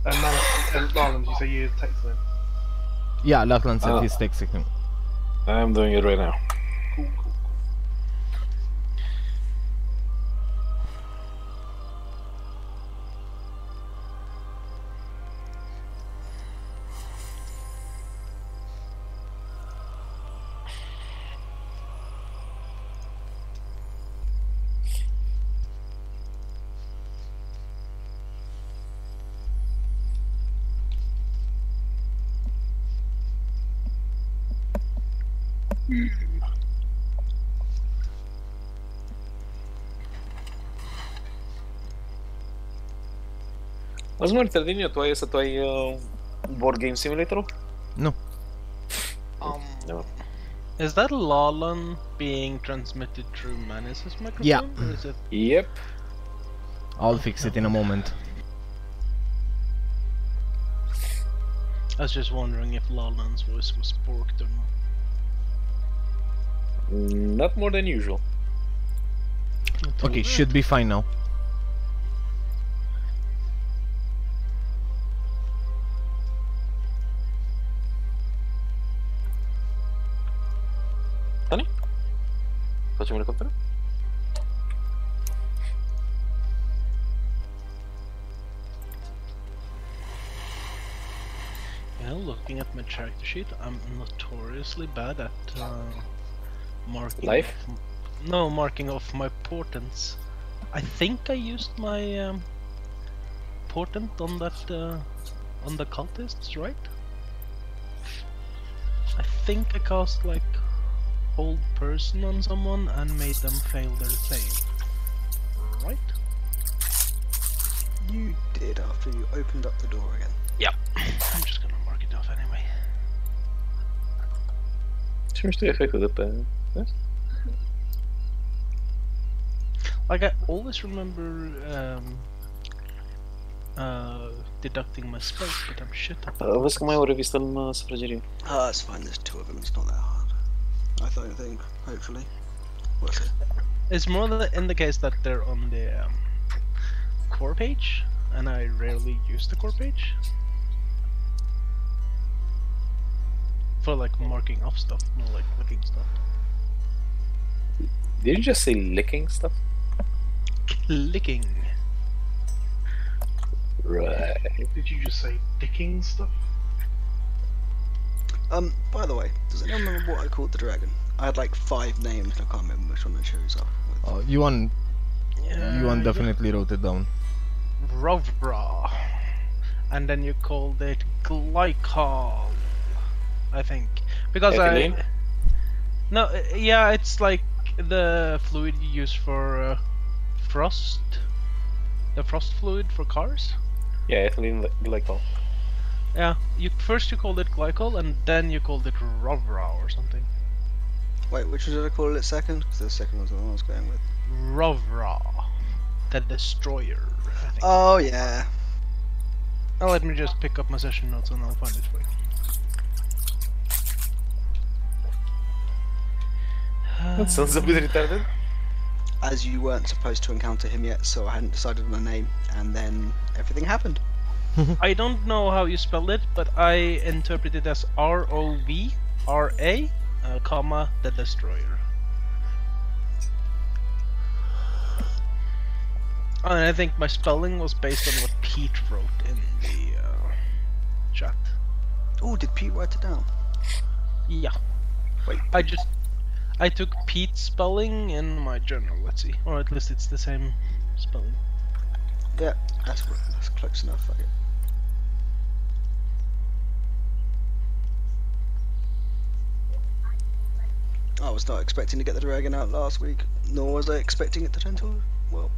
And Lachlan, you say you're texting? Yeah, Lachlan said he's texting. I'm doing it right now. Cool. Mas, mano, Tardinho, tu ai board game simulator? No. No. Is that Lalan being transmitted through Manus' microphone? Yeah. Or is it... Yep. I'll fix it in a moment. I was just wondering if Lalan's voice was porked or not. Not more than usual. Okay, should be fine now. Tony? Facciamo l'elicottero? Yeah, looking at my character sheet, I'm notoriously bad at marking. Life? Marking off my portents. I think I used my portent on that on the cultists, right? I think I cast like hold person on someone and made them fail their save. Right? You did after you opened up the door again. Yep. I'm just gonna mark it off anyway. Seems to affect the yes? Like I always remember deducting my spells, but I'm shit at that. Vezi că mai au revistă în sufragerie. It's fine, there's two of them, it's not that hard. I don't think, hopefully. We'll see. It's more in the case that they're on the core page, and I rarely use the core page. For like marking off stuff, more like looking stuff. Did you just say licking stuff? Clicking. Right. Did you just say dicking stuff? By the way, does anyone remember what I called the dragon? I had like 5 names, and I can't remember which one I chose off with. Yuan definitely wrote it down. Rovra. And then you called it glycol, I think. Because Ethylene? No, yeah, it's like the fluid you use for frost. The frost fluid for cars. Yeah, ethylene glycol. Yeah, first you called it glycol and then you called it Rovra or something. Wait, which one did I call it second? Because the second was the one I was going with. Rovra, the destroyer, I think. Oh yeah. Now let me just pick up my session notes and I'll find it for you. That sounds a bit retarded. As you weren't supposed to encounter him yet, so I hadn't decided on a name, and then everything happened. I don't know how you spelled it, but I interpret it as R-O-V-R-A, comma, the destroyer. And I think my spelling was based on what Pete wrote in the chat. Oh, did Pete write it down? Yeah. Wait. I took Pete's spelling in my journal, let's see. Or at least it's the same spelling. Yeah, that's close enough. Okay. I was not expecting to get the dragon out last week, nor was I expecting it to turn to, well,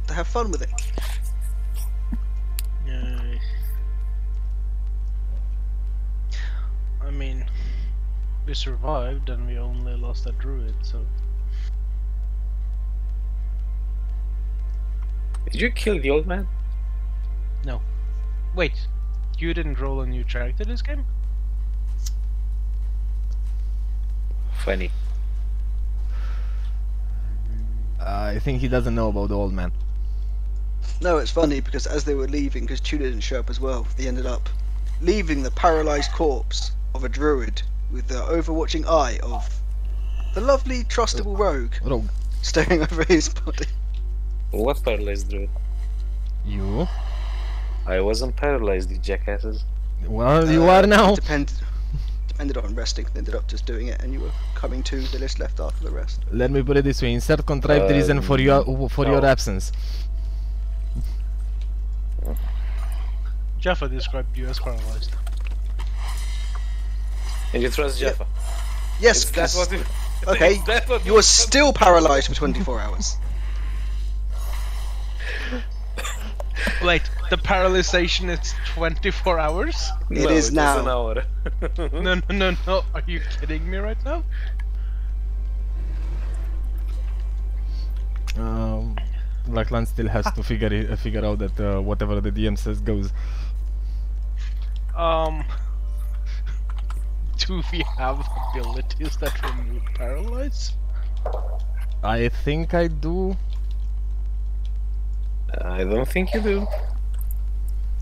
to have fun with it. Yay. I mean, we survived and we only lost a druid, so... Did you kill the old man? No. Wait, you didn't roll a new character this game? Funny. I think he doesn't know about the old man. No, it's funny because as they were leaving, because Tuna didn't show up as well, they ended up leaving the paralysed corpse of a druid with the overwatching eye of the lovely, trustable rogue Rogue. staring over his body. What paralyzed druid? You? I wasn't paralyzed, you jackasses. Well, you are now. Depended on resting, they ended up just doing it, and you were coming to the list left after the rest. Let me put it this way: insert contrived reason for your no. absence. Jaffa described you as paralyzed. And you trust Jaffa? Yes, Is that what you... okay, Is that what you were still paralysed for 24 hours. Wait, the paralyzation is 24 hours? It No, is it was now. an hour. No. Are you kidding me right now? Lachlan still has to figure out that whatever the DM says goes. Do we have abilities that remove paralyze? I think I do. I don't think you do.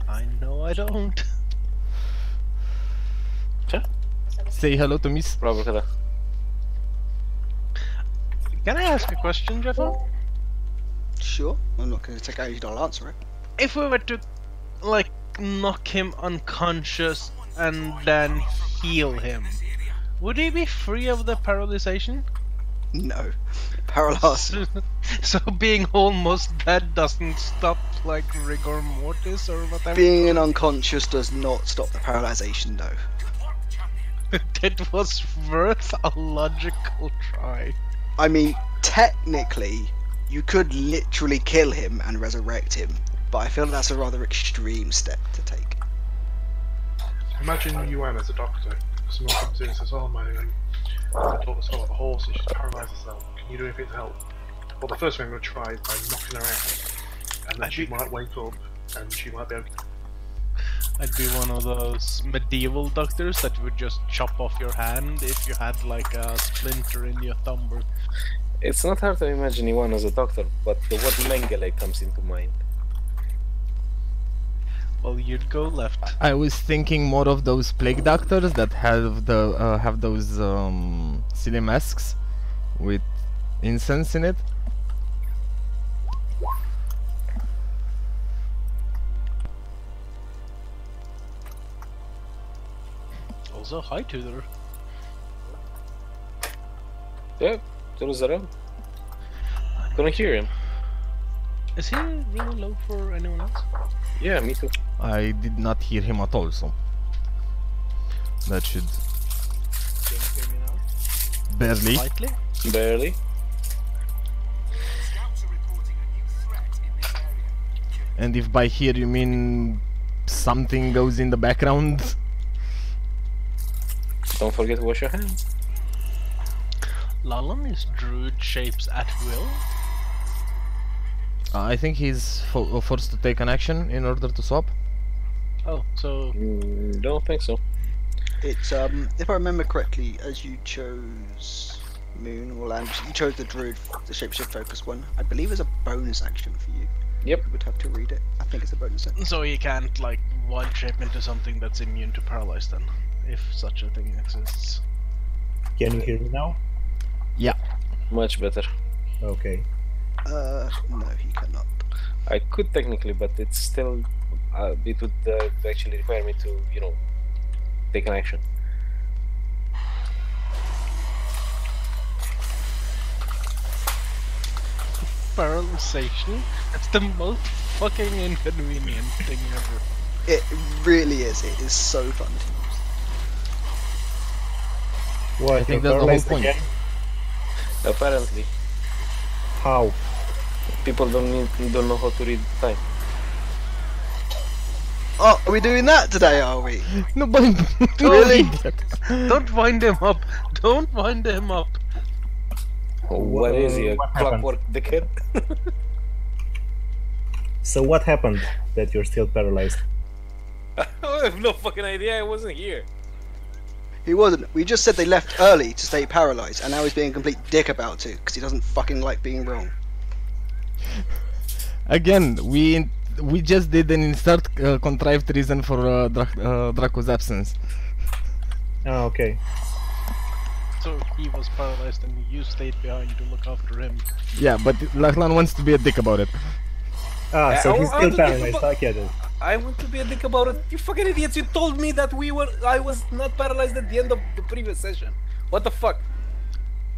I know I don't. Say hello to Miss. Probably. Can I ask a question, Jaffa? Sure, I'm not going to take out you don't answer it. If we were to, like, knock him unconscious and then heal him, would he be free of the paralyzation? No. Paralysed. So being almost dead doesn't stop, like, rigor mortis or whatever? Being unconscious does not stop the paralysation, though. It was worth a logical try. I mean, technically, you could literally kill him and resurrect him, but I feel that's a rather extreme step to take. Imagine Yuan as a doctor. Someone comes in and says, "Oh, my daughter's fell off a horse and she's paralysed herself. Can you do anything to help?" Well, the first thing I'm going to try is by knocking her out, and then she might wake up and she might be okay. I'd be one of those medieval doctors that would just chop off your hand if you had like a splinter in your thumb. Or... It's not hard to imagine Iwan as a doctor, but the word Mengele comes into mind. Well, you'd go left. I was thinking more of those plague doctors that have those silly masks with incense in it. Also, hi Tudor. Yeah, there was around. Couldn't hear him. Is he really low for anyone else? Yeah, me too. I did not hear him at all, so that should Can you hear me now? barely. Slightly? Barely. And if by here you mean something goes in the background, Don't forget to wash your hands. Lalan is druid shapes at will. I think he's forced to take an action in order to swap. Oh, so Don't think so. It's, if I remember correctly, as you chose Moon or Land, you chose the Druid, the Shapeshift Focus one. I believe it's a bonus action for you. Yep. You would have to read it. I think it's a bonus action. so he can't like wild shape into something that's immune to paralyze then, if such a thing exists. Can you hear me now? Yeah. Much better. Okay. No, he cannot. I could technically, but it's still... it would actually require me to, you know, take an action. Paralyzation? That's the most fucking inconvenient thing ever. It really is. It is so fun to use. What? I think you're that's the whole paralyzed point. again? Apparently. How? People don't know how to read time. Oh, are we doing that today, are we? No, but Really? Don't wind him up! Don't wind him up! What is he, a what happened? clockwork dickhead? So what happened that you're still paralyzed? I have no fucking idea, I wasn't here. He wasn't. We just said they left early to stay paralysed, and now he's being a complete dick about it because he doesn't fucking like being wrong. Again, we just did an insert contrived reason for Draco's absence. Oh, okay. So he was paralyzed and you stayed behind to look after him. Yeah, but Lachlan wants to be a dick about it. Ah, so I he's want still to think paralyzed. about- I get it. I want to be a dick about it. You fucking idiots! You told me that I was not paralyzed at the end of the previous session. What the fuck?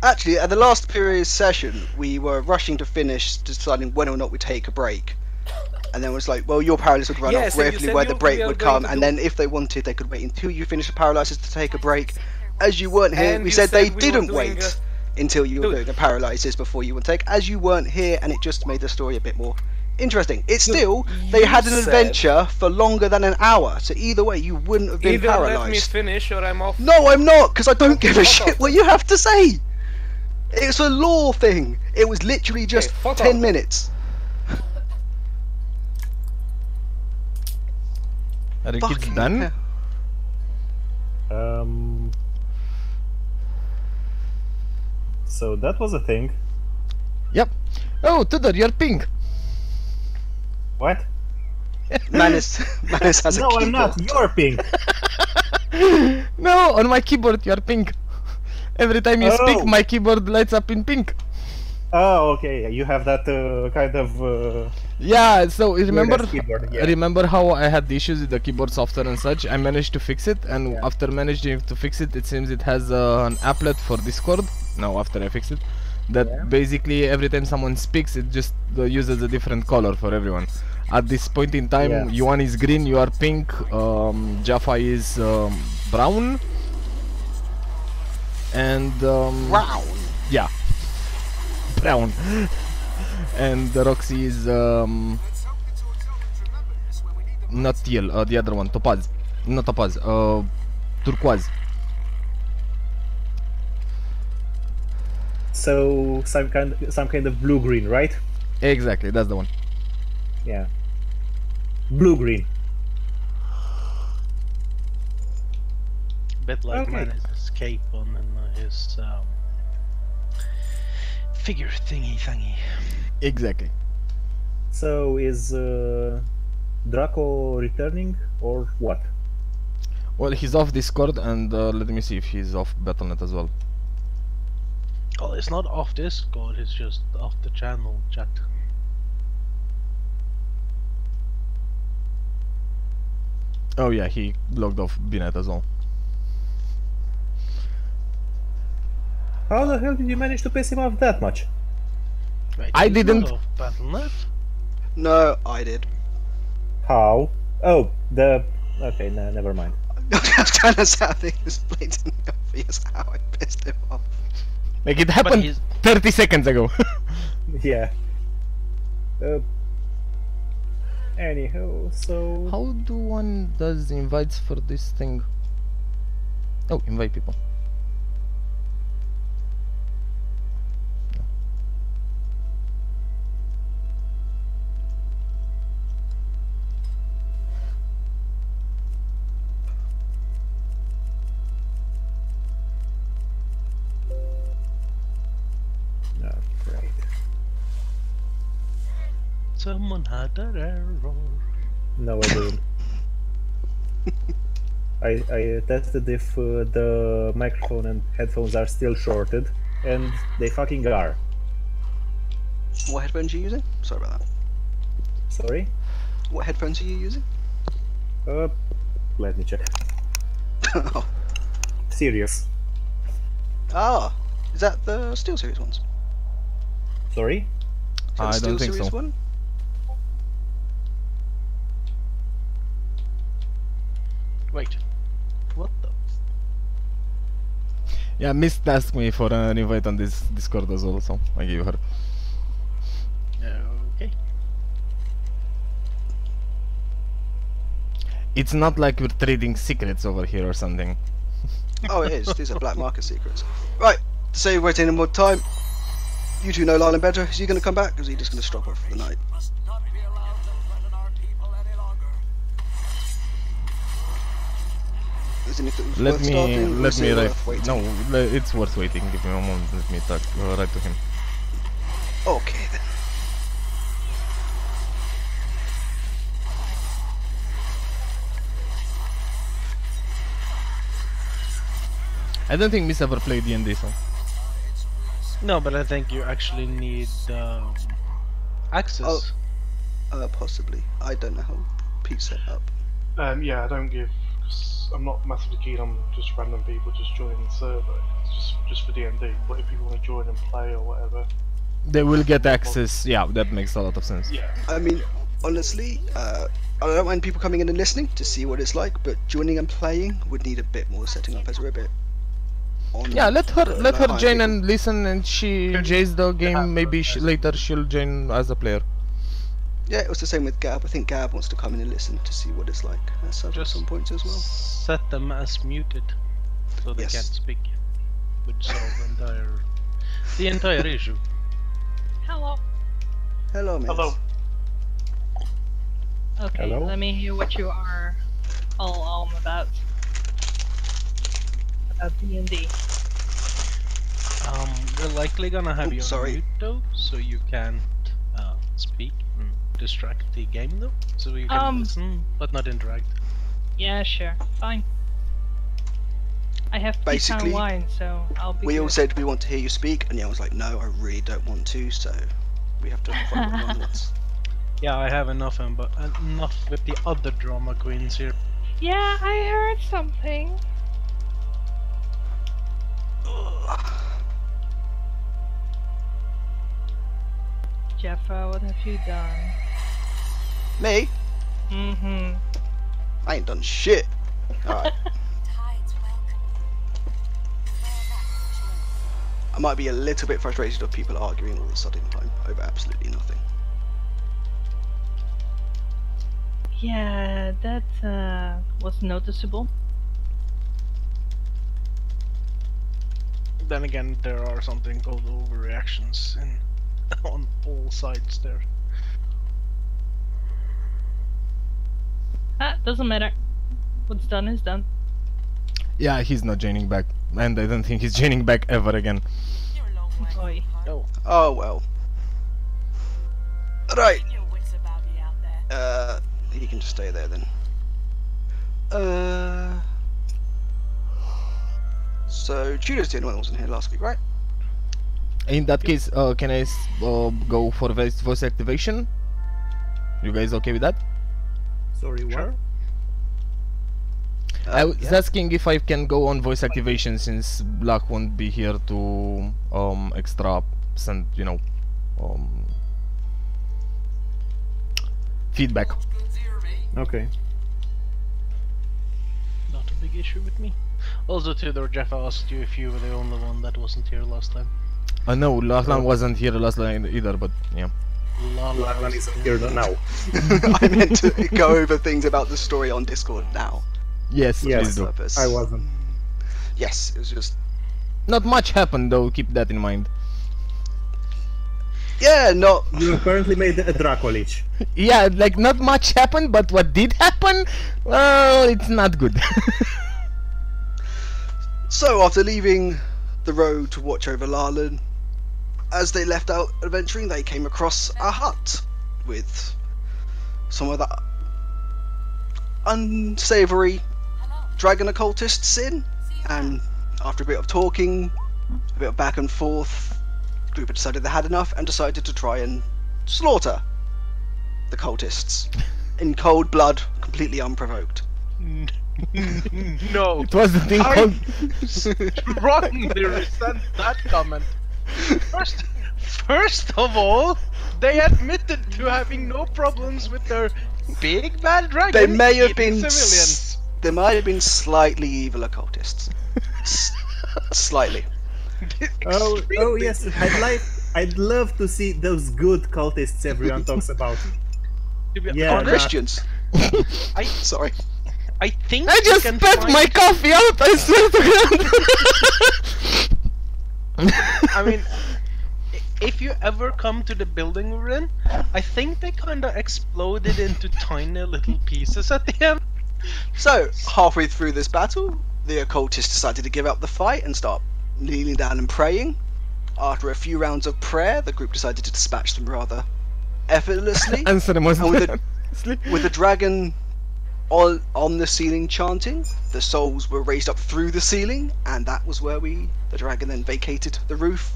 Actually, at the last period session, we were rushing to finish, deciding whether or not we take a break. And then it was like, well, your paralysis would run Yes, off and you briefly said where the we break are would going come, to and do- then if they wanted, they could wait until you finish the paralysis to take a break. As you weren't here, And we you said they said we were didn't doing wait until you were Dude. doing a paralysis before you would take. As you weren't here, and it just made the story a bit more interesting. It's Dude, still, they you had an said- adventure for longer than an hour, so either way, you wouldn't have been Either let me paralyzed. finish or I'm off. No, I'm not, because I don't give a fuck shit off. what you have to say. It's a law thing. It was literally just fuck 10 off. minutes. Are you kids Fucking done? hell. So that was a thing. Yep. Oh, Tudor, you're pink. What? Manus has a No, keyboard. I'm not. You're pink. No, on my keyboard you're pink. Every time you speak, Oh. my keyboard lights up in pink. Oh, okay. You have that kind of. Yeah, so remember weird-ass keyboard, yeah. remember how I had the issues with the keyboard software and such? I managed to fix it, and Yeah. after managing to fix it, it seems it has an applet for Discord. No, after I fixed it, that Yeah. basically every time someone speaks, it just uses a different color for everyone. At this point in time, Yeah. Yuan is green, you are pink, Jaffa is brown, and Brown. yeah, brown. And Roxy is not teal, the other one, topaz. Not topaz, turquoise. So some kind of blue green, right? Exactly, that's the one. Yeah. Blue green. Bit like Okay. Manus' cape on his figure thingy. Exactly. So is Draco returning or what? Well, he's off Discord, and let me see if he's off Battle.net as well. Oh, it's not off Discord, it's just off the channel chat. Oh yeah, he logged off BNet as well. How the hell did you manage to piss him off that much? Wait, I he's not didn't- off Battle.net? No, I did. How? Oh, the. Okay, no, never mind. I was trying to say I think it's blatantly obvious how I pissed him off. Like it But happened he's 30 seconds ago. Yeah. Anyhow, so. How do one does invites for this thing? Oh, invite people. No, great. someone had an error. No, I didn't. I tested if the microphone and headphones are still shorted, and they fucking are. What headphones are you using? Sorry about that. Sorry? What headphones are you using? Let me check. Oh. Serious. Ah, is that the SteelSeries ones? Sorry? Is that I the don't think SteelSeries so. one? Wait, what the? Yeah, Mist asked me for an invite on this Discord as well, so I gave her. Okay. It's not like we're trading secrets over here or something. Oh, it is. These are black market secrets. Right, to save waiting any more time, you two know Lylan better. Is he going to come back, or is he just going to stop her for the night? Must not be allowed to threaten our people any longer. Is anything Let worth me starting, or let is me it write. worth waiting? No, it's worth waiting. Give me a moment. Let me talk. Write to him. Okay then. I don't think Miss ever played D&D, so... No, but I think you actually need access. Possibly. I don't know how Pete's set up. Yeah, I don't give. Cause I'm not massively keen on just random people just joining the server. It's just for D&D. But if people want to join and play or whatever, They will get access, yeah, that makes a lot of sense. yeah. I mean, honestly, I don't mind people coming in and listening to see what it's like, but joining and playing would need a bit more setting up as we're a bit on. Yeah, let her high join people. and listen, and she enjoys the game. Maybe later she'll join as a player. Yeah, it was the same with Gab. I think Gab wants to come in and listen to see what it's like at some points as well. Set them as muted, so they Yes. can't speak. Would solve the entire issue. Hello. Hello, mate. Hello. Okay, Hello? let me hear what you are all on about. About D&D. We're likely gonna have you on sorry. mute though, so you can't speak and distract the game though, so you can listen but not interact. Yeah, sure. Fine. I have Basically, pecan wine, so I'll be We all good. said we want to hear you speak, and Neil was like, no, I really don't want to, so we have to follow what Neil wants. Yeah, I have enough, but enough with the other drama queens here. Yeah, I heard something. Jeffa, what have you done? Me? Mm-hmm. I ain't done shit. Alright. Tides welcome you. I might be a little bit frustrated of people arguing all of a sudden time over absolutely nothing. Yeah, that was noticeable. Then again, there are something called overreactions on all sides there. Doesn't matter. What's done is done. Yeah, he's not joining back, and I don't think he's joining back ever again. You're a long way. Oi. Oh, Oh well. Right. Your wits about you out there. He can just stay there then. So Tudor's the only one that wasn't here last week, right? In that case, can I go for voice activation? You guys okay with that? Sorry, what? sure. I was Yeah. asking if I can go on voice activation since Black won't be here to extra send, you know, feedback. Okay. Not a big issue with me. Also, Tudor, Jeff asked you if you were the only one that wasn't here last time. No, Lachlan wasn't here last time either, but yeah. Lachlan isn't here now. I meant to go over things about the story on Discord now. Yes, please Yes, do. Purpose. I wasn't. Yes, it was just. Not much happened though, keep that in mind. Yeah, not. You apparently made a Draco Lich. Yeah, like not much happened, but what did happen, well, it's not good. So after leaving the road to watch over Larlan, as they left out adventuring, they came across a hut with some of the unsavory dragon occultists in, and after a bit of talking, a bit of back and forth, the group had decided they had enough and decided to try and slaughter the cultists in cold blood, completely unprovoked. No, It was the thing I called... strongly resent that comment. First of all, they admitted to having no problems with their big bad dragon. They may have eating been civilians. There might have been slightly evil occultists. Slightly. Oh yes, I'd love to see those good cultists everyone talks about. To be Yeah, honest, Christians. I Sorry. I think I you just can spat find- my coffee out, I swear to God! I mean, if you ever come to the building we're in, I think they kind of exploded into tiny little pieces at the end. So, halfway through this battle, the occultists decided to give up the fight and start kneeling down and praying. After a few rounds of prayer, the group decided to dispatch them rather effortlessly. Answer him was And with the dragon on the ceiling chanting. The souls were raised up through the ceiling, and that was where the dragon then vacated the roof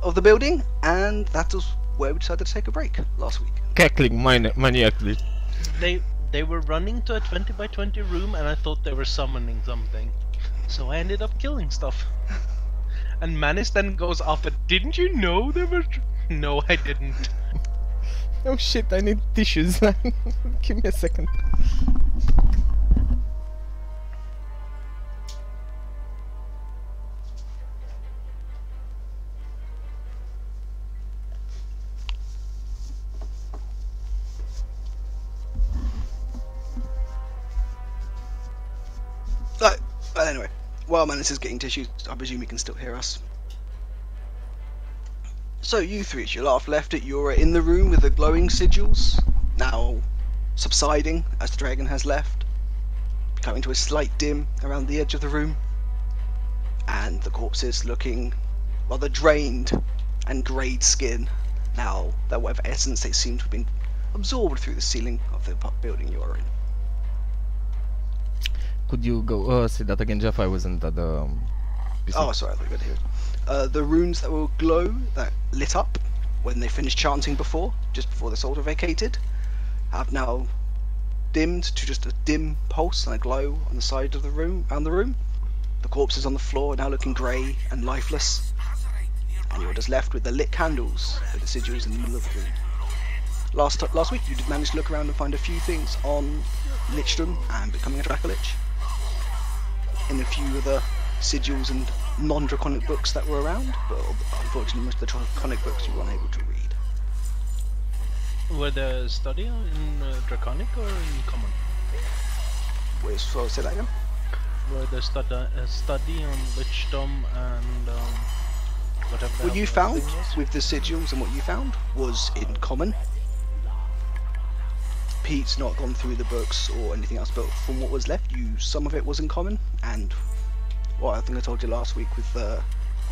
of the building, and that was where we decided to take a break last week. Cackling maniacally. They were running to a 20 by 20 room, and I thought they were summoning something, so I ended up killing stuff. And Manus then goes after, didn't you know they were... No, I didn't. Oh shit, I need tissues. Give me a second. But anyway, while Manus is getting tissues, I presume he can still hear us. So you three, as you left it, you're in the room with the glowing sigils, now subsiding as the dragon has left, coming to a slight dim around the edge of the room, and the corpses looking rather drained and greyed skin, now that whatever essence they seem to have been absorbed through the ceiling of the building you are in. Could you go say that again, Jeff? I wasn't at the PC. Oh, sorry, I thought you were here. The runes that will glow, that lit up when they finished chanting before, just before the souls were vacated, have now dimmed to just a dim pulse and a glow on the side of the room, around the room. The corpses on the floor are now looking grey and lifeless, and you're just left with the lit candles with the sigils in the middle of the room. Last week you did manage to look around and find a few things on Lichdom and becoming a Dracolich, in a few of the sigils and non-draconic books that were around, but unfortunately most of the draconic books you weren't able to read. Were the study in draconic or in common? Wait, so say that again? Were the study on Lichdom and whatever. What you found with the sigils and what you found was in common. Pete's not gone through the books or anything else, but from what was left, some of it was in common, and well, I think I told you last week with there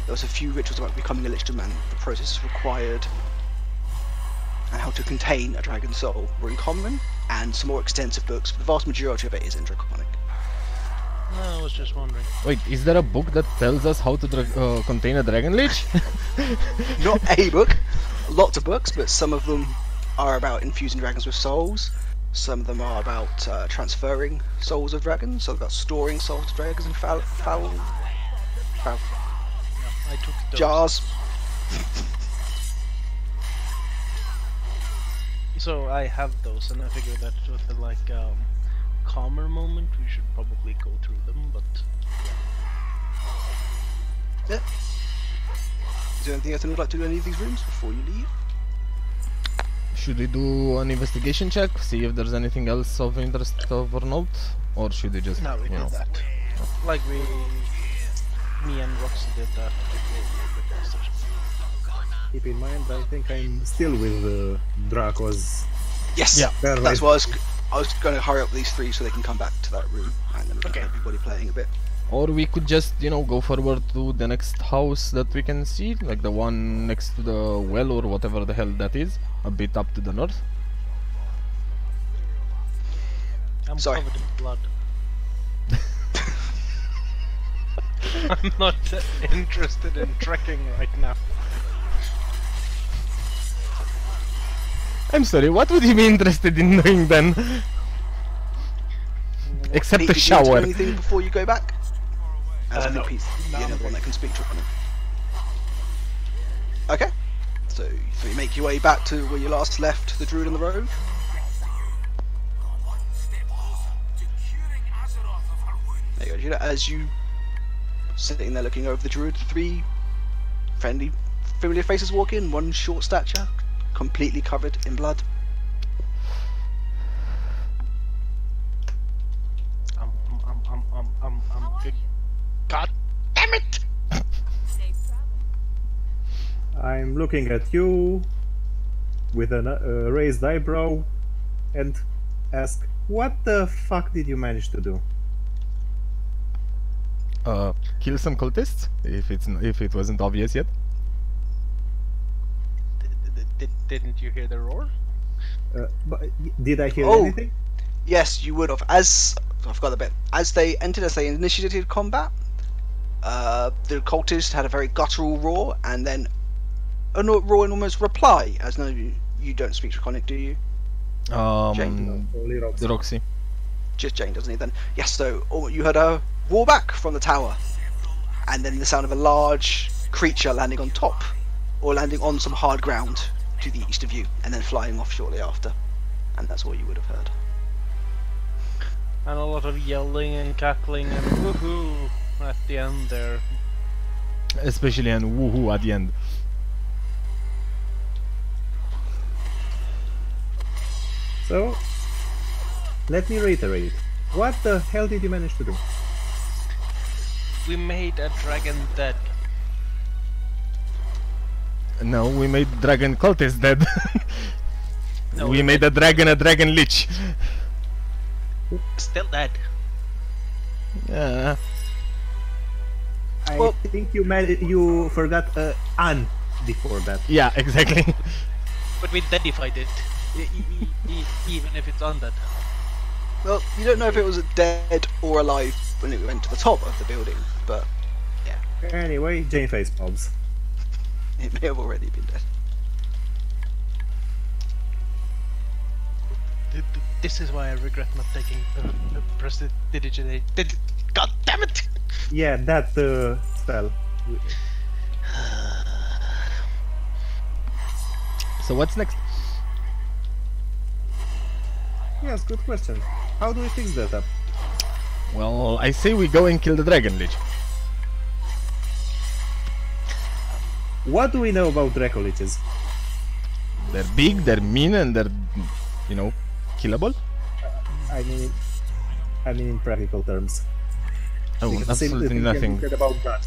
was a few rituals about becoming a Lichdom and the process required and how to contain a dragon soul were in common, and some more extensive books, but the vast majority of it is in draconic. No, I was just wondering. Wait, is there a book that tells us how to contain a dragon lich? Not a book, lots of books, but some of them are about infusing dragons with souls. Some of them are about transferring souls of dragons, so about storing souls of dragons in Yeah, I took those. jars. So I have those, and I figured that with the calmer moment, we should probably go through them. But Yeah. Is there anything else you'd like to do in any of these rooms before you leave? Should we do an investigation check, see if there's anything else of interest or note, or should we just, no, we did that. Like me and Roxy did that before we were the casters. Keep in mind, I think I'm still with Dracos. Yes. Yeah. That's why I was going to hurry up these three so they can come back to that room, and then we can have everybody playing a bit. Or we could just, go forward to the next house that we can see, like the one next to the well or whatever the hell that is, a bit up to the north. I'm Sorry. covered in blood. I'm not interested in trekking right now. I'm sorry, what would you be interested in doing then? Except Pete, a did you want to do shower. anything before you go back? As I think No. Pete's the No, only I'm one that can speak Draconic. Okay. So you make your way back to where you last left the druid on the road. There you go, Judah. As you sitting there looking over the druid, three friendly, familiar faces walk in. One short stature, completely covered in blood. Big. God damn it! Safe travel. I'm looking at you with a raised eyebrow and ask, what the fuck did you manage to do? Kill some cultists, if it wasn't obvious yet. Didn't you hear the roar? But did I hear Oh. anything? Yes, you would have. As I forgot the bit. As they initiated combat, the cultist had a very guttural roar, and then a roar in almost reply. As no, you don't speak Draconic, do you? Jane? Only Roxy. Roxy. Just Jane, doesn't he? Then yes. So you heard a roar back from the tower, and then the sound of a large creature landing on top, or landing on some hard ground to the east of you, and then flying off shortly after. And that's all you would have heard. And a lot of yelling and cackling and woohoo at the end there. Especially and woohoo at the end. So, let me reiterate. What the hell did you manage to do? We made a dragon dead. No, we made dragon cultist dead. No, we made a dragon lich. Still dead. Yeah. I Well- think you forgot an before that. Yeah, exactly. But we deadified it. Even if it's undead. Well, you don't know if it was dead or alive when it went to the top of the building, but Anyway, Jane face palms. it may have already been dead. This is why I regret not taking prestidigitate. God damn it! Yeah, that spell. So what's next? Yes, good question. How do we fix that up? Well, I say we go and kill the dragon lich. What do we know about Draco Liches? They're big, they're mean, and they're, you know, killable. I mean in practical terms. Oh, Because absolutely we nothing. said about that.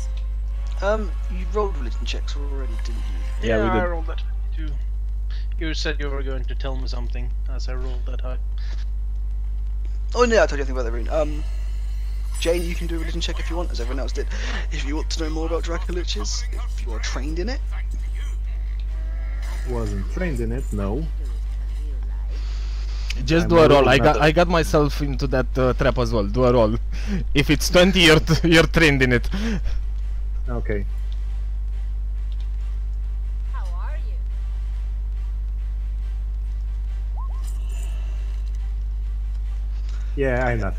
You rolled religion checks already, didn't you? Yeah, we I did. rolled that too. You said you were going to tell me something as I rolled that high. Oh no, I told you anything about the rune. Jane, you can do a religion check if you want, as everyone else did. If you want to know more about Draco Liches, if you are trained in it. Wasn't trained in it, no. Just I'm do a roll. rolled not I got myself into that trap as well. Do a roll. If it's 20, you're trained in it. Okay. How are you? Yeah, I'm not.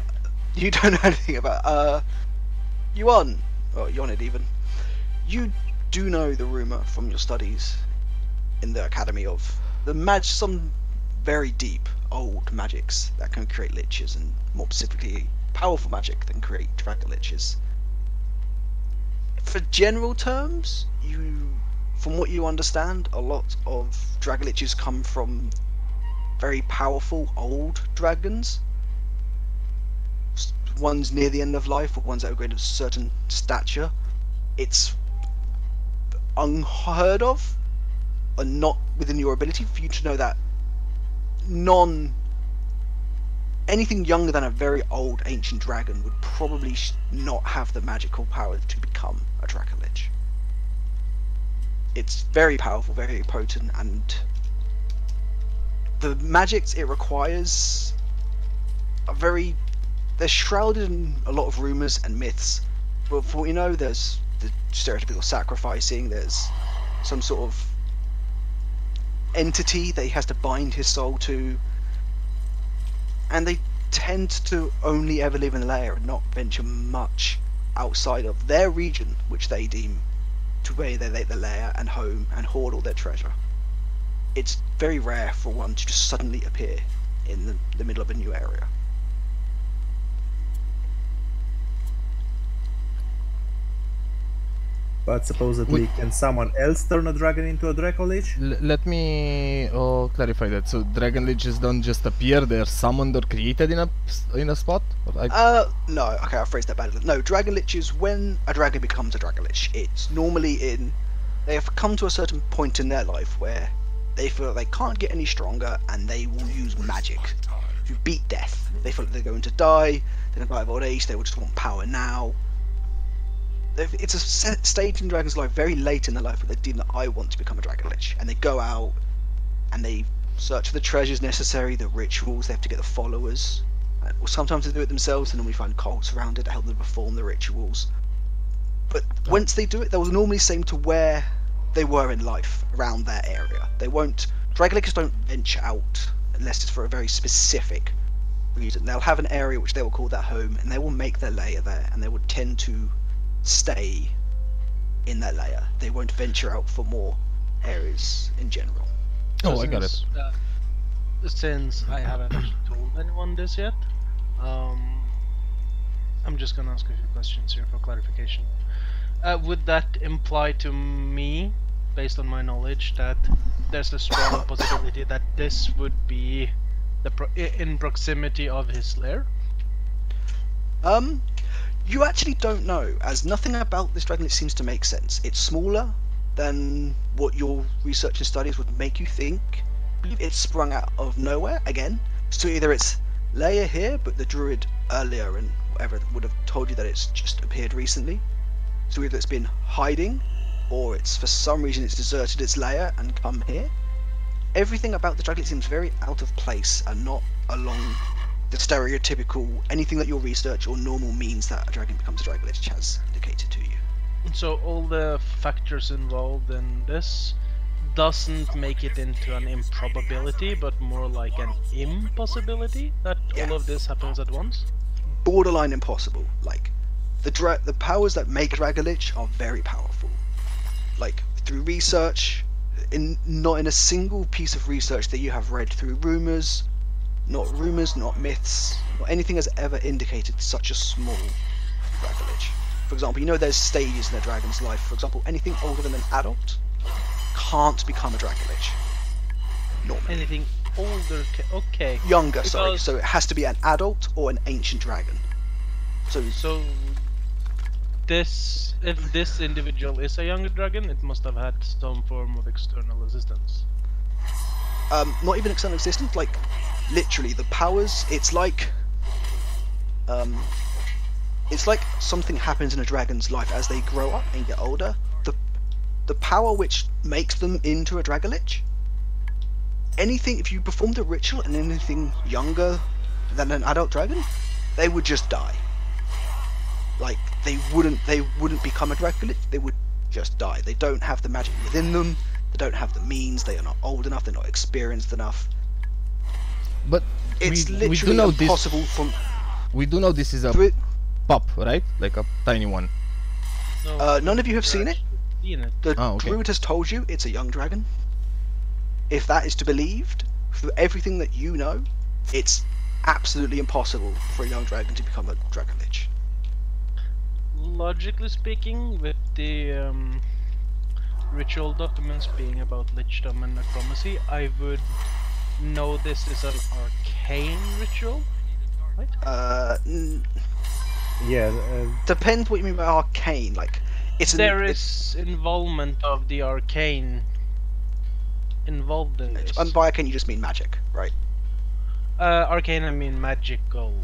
You don't know anything about Yuan, or Yonid even. You do know the rumor from your studies in the academy of some very deep old magics that can create liches, and more specifically powerful magic that can create dragon liches. For general terms, from what you understand, a lot of dragon liches come from very powerful old dragons. Ones near the end of life, or ones that are great of a certain stature. It's unheard of, and not within your ability for you to know that anything younger than a very old ancient dragon would probably not have the magical power to become a dragon lich. It's very powerful, very potent, and the magics it requires are they're shrouded in a lot of rumors and myths. But for what you know, there's the stereotypical sacrificing, there's some sort of entity that he has to bind his soul to, and they tend to only ever live in the lair and not venture much outside of their region, which they deem to where they lay their lair and home and hoard all their treasure. It's very rare for one to just suddenly appear in the middle of a new area. But supposedly, can someone else turn a dragon into a Draco Lich? Let me clarify that. So dragon liches don't just appear; they're summoned or created in a spot. Or No, okay, I phrased that badly. No, dragon liches, when a dragon becomes a dragon lich, it's normally they have come to a certain point in their life where they feel they can't get any stronger, and they will use magic to beat death. They feel like they're going to die, they're going to die of old age, they will just want power now. It's a stage in the dragon's life very late in their life where they deem that I want to become a dragon lich, and they go out and they search for the treasures necessary, the rituals, they have to get the followers, Or sometimes they do it themselves, and normally find cults around it to help them perform the rituals. But once they do it, they'll normally seem to where they were in life, around their area. They won't. Dragolickers don't venture out unless it's for a very specific reason. They'll have an area which they will call their home, and they will make their lair there, and they will tend to stay in their lair. They won't venture out for more areas in general. Oh, I got it. Since I haven't told anyone this yet, I'm just gonna ask a few questions here for clarification. Would that imply to me, based on my knowledge, that there's a strong possibility that this would be in proximity of his lair? You actually don't know, as nothing about this dragonlet seems to make sense. It's smaller than what your research and studies would make you think. I believe it's sprung out of nowhere again. So either it's layer here, but the druid earlier and whatever would have told you that it's just appeared recently. So either it's been hiding, or it's for some reason it's deserted its lair and come here. Everything about the dragonlet seems very out of place and not along the stereotypical anything that your research or normal means that a dragon becomes a dragonlet has indicated to you. So all the factors involved in this doesn't make it into an improbability, but more like an impossibility that all of this happens at once? Borderline impossible. Like, the powers that make Dragolich are very powerful. Like, through research, not in a single piece of research that you have read through rumours, not myths, not anything has ever indicated such a small Dragolich. For example, you know there's stages in a dragon's life. For example, anything older than an adult can't become a Dragolich. Normally. Anything older, okay. Younger, sorry. So it has to be an adult or an ancient dragon. So if this individual is a younger dragon, it must have had some form of external assistance. Not even external assistance, like literally the powers. It's like something happens in a dragon's life as they grow up and get older. The power which makes them into a Dragolich. Anything, if you performed a ritual and anything younger than an adult dragon, they would just die. Like they wouldn't become a Dragolich. They would just die. They don't have the magic within them. They don't have the means. They are not old enough. They're not experienced enough. But it's we literally do know impossible this. from. We do know this is a pup, right? Like a tiny one. No, none of you have seen it. The okay. druid has told you it's a young dragon. If that is to be believed, through everything that you know, it's absolutely impossible for a young dragon to become a Dragolich. Logically speaking, with the ritual documents being about lichdom and necromancy, I would know this is an arcane ritual, right? Depends what you mean by arcane. Like, there is involvement of the arcane involved in this. And by arcane you just mean magic, right? Arcane I mean magical,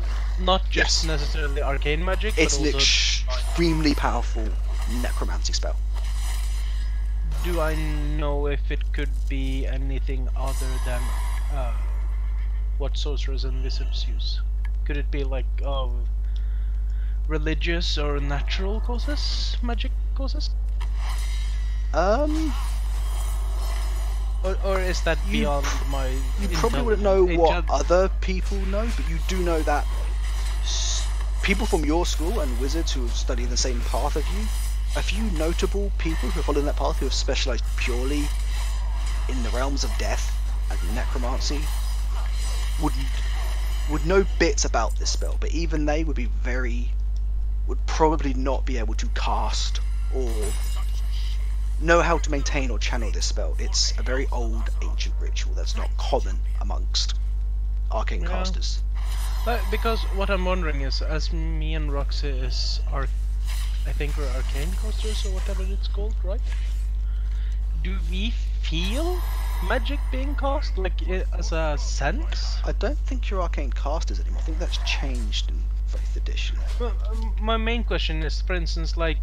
not just necessarily arcane magic. It's but an also extremely powerful necromancy spell. Do I know if it could be anything other than what sorcerers and wizards use? Could it be like religious or natural causes, magic causes? Or is that beyond my... You probably wouldn't know what other people know, but you do know that people from your school and wizards who have studied the same path as you, a few notable people who follow that path who have specialised purely in the realms of death and necromancy would know bits about this spell, but even they would probably not be able to cast or know how to maintain or channel this spell. It's a very old, ancient ritual that's not common amongst arcane casters. Because what I'm wondering is, as me and Roxy is I think we're arcane casters or whatever it's called, right? Do we feel magic being cast, like as a sense? I don't think you're arcane casters anymore. I think that's changed in 5th edition. Well, my main question is, for instance, like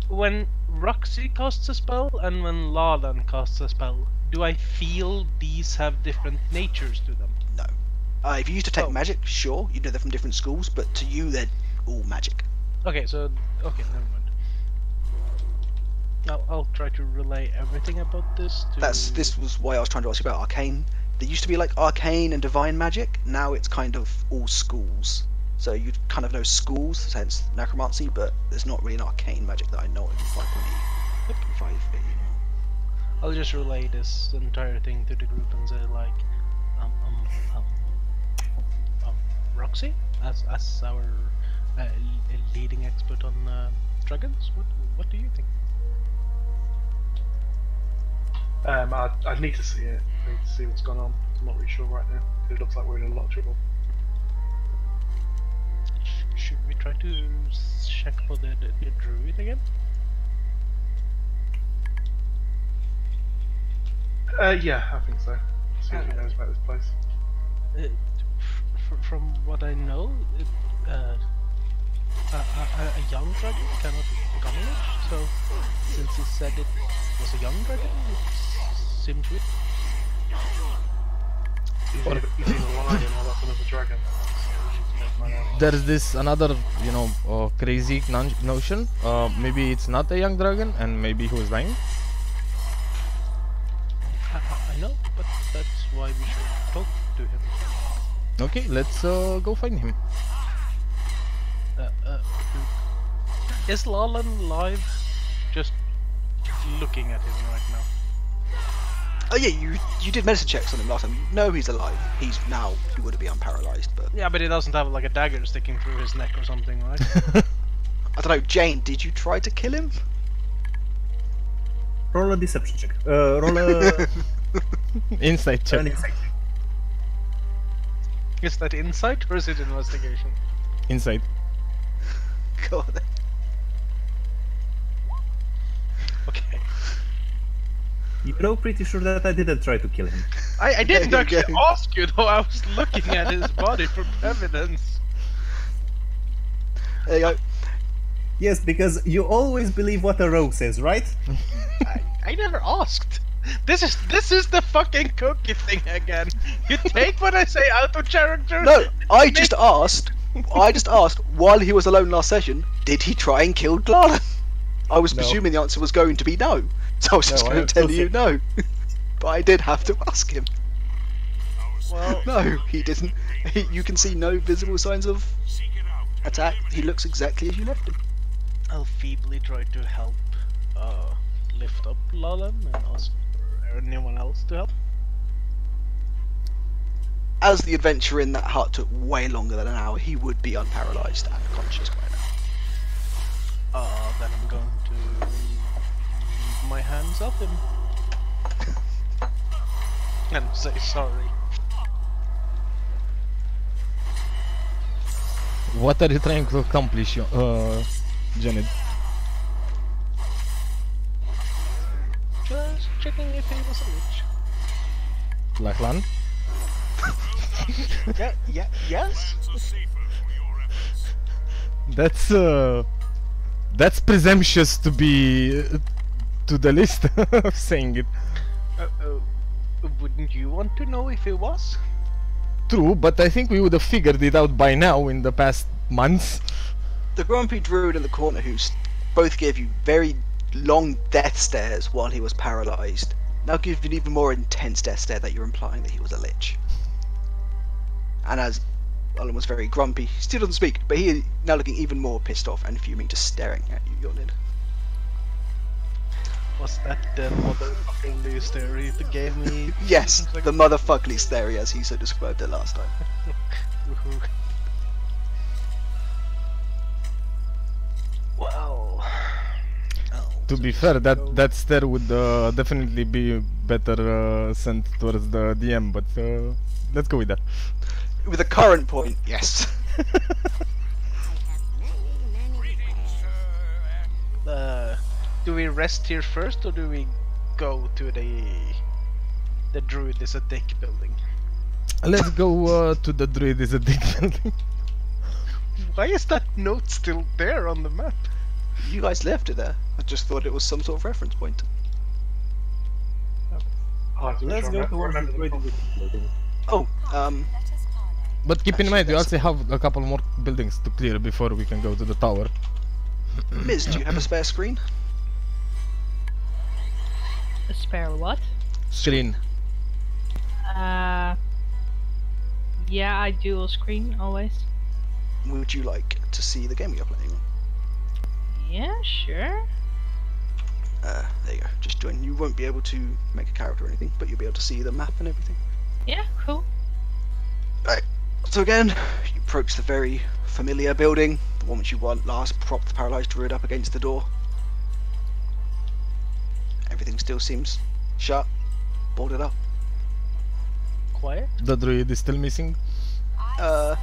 when Roxy casts a spell and when Lalan casts a spell, do I feel these have different natures to them? No. If you used to take Oh. magic, sure, you know they're from different schools, but to you they're all magic. Okay, so okay, never mind. I'll try to relay everything about this to. This was why I was trying to ask you about arcane. There used to be like arcane and divine magic. Now it's kind of all schools. So you kind of know schools, hence necromancy, but there's not really an arcane magic that I know of in 5.5 anymore. I'll just relay this entire thing to the group and say like, Roxy, as our leading expert on dragons, what do you think? I need to see it. I need to see what's going on. I'm not really sure right now. It looks like we're in a lot of trouble. Should we try to check for the druid again? Yeah, I think so. See what he knows about this place. From what I know, a young dragon cannot become a lich, so since he said it was a young dragon, it seemed weird. He's either a lion or that's another dragon. There's this another, crazy notion. Maybe it's not a young dragon, and maybe he was lying. I know, but that's why we should talk to him. Okay, let's go find him. Is Lalan live? Just looking at him right now. Oh yeah, you did medicine checks on him last time. You know he's alive. He would be unparalysed, but Yeah, but he doesn't have like a dagger sticking through his neck or something, right? I don't know. Jane, did you try to kill him? Roll a deception check. Roll a Insight check. an insight check. Is that insight or is it investigation? Insight. God. Okay. You know pretty sure that I didn't try to kill him. I didn't There you actually go. ask you though, I was looking at his body for evidence. There you go. Yes, because you always believe what a rogue says, right? I never asked. This is the fucking cookie thing again. You take what I say out of character. No, I just asked while he was alone last session, did he try and kill Glara? I was No. presuming the answer was going to be no. So I was just No, going I to tell also you no. But I did have to ask him. Well, No, he didn't. You can see no visible signs of attack. He looks exactly as you left him. I'll feebly try to help lift up Lalan and ask for anyone else to help. As the adventure in that hut took way longer than an hour, he would be unparalysed and conscious by now. Then I'm going to leave my hands up him and say sorry. What are you trying to accomplish, Janet? Just checking if he was a witch. Lachlan? Yes? That's presumptuous to be to the list of saying it. Wouldn't you want to know if it was? True, but I think we would have figured it out by now in the past months. The grumpy druid in the corner who both gave you very long death stares while he was paralysed, now gives you an even more intense death stare that you're implying that he was a lich. And as Alan was very grumpy, he still doesn't speak, but he is now looking even more pissed off and fuming, just staring at you, Yonid. Was that the motherfucking stare he gave me? Yes, the motherfuckly stare as he so described it last time. Well, To be fair, that stare would definitely be better sent towards the DM, but let's go with that. With a current point, yes. do we rest here first or do we go to the druid is a dick building? Let's go to the druid is a dick building. Why is that note still there on the map? You guys left it there. I just thought it was some sort of reference point. I'll have to Let's go towards the remember great the building. Oh, But keep in Actually, mind, we that's- also have a couple more buildings to clear before we can go to the tower. Miz, do you have a spare screen? A spare what? Screen. Yeah, I dual screen always. Would you like to see the game you're playing on? Yeah, sure. There you go. Just join. You won't be able to make a character or anything, but you'll be able to see the map and everything. Yeah, cool. Right. So again, you approach the very familiar building, the one which you want last. Prop the paralysed druid up against the door. Everything still seems shut, boarded up. Quiet. The druid is still missing.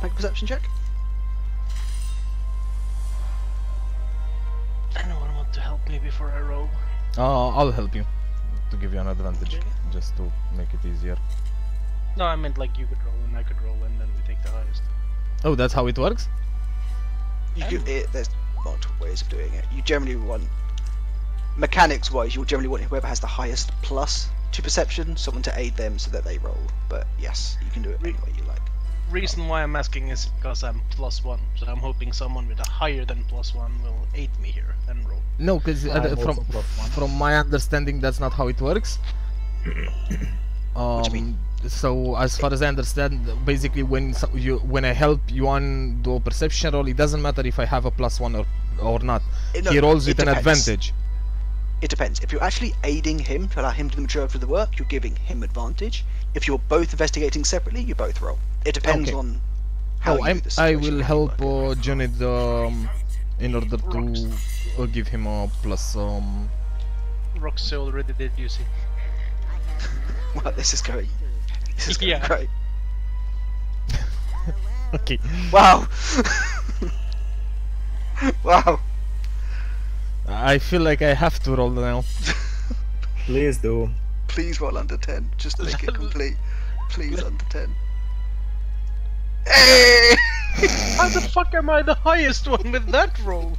Make a perception check. Anyone want to help me before I roll? I'll help you to give you an advantage, just to make it easier. No, I meant like you could roll and I could roll and then we take the highest. Oh, that's how it works? There's multiple ways of doing it. You generally want, mechanics-wise, you'll generally want whoever has the highest plus to perception, someone to aid them so that they roll. But yes, you can do it any way you like. Reason why I'm asking is because I'm +1, so I'm hoping someone with a higher than +1 will aid me here and roll. No, because I'm from also +1. from my understanding, that's not how it works. What do you mean? So as far as I understand, basically when when I help Yuan do a perception roll, it doesn't matter if I have a +1 or not. No, He rolls it with an depends. advantage. It depends. If you're actually aiding him to allow him to do the majority of the work, you're giving him advantage. If you're both investigating separately, you both roll. It depends Okay. on how you do the I situation, will how you help work it. Junid in order to give him a plus. Roxy already did, you see. Well, this is going Yeah. great. Okay. Wow. Wow. I feel like I have to roll now. Please do. Please roll under 10. Just to make it complete. Please under 10. Hey! How the fuck am I the highest one with that roll?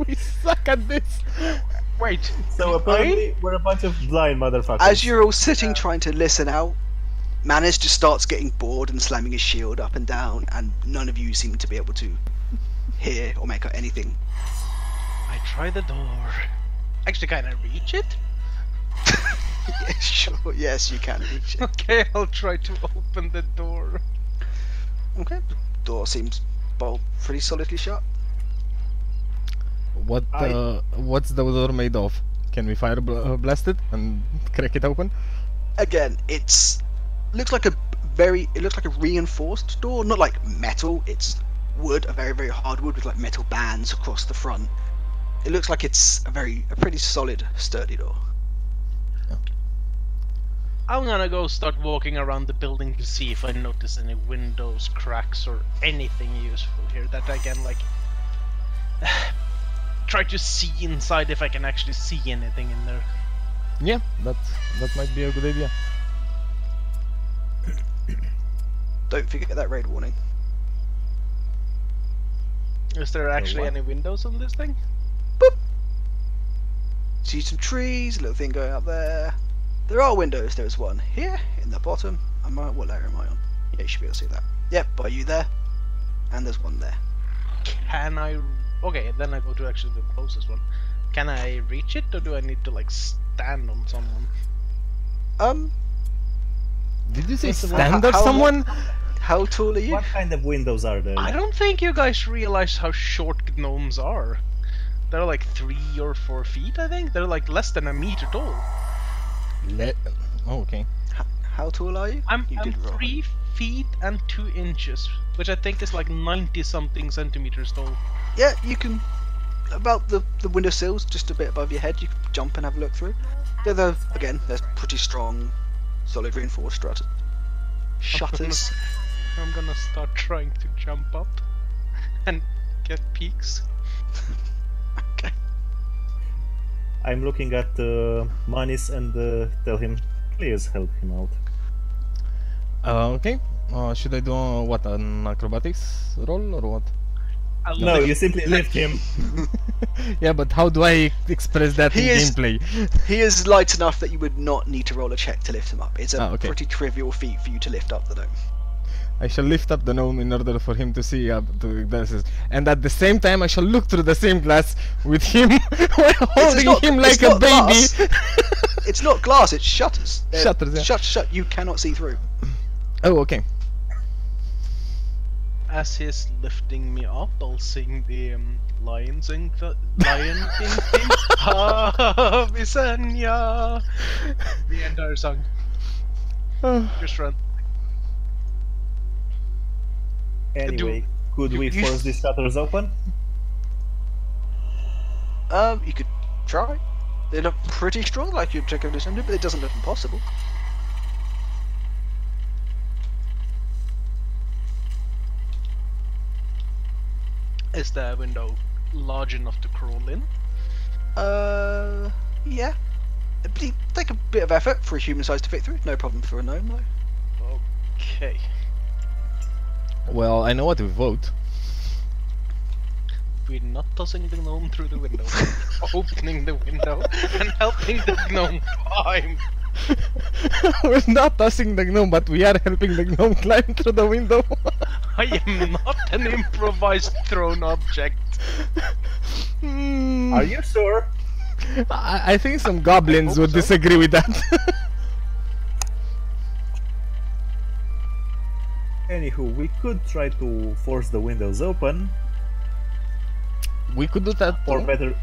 We suck at this. Wait. So apparently we're a bunch of blind motherfuckers. As you're all sitting trying to listen out, Manus just starts getting bored and slamming his shield up and down, and none of you seem to be able to hear or make out anything. I try the door. Actually, can I reach it? Yeah, sure. Yes, you can reach it. Okay, I'll try to open the door. Okay. Door seems pretty solidly shut. What's the door made of? Can we fire blast it and crack it open? Again, looks like a reinforced door, not like metal. It's wood, a very, very hard wood with like metal bands across the front. It looks like it's a pretty solid, sturdy door. I'm gonna go start walking around the building to see if I notice any windows, cracks, or anything useful here that I can like try to see inside if I can actually see anything in there. Yeah, that might be a good idea. Don't forget that raid warning. Is there actually what? any windows on this thing? See some trees, a little thing going up there. There are windows. There's one here in the bottom. What layer am I on? Yeah, you should be able to see that. Yep, by you there. And there's one there. Can I? Okay, then I go to actually the closest one. Can I reach it, or do I need to like stand on someone? Did you say First of all, stand on someone? How tall are you? What kind of windows are there? I don't think you guys realize how short gnomes are. They're like 3 or 4 feet, I think. They're like less than a meter tall. Oh, okay. How tall are you? I'm You did roll. 3 feet and 2 inches, which I think is like 90 something centimeters tall. Yeah, you can. About the windowsills, just a bit above your head, you can jump and have a look through. Again, there's pretty strong, solid reinforced shutters. I'm gonna start trying to jump up and get peeks. Okay. I'm looking at Manis and tell him, please help him out. Okay. Should I do what, an acrobatics roll or what? No, you simply lift him. Yeah, but how do I express that in He is- gameplay? He is light enough that you would not need to roll a check to lift him up. It's a Okay. pretty trivial feat for you to lift up the dome. I shall lift up the gnome in order for him to see up to this, and at the same time I shall look through the same glass with him while holding him like a baby. It's not glass, it's shutters. Shutters, yeah. Shut. You cannot see through. Oh, okay. As he's lifting me up, I'll sing the Lion King theme. Ah, Visenya. The entire song. Just run. Anyway, could we force these shutters open? You could try. They look pretty strong, like you'd check over assembly, but it doesn't look impossible. Is the window large enough to crawl in? Yeah. It'd take a bit of effort for a human size to fit through. No problem for a gnome, though. Okay. Well, I know what to vote. We're not tossing the gnome through the window. Opening the window and helping the gnome climb. We're not tossing the gnome, but we are helping the gnome climb through the window. I am not an improvised thrown object. Are you sure? I think some goblins would disagree with that. Anywho, we could try to force the windows open, We could do that or too. better,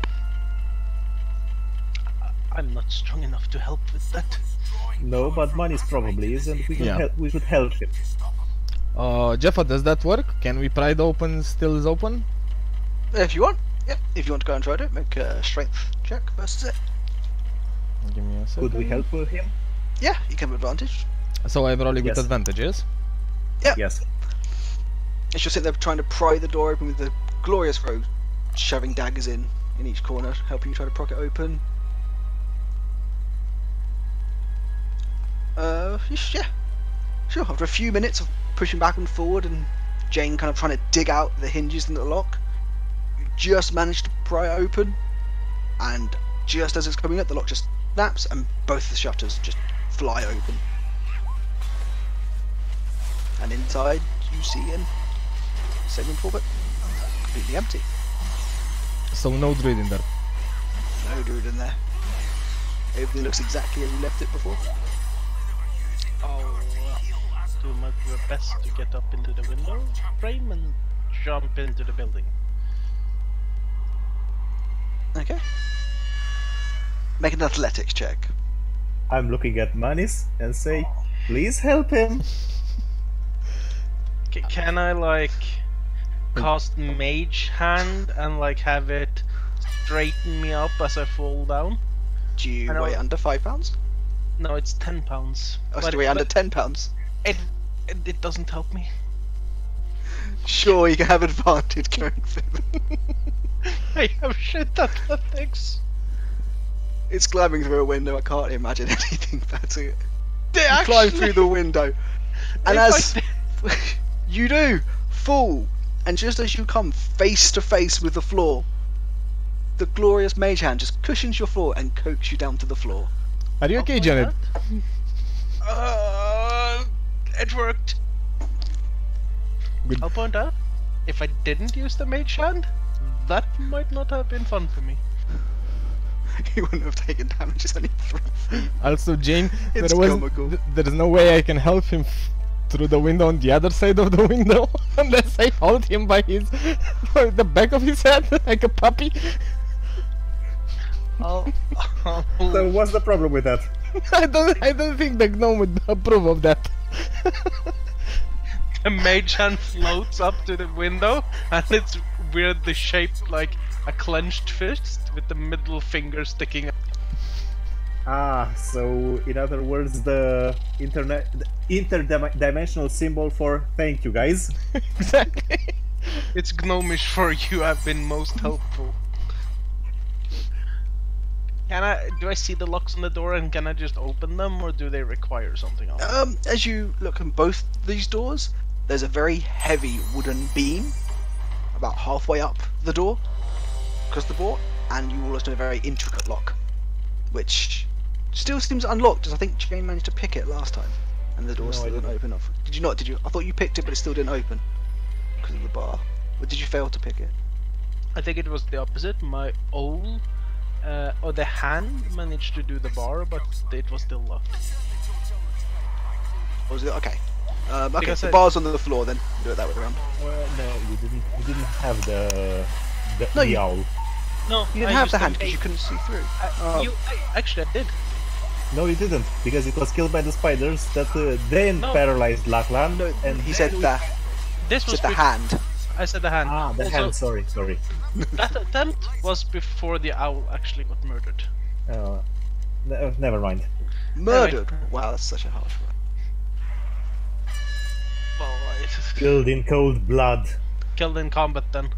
I'm not strong enough to help with that. no, but Manis probably is, and we could Yeah. we could help him. Jeffa, does that work? Can we pry the open stills open? If you want, yeah. If you want to go and try it, make a strength check versus it. Give me a second. Could we help him? Yeah, you can have advantage. So I'm rolling with Yes. advantages. Yes. It's just sit there trying to pry the door open with the glorious rogue shoving daggers in each corner, helping you try to proc it open. Yeah. Sure, after a few minutes of pushing back and forward and Jane kind of trying to dig out the hinges in the lock, you just manage to pry it open, and just as it's coming up, the lock just snaps and both the shutters just fly open. And inside you see in same room before, but completely empty. So no druid in there. No dude in there. Everything looks exactly as you left it before. I'll do my best to get up into the window frame and jump into the building. Okay. Make an athletics check. I'm looking at Manis and say, please help him. Can I like cast Mage Hand and like have it straighten me up as I fall down? Do you I know. weigh under £5? No, it's £10. Oh, so do you weigh under £10? It doesn't help me. Sure, you can have advantage going through. I have shit athletics. It's climbing through a window. I can't imagine anything better. You They climb through the window, and If as you do, fall, and just as you come face to face with the floor, the glorious mage hand just cushions your floor and coaxes you down to the floor. Are you okay, Janet? It worked. Good. I'll point out, if I didn't use the Mage Hand, that might not have been fun for me. You wouldn't have taken damage. It's only 3 feet. Also, Jane, It's comical. there's no way I can help him through the window on the other side of the window unless I hold him by his by the back of his head like a puppy. I'll So what's the problem with that? I don't think the gnome would approve of that. The Mage Hand floats up to the window, and it's weirdly shaped like a clenched fist with the middle finger sticking out. Ah, so in other words, the interdimensional symbol for thank you, guys. Exactly. It's gnomish for you have been most helpful. Do I see the locks on the door and can I just open them, or do they require something else? As you look in both these doors, there's a very heavy wooden beam about halfway up the door across the board, and you will also know a very intricate lock, which still seems unlocked, as I think Jane managed to pick it last time. and the door No, still I didn't didn't. open up. Did you not? Did you? I thought you picked it, but it still didn't open because of the bar. Or did you fail to pick it? I think it was the opposite. My old, or the hand managed to do the bar, but it was still locked. Or was it okay? Okay, Because the I- bar's on the floor then. Do it that way around. Well, no, you didn't have the No, the you- owl. No, You didn't I have used the to hand because you make- couldn't see through. Actually, I did. No, you didn't, because it was killed by the spiders that then No. paralyzed Lachlan. No, and he then said we- the This was said the bef- hand. I said the hand. Ah, the Also, hand. Sorry. That attempt was before the owl actually got murdered. Never mind. Murdered. Wow, that's such a harsh word. Well, Killed in cold blood. killed in combat then.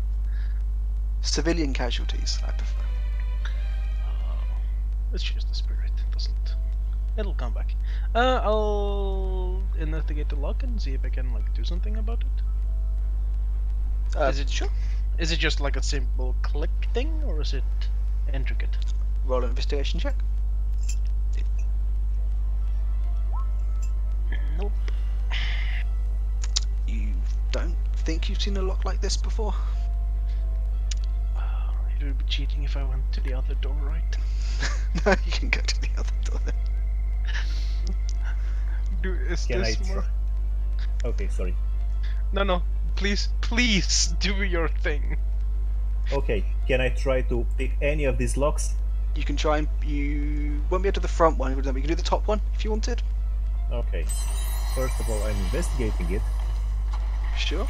Civilian casualties, I prefer. It's just the spirit. It doesn't. It'll come back. I'll investigate the lock and see if I can like do something about it. Is it Sure. Is it just like a simple click thing, or is it intricate? Roll an investigation check. Nope. You don't think you've seen a lock like this before? It would be cheating if I went to the other door, right? No, you can go to the other door then. Is Can I this more? Okay, sorry. No. Please do your thing. Okay, can I try to pick any of these locks? You can try and you won't be able to the front one. You can do the top one if you wanted. Okay. First of all, I'm investigating it. Sure.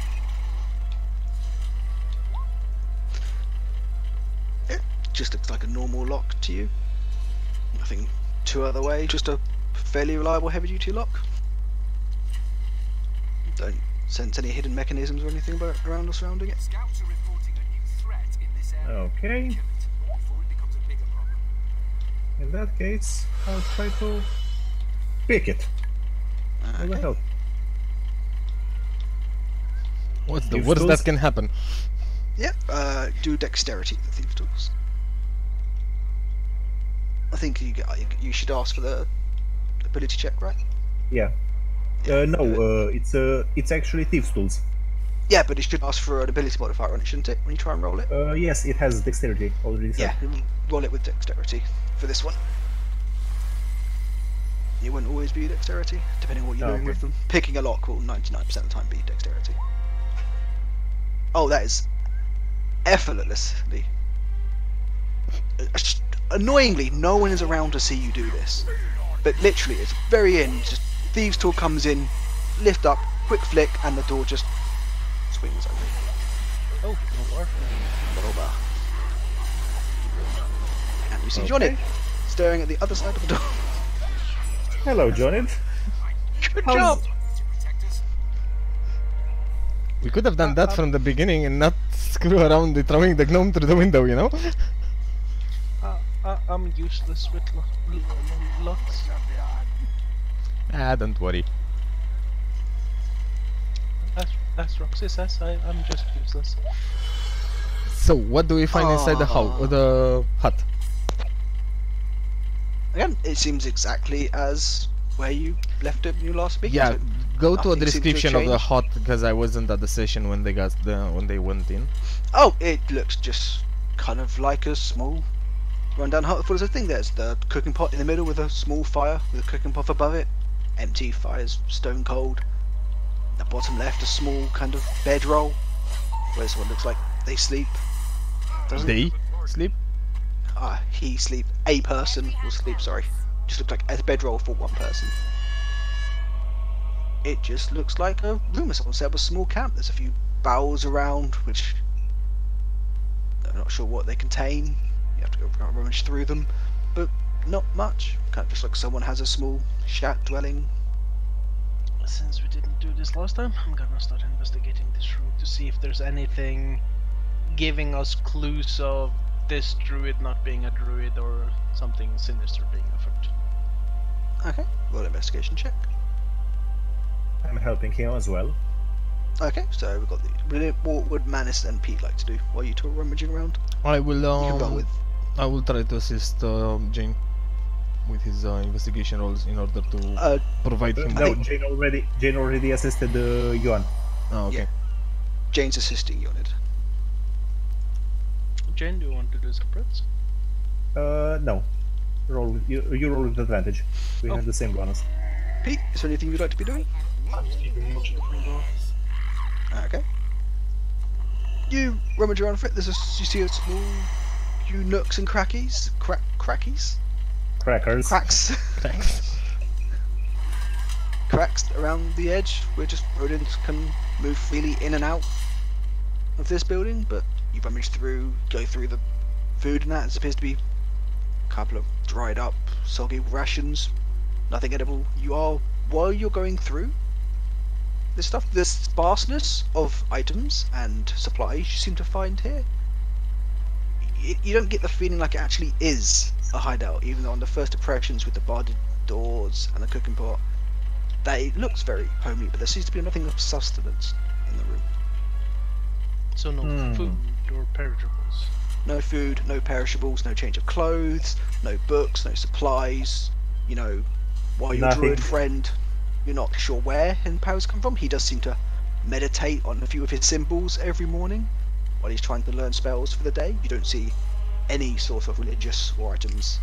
It just looks like a normal lock to you. Nothing too other way. Just a fairly reliable heavy-duty lock. Don't sense any hidden mechanisms or anything around or surrounding it. Scouts are reporting a new threat in this area. Okay. Before it becomes a bigger problem. In that case, I'll try to pick it. What the Okay. hell? What's the Thieves' worst tools? that can happen? Yep. Do dexterity, the thief tools. I think you should ask for the ability check, right? Yeah. No, it's actually thieves' tools. Yeah, but it should ask for an ability modifier on it, shouldn't it? When you try and roll it. Yes, it has dexterity already set. Yeah, roll it with dexterity for this one. It wouldn't always be dexterity, depending on what you're doing Okay. with them. Picking a lock will 99% of the time be dexterity. Oh, that is effortlessly. Annoyingly, no one is around to see you do this. But literally, it's very end. Just thieves' tool comes in, lift up, quick flick, and the door just swings open. Oh, no bar. Little bar. And you see Johnny staring at the other side of the door. Hello, Johnny. Good How's- job. We could have done that from the beginning and not screw around with throwing the gnome through the window, you know? I'm useless with locks. Ah, don't worry. As Roxy says, I'm just useless. So, what do we find inside the house, the hut? Again, it seems exactly as where you left it when you last speak. Yeah, go to a nothing seems to have description of the changed. hut because I wasn't at the session when they went in. Oh, it looks just kind of like a small rundown hut. Full of a thing. There's the cooking pot in the middle with a small fire with a cooking pot above it. Empty, fire's stone cold. The bottom left, a small kind of bedroll where someone looks like they sleep. Doesn't They sleep? he sleep. A person will sleep. Sorry, just looks like a bedroll for one person. It just looks like a room where someone set up a small camp. There's a few barrels around, which I'm not sure what they contain. You have to go rummage through them, but not much. Kind of just like someone has a small shack dwelling. Since we didn't do this last time, I'm gonna start investigating this room to see if there's anything giving us clues of this druid not being a druid or something sinister being afoot. Okay, roll investigation check. I'm helping him as well. Okay, so we've got what would Manus and Pete like to do while you two are rummaging around? I will You can roll with. I will try to assist Jane. with his investigation rolls in order to provide him. No, Jane already assisted Yuan. Oh, okay. Yeah. Jane's assisting you on it. Jane, do you want to do separates? No. You roll with advantage. We have the same bonus. Pete, is there anything you'd like to be doing? I'm just keeping watching the front door. Okay. You rummage around for it. You see a small few nooks and crackies. Crackies? Crackers. Cracks. Thanks. Cracks around the edge where just rodents can move freely in and out of this building, but you rummage through, go through the food and that. It appears to be a couple of dried up, soggy rations. Nothing edible. While you're going through this stuff, the sparseness of items and supplies you seem to find here, you don't get the feeling like it actually is a hideout, even though on the first impressions with the barred doors and the cooking pot, that it looks very homely, but there seems to be nothing of sustenance in the room. So no food or perishables. No food, no perishables, no change of clothes, no books, no supplies. You know, while your Nothing. druid friend, you're not sure where his powers come from, he does seem to meditate on a few of his symbols every morning while he's trying to learn spells for the day. You don't see any sort of religious or items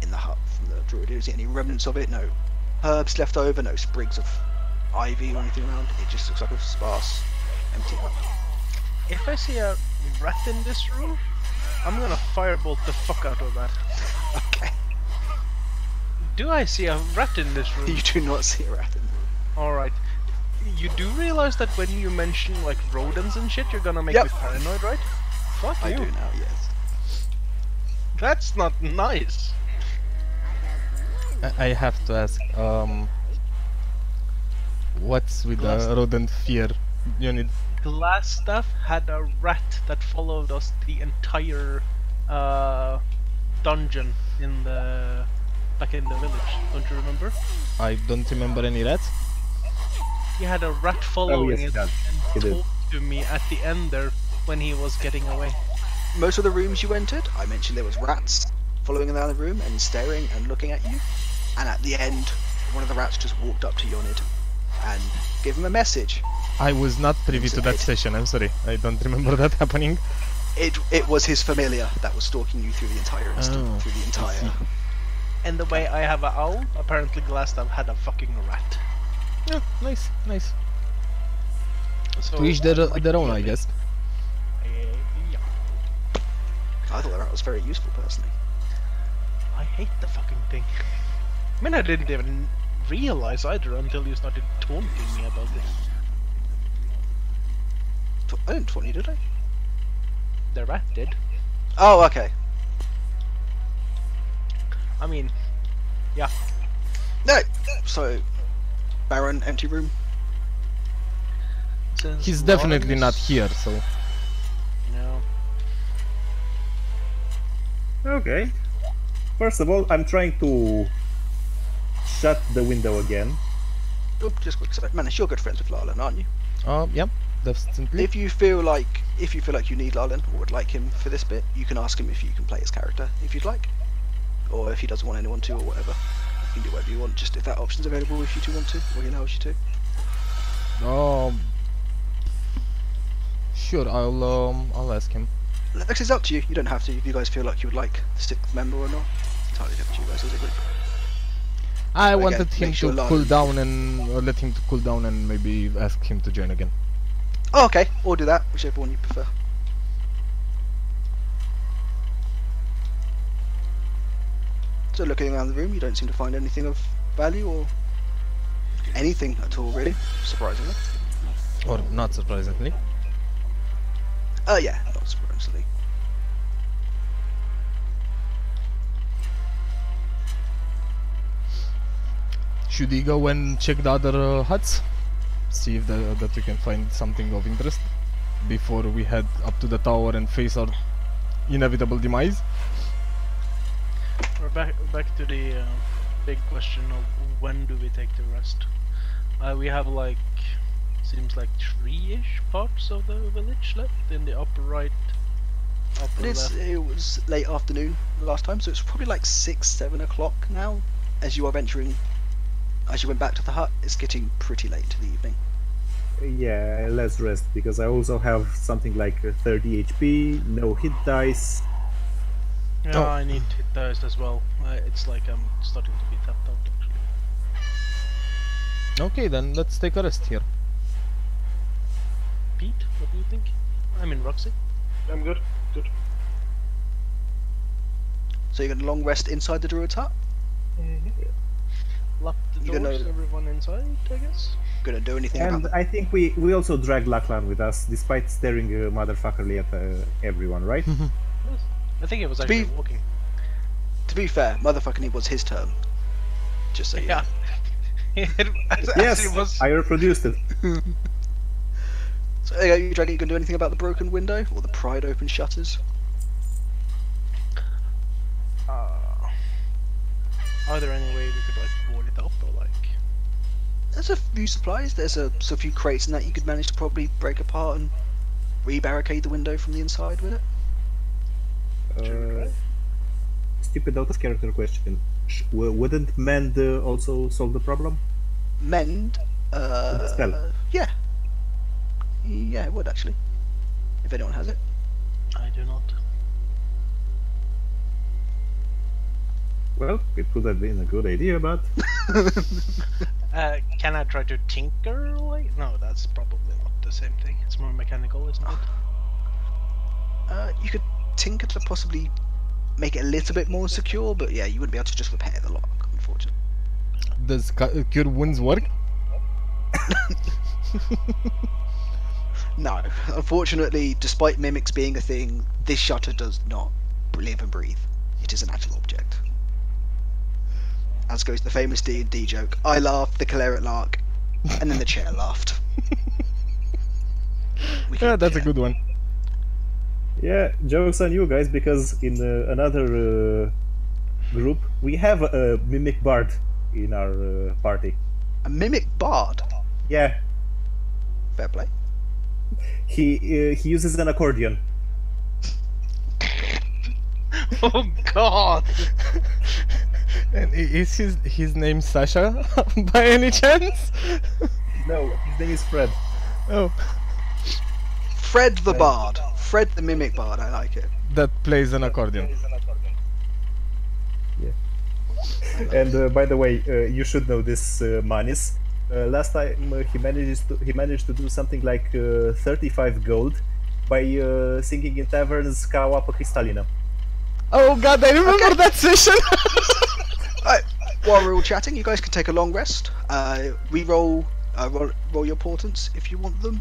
in the hut from the druid. You don't see any remnants of it, no herbs left over, no sprigs of ivy or anything around. It just looks like a sparse, empty hut. If I see a rat in this room, I'm gonna firebolt the fuck out of that. Okay. Do I see a rat in this room? You do not see a rat in the room. Alright. You do realize that when you mention like rodents and shit, you're gonna make Yep. me paranoid, right? Fuck I you. do now, yes. That's not nice. I have to ask, what's with the rodent fear unit? Glassstaff had a rat that followed us the entire dungeon in the back in the village. Don't you remember? I don't remember any rats. He had a rat following yes, it he does. He and did. talked to me at the end there when he was getting away. Most of the rooms you entered, I mentioned there was rats following around the room and staring and looking at you. And at the end, one of the rats just walked up to Yonid and gave him a message. I was not privy to that session, I'm sorry. I don't remember that happening. It was his familiar that was stalking you through the entire through the entire. And the way I have an owl, apparently Glassstaff had a fucking rat. Yeah, nice, nice. So, To each their own, I guess. Yeah. I thought the rat was very useful personally. I hate the fucking thing. I mean, I didn't even realize either until you started taunting me about it. I didn't taunt you, did I? The rat did. Oh, okay. I mean, yeah. No. So, barren, empty room. Since He's definitely not Lawrence- here, so... No. Okay. First of all, I'm trying to shut the window again. Oh, just quick second. Manish, you're good friends with Larlin, aren't you? Yep, definitely. If you feel like you need Larlin or would like him for this bit, you can ask him if you can play his character if you'd like, or if he doesn't want anyone to, or whatever. You can do whatever you want. Just if that option's available, if you two want to, or he allows you to. Sure, I'll ask him. Lex, it's up to you. You don't have to. If you guys feel like you would like the sixth member or not, it's entirely up to you guys as a group. I Again, wanted him make sure to Lana- cool down and let him to cool down and maybe ask him to join again. Oh, okay. Or do that, whichever one you prefer. So looking around the room, you don't seem to find anything of value or anything at all, really. Surprisingly. Or not surprisingly. Yeah, not surprisingly. Should we go and check the other huts? See if that we can find something of interest before we head up to the tower and face our inevitable demise? We're back to the big question of when do we take the rest? We have like, seems like 3-ish parts of the village left in the upper right I'll put It was late afternoon the last time, so it's probably like 6, 7 o'clock now. As you are venturing, as you went back to the hut, it's getting pretty late into the evening. Yeah, let's rest, because I also have something like 30 HP, no hit dice. Yeah, I need hit dice as well. It's like I'm starting to be tapped out actually. Okay, then let's take a rest here. Pete, what do you think? I'm in Roxy. I'm good. Good. So you're gonna long rest inside the druid's hut? Lock the You don't doors, know- everyone inside, I guess. Gonna do anything And about I think we also drag Lachlan with us, despite staring motherfuckerly at everyone, right? I think it was To actually be- walking. To be fair, motherfucking it was his turn. Just so you know. Yeah. Yes, It was. I reproduced it. So, you Dragon, you gonna do anything about the broken window or the pried open shutters? Are there any way we could like board it up or like? There's a few supplies. There's a few crates and that you could manage to probably break apart and re-barricade the window from the inside with it. Stupid out of character question. Wouldn't mend also solve the problem? Mend? Spell. Yeah. Yeah, it would actually. If anyone has it. I do not. Well, it would have been a good idea, but Can I try to tinker? Like, no, that's probably not the same thing. It's more mechanical, isn't it? You could tinker to possibly make it a little bit more secure, but yeah, you wouldn't be able to just repair the lock, unfortunately. Does cure wounds work? No, unfortunately, despite mimics being a thing, this shutter does not live and breathe. It is an actual object. As goes the famous D&D joke, I laughed, the cleric laughed, and then the chair laughed. Yeah, that's a good one. yeah, jokes on you guys, because in another group we have a mimic bard in our party. A mimic bard? Yeah, Fair play. he uses an accordion. Oh God! And is his name Sasha by any chance? No, his name is Fred. Oh, Fred the bard. Fred the mimic bard, I like it. that plays an accordion. And by the way, you should know this, Manis. Last time he managed to do something like 35 gold by singing in taverns Kawa po Kristalina. Oh god, I remember that session! Alright, while we're all chatting, you guys can take a long rest. Roll your portents if you want them.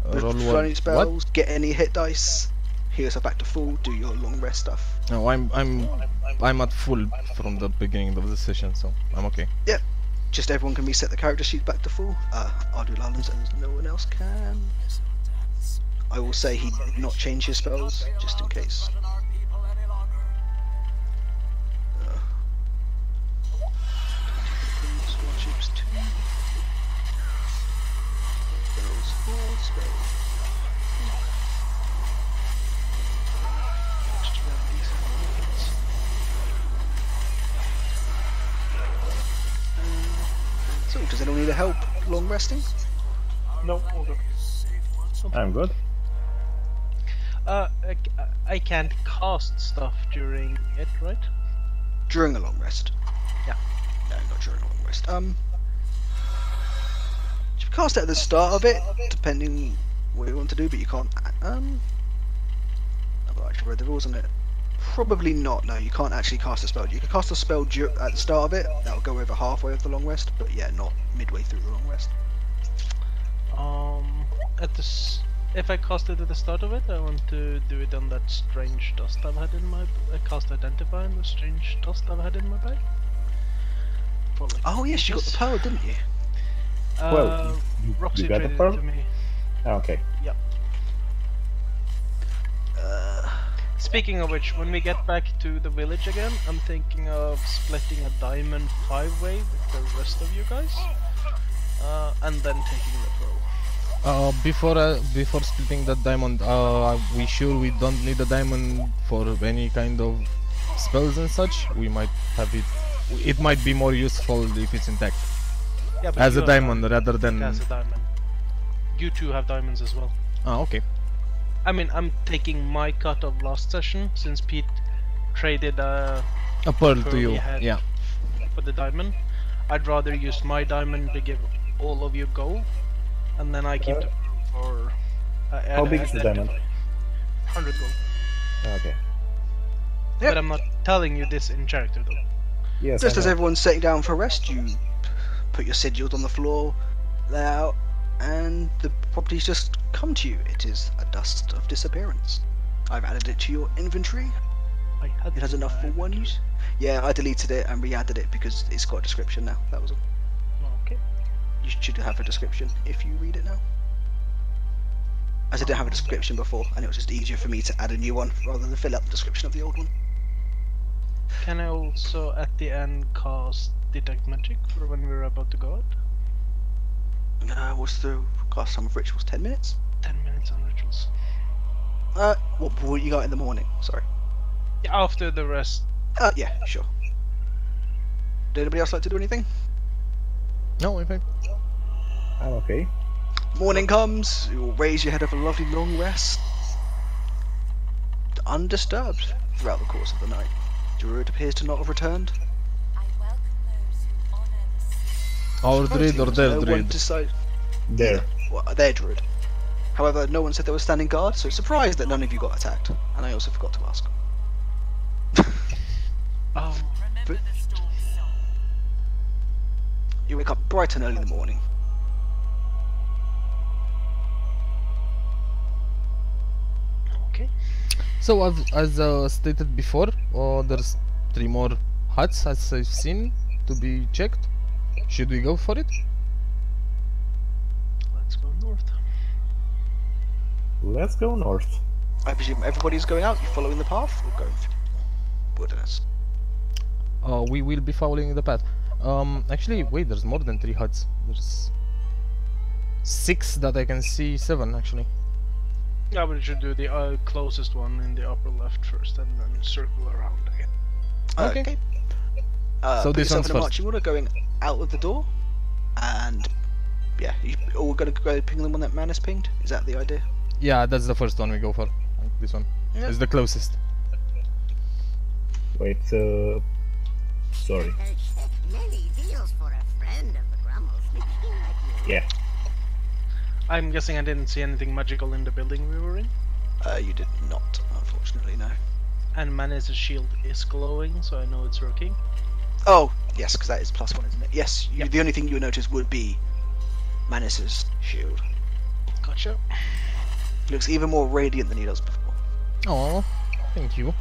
Roll Run any what? spells, get any hit dice, heal yourself back to full, do your long rest stuff. No, I'm at full from the beginning of the session, so I'm okay. Yep. Just everyone can reset the character sheet back to full. I'll do Lalan's and no one else can. I will say he did not change his spells, just in case. Scholarships 2. Spells 4, spells. Extra decent points. So, does anyone need a help long resting? No, all good. I'm good. I can't cast stuff during it, right? During a long rest? Yeah. No, not during a long rest. You can cast it at the start of it, depending what you want to do, but you can't. I've actually read the rules on it. Probably not. No, you can't actually cast a spell. You can cast a spell at the start of it. That'll go over halfway of the long rest, but yeah, not midway through the long rest. If I cast it at the start of it, I want to do it on that strange dust I've had in my. Cast Identify on the strange dust I've had in my bag. For like Oh yes, you got the ages. pearl, didn't you? Well, Roxy you got the traded pearl? it to me. Okay. Yep. Speaking of which, when we get back to the village again, I'm thinking of splitting a diamond 5-way with the rest of you guys, and then taking the pearl. Before splitting that diamond, we sure we don't need a diamond for any kind of spells and such? We might have it. It might be more useful if it's intact. Yeah, but As you a have diamond rather than. As a diamond. You two have diamonds as well. Ah, okay. I mean, I'm taking my cut of last session since Pete traded A pearl to he you. had Yeah. for the diamond. I'd rather use my diamond to give all of you gold, and then I keep the for. How big is the diamond? 100 gold. Okay. Yep. But I'm not telling you this in character though. Yes. Just I as know. everyone's sitting down for rest, you put your sigils on the floor, lay out, and the property's just come to you. It is a dust of disappearance. I've added it to your inventory. I had It has to enough for one use. Yeah, I deleted it and re-added it because it's got a description now. That was all. Okay. You should have a description if you read it now. As I didn't have a description before, and it was just easier for me to add a new one rather than fill out the description of the old one. Can I also at the end cast detect magic for when we're about to go out? What's the last time of rituals? 10 minutes? 10 minutes on rituals. What you got in the morning? Sorry. Yeah, after the rest. Yeah, sure. Did anybody else like to do anything? No, in fact. I'm okay. Morning comes, you'll raise your head of a lovely long rest. Undisturbed throughout the course of the night. Druid appears to not have returned. I welcome those who honor the Our druid or their No one druid? decide- There. Well, their druid. However, no one said they were standing guard, so surprised that none of you got attacked. And I also forgot to ask. Oh, remember the storm song. You wake up bright and early in the morning. okay. So as stated before, there's 3 more huts as I've seen to be checked. Should we go for it? Let's go north. Let's go north. I presume everybody's going out, you're following the path, or going through wilderness? We will be following the path. Actually, wait, there's more than 3 huts. There's 6 that I can see, 7 actually. Yeah, but we should do the closest one in the upper left first, and then circle around again. Okay. So Put this yourself one's in a first. marching order, going out of the door, and yeah, you all going to go ping them when that man is pinged. Is that the idea? Yeah, that's the first one we go for. This one Yeah. is the closest. Wait, sorry. Many deals for a friend of the Grummles. Yeah. I'm guessing I didn't see anything magical in the building we were in. You did not, unfortunately, no. And Man's shield is glowing, so I know it's working. Oh, yes, because that is +1, isn't it? Yes, Yep. the only thing you would notice would be Manus's shield. Gotcha. He looks even more radiant than he does before. Oh, thank you.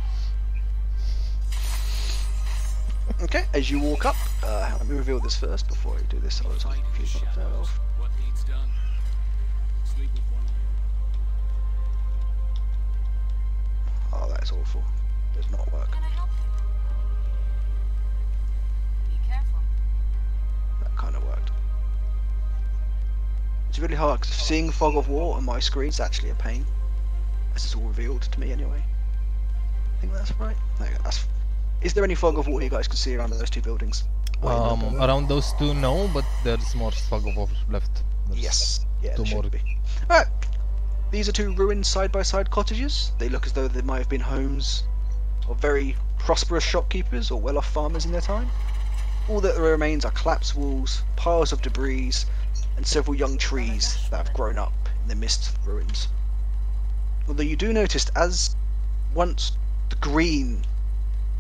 Okay, as you walk up, let me reveal this first before I do this. I was confused about that off. What needs done? Sleep with one eye Oh, that is awful. Does not work. Can I help you? Be careful. That kind of worked. It's really hard because seeing fog of war on my screen is actually a pain, as it's all revealed to me anyway. I think that's right. There you go. Is there any fog of war you guys can see around those 2 buildings? Around those 2, no, but there's more fog of war left. There's Yes. Yeah, 2 there more. should be. Alright. These are 2 ruined side-by-side cottages. They look as though they might have been homes of very prosperous shopkeepers or well-off farmers in their time. All that remains are collapsed walls, piles of debris, and several young trees that have grown up in the midst of the ruins. Although you do notice, as once the green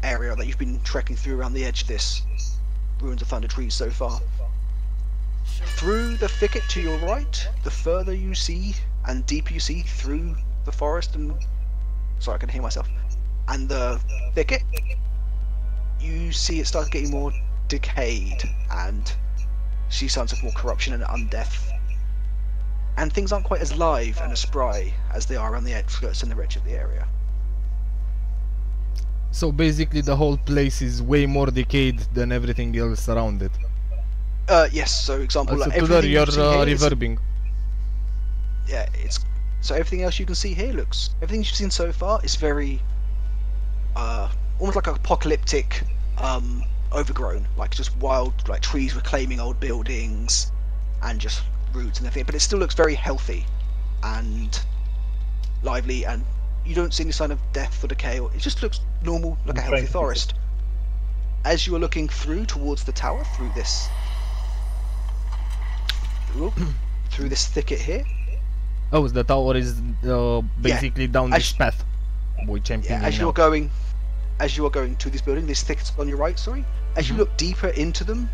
area that you've been trekking through around the edge of this Ruins of Thunder trees so far, through the thicket to your right, the further you see and deeper you see through the forest and... Sorry, I can hear myself. And the thicket, you see it starts getting more decayed and see signs of more corruption and undeath. And things aren't quite as live and as spry as they are around the outskirts and the edge of the area. So basically the whole place is way more decayed than everything else around it. Yes, so example, Also like to there everything you're you see here is- reverbing. yeah, it's so everything else you can see here looks everything you've seen so far is very almost like apocalyptic, overgrown, like just wild, like trees reclaiming old buildings and just roots and everything. But it still looks very healthy and lively, and you don't see any sign of death or decay. Or it just looks normal, like a I'm healthy trying to fix forest. As you are looking through towards the tower, through this through this thicket here. Oh, the tower is basically down this path. Which I'm thinking as now. you are going to this building, this thicket on your right, sorry. As you look deeper into them,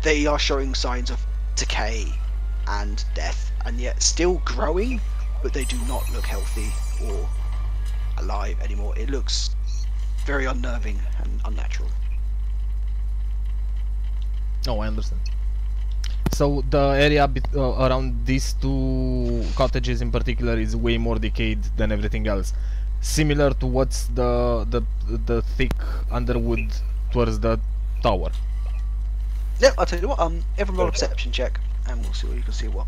they are showing signs of decay and death, and yet still growing, but they do not look healthy or alive anymore. It looks very unnerving and unnatural. Oh, I understand. So the area around these two cottages in particular is way more decayed than everything else. Similar to what's the thick underwood towards the tower. Yeah, I'll tell you what. Everyone roll a perception check, and we'll see what you can see. What?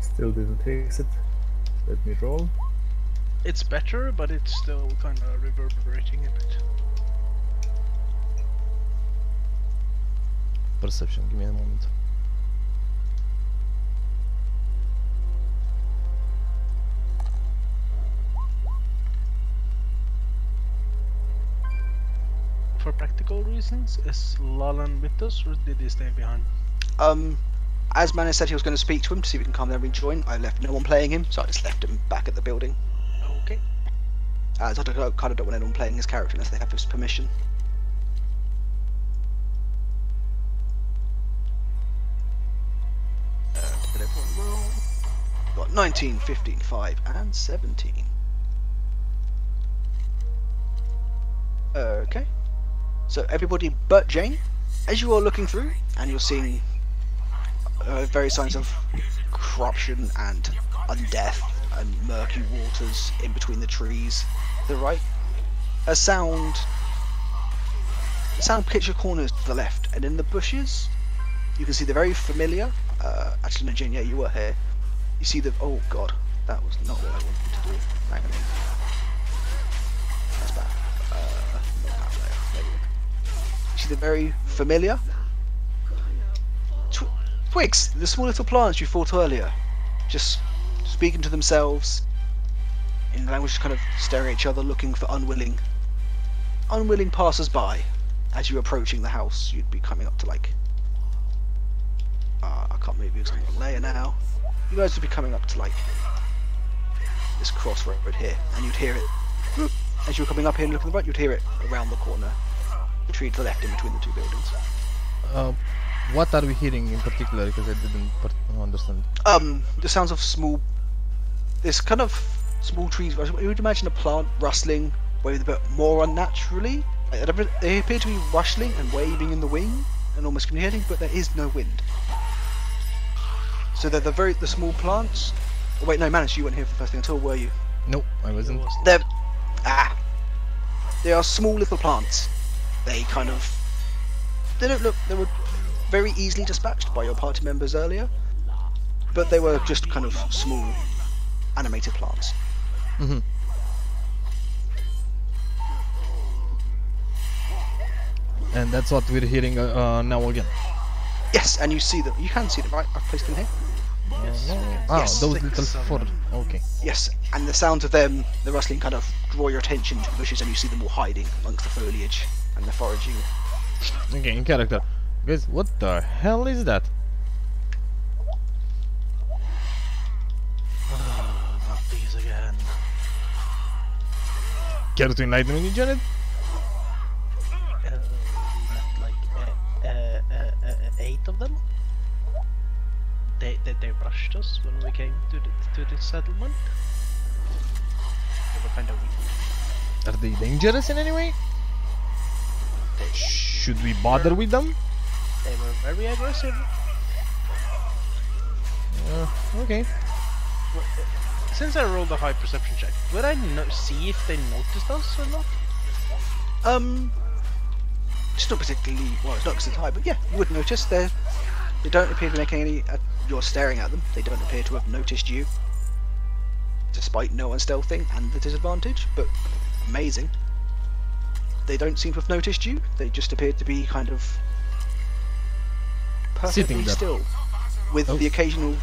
Still didn't fix it. Let me roll. It's better, but it's still kind of reverberating a bit. Perception, give me a moment. For practical reasons, is Lalan with us, or did he stay behind? As Manus said he was going to speak to him to see if he can come there and rejoin, I left no one playing him, so I just left him back at the building. Okay. As I kind of don't want anyone playing his character unless they have his permission. Did everyone roll? Got 19, 15, 5, and 17. Okay. So everybody but Jane, as you are looking through, and you're seeing various signs of corruption and undeath and murky waters in between the trees to the right, a sound picture corners to the left, and in the bushes you can see the very familiar actually no, Jane, yeah, you were here. You see the, oh god, that was not what I wanted to do. Hang on. That's bad. Not that player. There we go. You see the very familiar twigs, the small little plants you fought earlier, just speaking to themselves in language, kind of staring at each other, looking for unwilling passers-by. As you're approaching the house, you'd be coming up to like, I can't move you because I'm on layer now. You guys would be coming up to like this crossroad here, and you'd hear it as you were coming up here and looking at the right. You'd hear it around the corner, the tree to the left in between the two buildings. What are we hearing in particular? Because I didn't understand. The sounds of this kind of small trees. You would imagine a plant rustling, waving a bit more unnaturally. They appear to be rustling and waving in the wind and almost communicating, but there is no wind. So they're the small plants. Oh, wait, no, Manus, you weren't here for the first thing at all, were you? Nope, I wasn't. They are small little plants. They don't look. They were very easily dispatched by your party members earlier, but they were just kind of small, animated plants. Mm-hmm. And that's what we're hearing now again. Yes, and you see them. You can see them, right? I've placed them here. Yes. Those little four. Okay. Yes, and the sound of them, the rustling, kind of draw your attention to the bushes, and you see them all hiding amongst the foliage and the foraging. Okay, in character. Guys, what the hell is that? Not these again. Care to enlighten me, Janet? We met like 8 of them. They rushed us when we came to the settlement. They were kind of weak. Are they dangerous in any way? Should we bother with them? They were very aggressive. Okay. Well, since I rolled a high perception check, would I see if they noticed us or not? It's not particularly, well, it's not because it's high, but yeah, you would notice they're They don't appear to be making any. You're staring at them. They don't appear to have noticed you, despite no unstealthing and the disadvantage. But amazing. They don't seem to have noticed you. They just appear to be kind of perfectly Sitting there. still, with the occasional.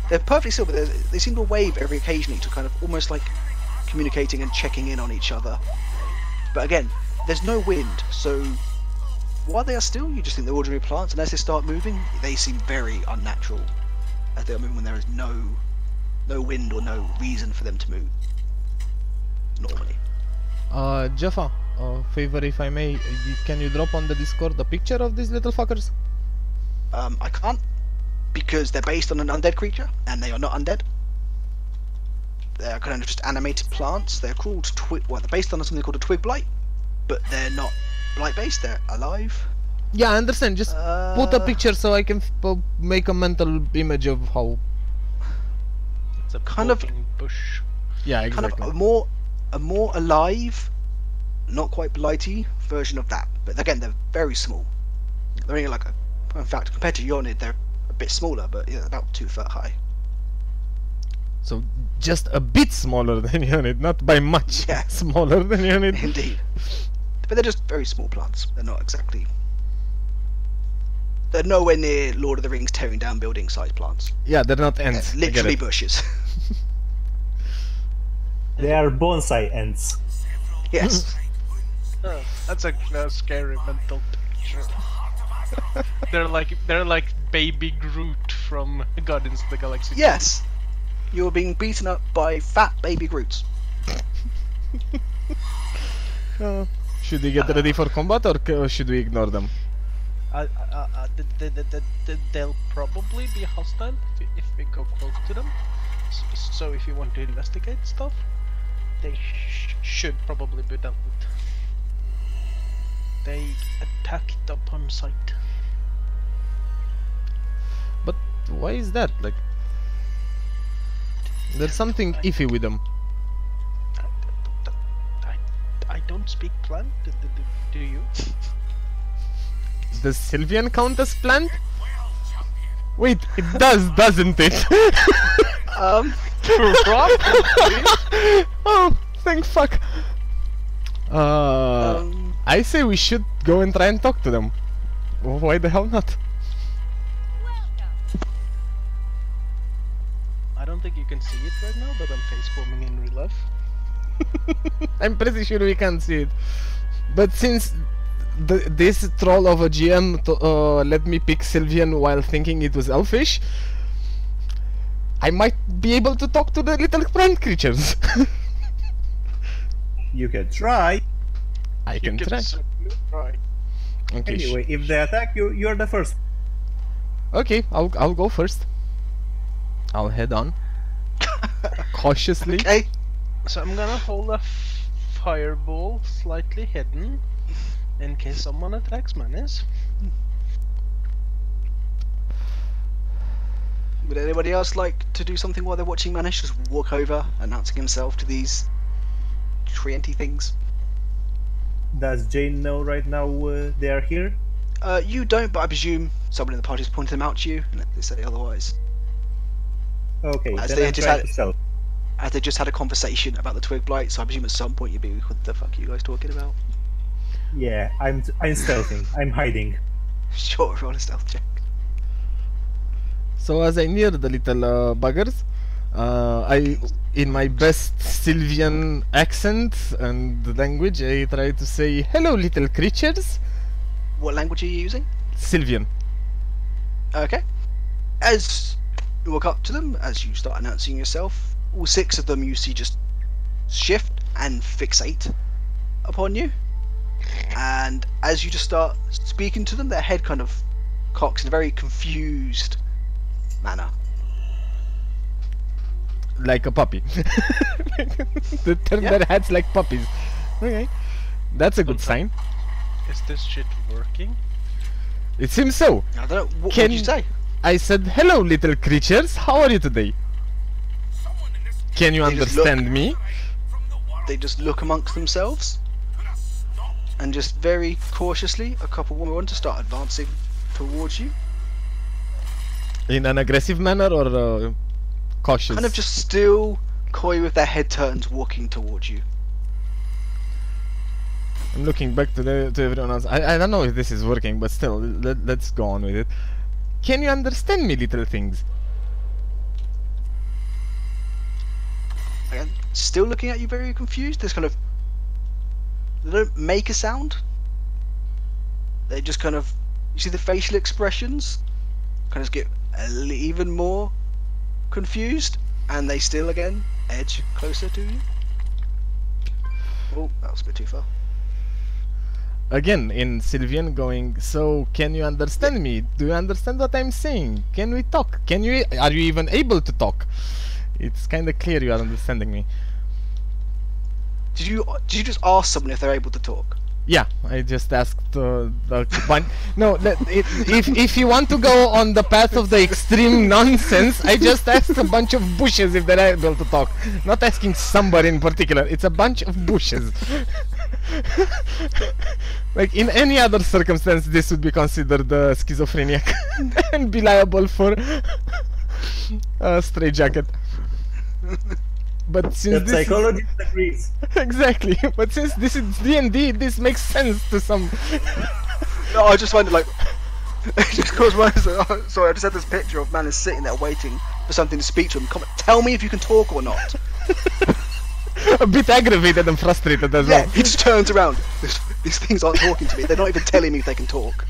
They're perfectly still, but they seem to wave every occasionally to kind of almost like communicating and checking in on each other. But again, there's no wind, so while they are still, you just think they're ordinary plants, and as they start moving, they seem very unnatural as they are moving when there is no wind or no reason for them to move normally. Jaffa, favor if I may, can you drop on the Discord a picture of these little fuckers? I can't, because they're based on an undead creature, and they are not undead. They're kind of just animated plants. They're called they're based on something called a twig blight, but they're not blight based. They're alive. Yeah, I understand. Just put a picture so I can make a mental image of how. It's a Kind of- walking bush. Yeah, exactly. Kind of a more alive, not quite blighty version of that. But again, they're very small. They're only like in fact, compared to Yonid, they're a bit smaller, but yeah, about 2 foot high. So just a bit smaller than Unit, not by much. Yeah. Smaller than Unit. Indeed. But they're just very small plants. They're not exactly. They're nowhere near Lord of the Rings tearing down building sized plants. Yeah, they're not ants. They're I get literally it. bushes. They are bonsai ants. Yes. That's a scary mental picture. they're like baby Groot from Guardians of the Galaxy. Yes. You're being beaten up by fat baby Groots. Should we get ready for combat or should we ignore them? They'll probably be hostile if we go close to them. So if you want to investigate stuff, they should probably be dealt with. They attacked upon sight. But why is that? Like, there's something iffy with them. I don't speak plant. Do you? Does Sylvian count as plant? Wait, it does, doesn't it? Oh, thank fuck. I say we should go and try and talk to them. Why the hell not? I don't think you can see it right now, but I'm faceforming in real life. I'm pretty sure we can't see it. But since this troll of a GM let me pick Sylvian while thinking it was elfish, I might be able to talk to the little plant creatures. You can try. I can try. certainly try. Okay. Anyway, if they attack you, you're the first. Okay, I'll go first. I'll head on cautiously. Okay. So I'm gonna hold a fireball slightly hidden in case someone attacks Manis. Would anybody else like to do something while they're watching Manish? Just walk over, announcing himself to these treanty things. Does Jane know right now they are here? You don't, but I presume someone in the party's pointed them out to you, and they say otherwise. Okay, As then they I'm just trying had- to stealth. As they just had a conversation about the twig blight, so I presume at some point you'd be, what the fuck are you guys talking about? Yeah, I'm stealthing. I'm hiding. Sure, roll a stealth check. So as I near the little buggers, I, in my best Sylvian accent and language, I try to say, "Hello, little creatures." What language are you using? Sylvian. Okay. As you walk up to them, as you start announcing yourself, all 6 of them you see just shift and fixate upon you. And as you just start speaking to them, their head kind of cocks in a very confused manner. Like a puppy. They turn Yeah. their heads like puppies. Okay, that's a good sign. Is this shit working? It seems so. I don't know, what Can- did you say? I said, "Hello, little creatures. How are you today? Can you They just look. understand me?" They just look amongst themselves, and just very cautiously, a couple women want to start advancing towards you. In an aggressive manner or cautious? Kind of just still coy with their head turned, walking towards you. I'm looking back to everyone else. I don't know if this is working, but still, let's go on with it. Can you understand me, little things? Again, still looking at you very confused. There's kind of... They don't make a sound. They just kind of... You see the facial expressions? Kind of get even more confused. And they still, again, edge closer to you. Oh, that was a bit too far. Again, in Sylvian going, so can you understand me? Do you understand what I'm saying? Can we talk? Are you even able to talk? It's kind of clear you are understanding me. Did you just ask someone if they're able to talk? Yeah, I just asked the one. No, if you want to go on the path of the extreme nonsense, I just asked a bunch of bushes if they're able to talk. Not asking somebody in particular. It's a bunch of bushes. Like in any other circumstance, this would be considered schizophrenic and be liable for a straitjacket. But since the psychologist agrees. Exactly. But since this is D&D, this makes sense to some. No, I just find it like. Just cause sorry, I just had this picture of man is sitting there waiting for something to speak to him. Come on, tell me if you can talk or not. A bit aggravated and frustrated as well. Yeah, he just turns around. These things aren't talking to me. They're not even telling me if they can talk.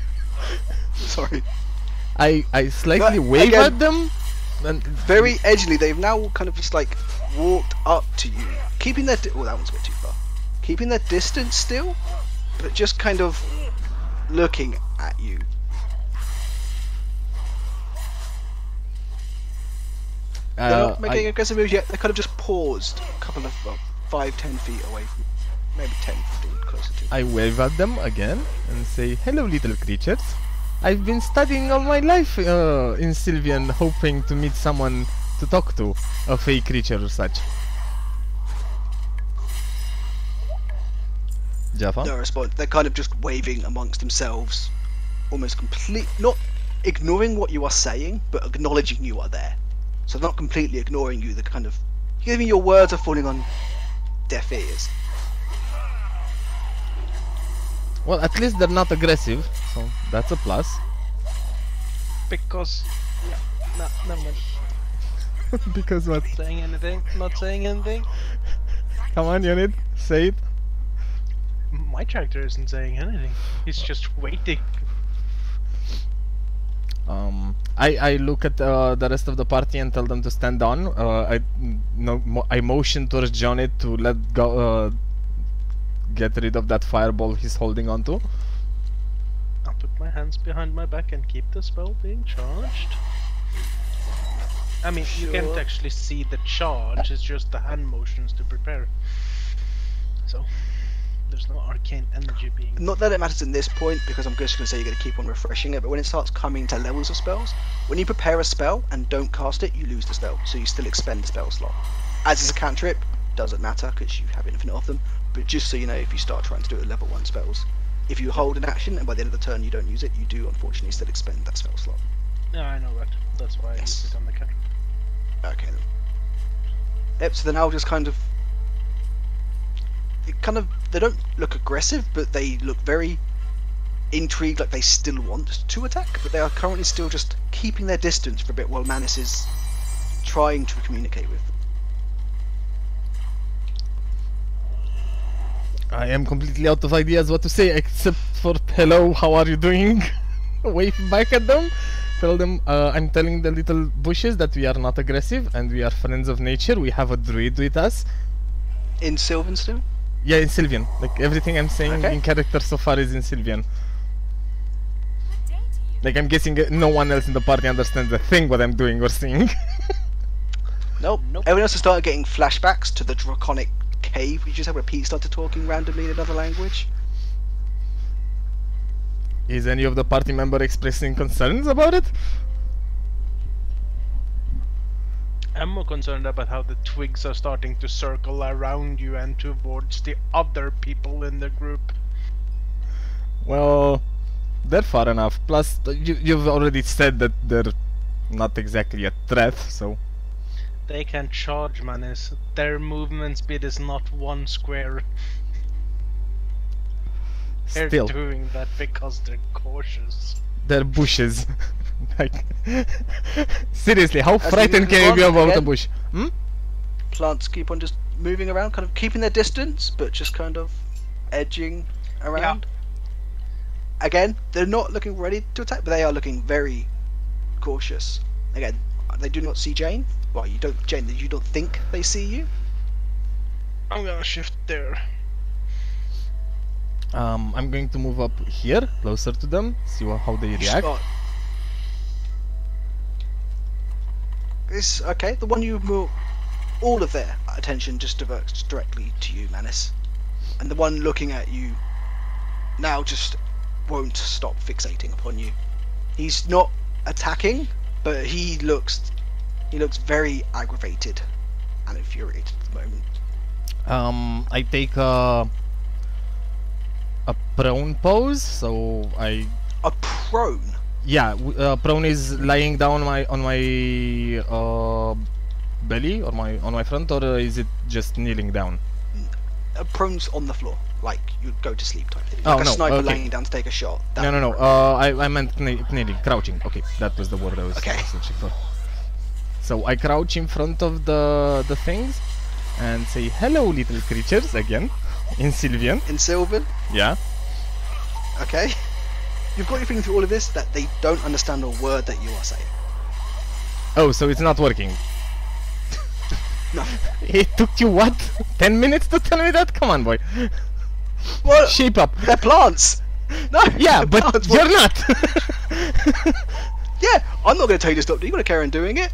Sorry. I slightly wave again, at them. And very edgily, they've now kind of just like walked up to you, keeping their oh, that one's a bit too far. Keeping their distance still, but just kind of looking at you. They're not making aggressive moves yet. They kind of just paused a couple of 5-10 feet away from, maybe 10, 15 closer to. I wave at them again and say, "Hello, little creatures. I've been studying all my life in Sylvian, hoping to meet someone to talk to, a fey creature or such." Jaffa? No response. They're kind of just waving amongst themselves, almost not ignoring what you are saying, but acknowledging you are there. So not completely ignoring you. They're kind of giving your words are falling on deaf ears. Well, at least they're not aggressive, so that's a plus. Because... Yeah, no, never mind. Because what? Saying anything? Not saying anything? Come on, Unit, say it. My character isn't saying anything. He's just waiting. I look at the rest of the party and tell them to stand on. I motion towards Johnny to let go, get rid of that fireball he's holding onto. I'll put my hands behind my back and keep the spell being charged. I mean, you can't actually see the charge, it's just the hand motions to prepare. So, there's no arcane energy being... Not that it matters in this point, because I'm just going to say you're going to keep on refreshing it, but when it starts coming to levels of spells, when you prepare a spell and don't cast it, you lose the spell, so you still expend the spell slot. As is a cantrip, doesn't matter, because you have infinite of them, but just so you know, if you start trying to do it at level 1 spells, if you hold an action and by the end of the turn you don't use it, you do unfortunately still expend that spell slot. Yeah, I know that. That's why I use it on the cantrip. Okay then. Yep, so they're now just kind of... They don't look aggressive, but they look very intrigued, like they still want to attack, but they are currently still just keeping their distance for a bit while Manus is trying to communicate with them. I am completely out of ideas what to say, except for hello, how are you doing? Wave back at them. Tell them, I'm telling the little bushes that we are not aggressive and we are friends of nature. We have a druid with us. In Sylvan still? Yeah, in Sylvian. Like everything I'm saying in character so far is in Sylvian. Like I'm guessing no one else in the party understands a thing what I'm doing or saying. Nope. Everyone else has started getting flashbacks to the draconic cave we just had where Pete started talking randomly in another language. Is any of the party member expressing concerns about it? I'm more concerned about how the twigs are starting to circle around you and towards the other people in the group. Well, they're far enough. Plus, you've already said that they're not exactly a threat, so... They can charge, Manis. Their movement speed is not 1 square. They're Still, doing that because they're cautious. they're bushes. Like, seriously, how As we frightened move can you be on, about a again. bush? Hmm? Plants keep on just moving around, kind of keeping their distance, but just kind of edging around. Again, they're not looking ready to attack, but they are looking very cautious. Again, they do not see Jane. Well, you don't, Jane. You don't think they see you. I'm gonna shift there. I'm going to move up here, closer to them, see how they react. It's okay. The one you move, all of their attention just diverts directly to you, Manus, and the one looking at you now just won't stop fixating upon you. He's not attacking, but he looks very aggravated and infuriated at the moment. I take a prone pose, so I... A prone? Yeah, prone is lying down on my belly or on my front, or is it just kneeling down? Prone's on the floor, like you'd go to sleep type thing. Oh, Like a no, sniper okay. laying down to take a shot. That No, would no, be no. prone. I meant kneeling, crouching. Okay, that was the word I was Okay. searching for. So I crouch in front of the things and say, "Hello, little creatures," again, in Sylvian. In Sylvan? Yeah. Okay. You've got your feeling through all of this that they don't understand a word that you are saying. Oh, so it's not working. No. It took you what? 10 minutes to tell me that? Come on, boy. Well, Shape up. they're plants. No. Yeah, they're but plants. you're not. Yeah, I'm not going to tell you to stop. You've got to carry on doing it.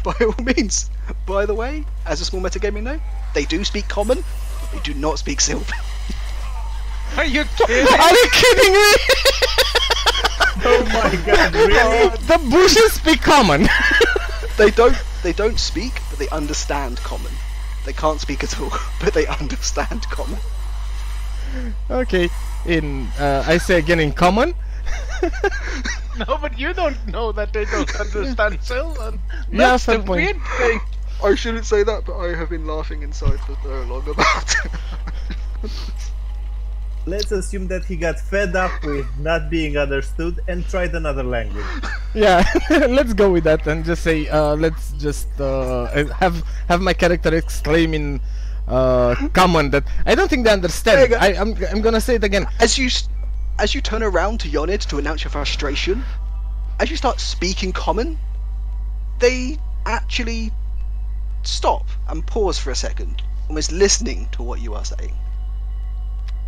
By all means. By the way, as a small metagaming note, they do speak common, but they do not speak Sylvan. Are you kidding? Are you kidding me? Oh my god, really? The bushes speak common. They don't speak, but they understand common. They can't speak at all, but they understand common. Okay, I say again in common. No, but you don't know that they don't understand Sylvan. Yeah, That's fair the point. weird thing. I shouldn't say that, but I have been laughing inside for so long about it. Let's assume that he got fed up with not being understood and tried another language. Yeah, let's go with that and just say, let's just have my character exclaim in common that I don't think they understand. There you I'm gonna say it again. As you turn around to Yonid to announce your frustration, as you start speaking common, they actually stop and pause for a second, almost listening to what you are saying.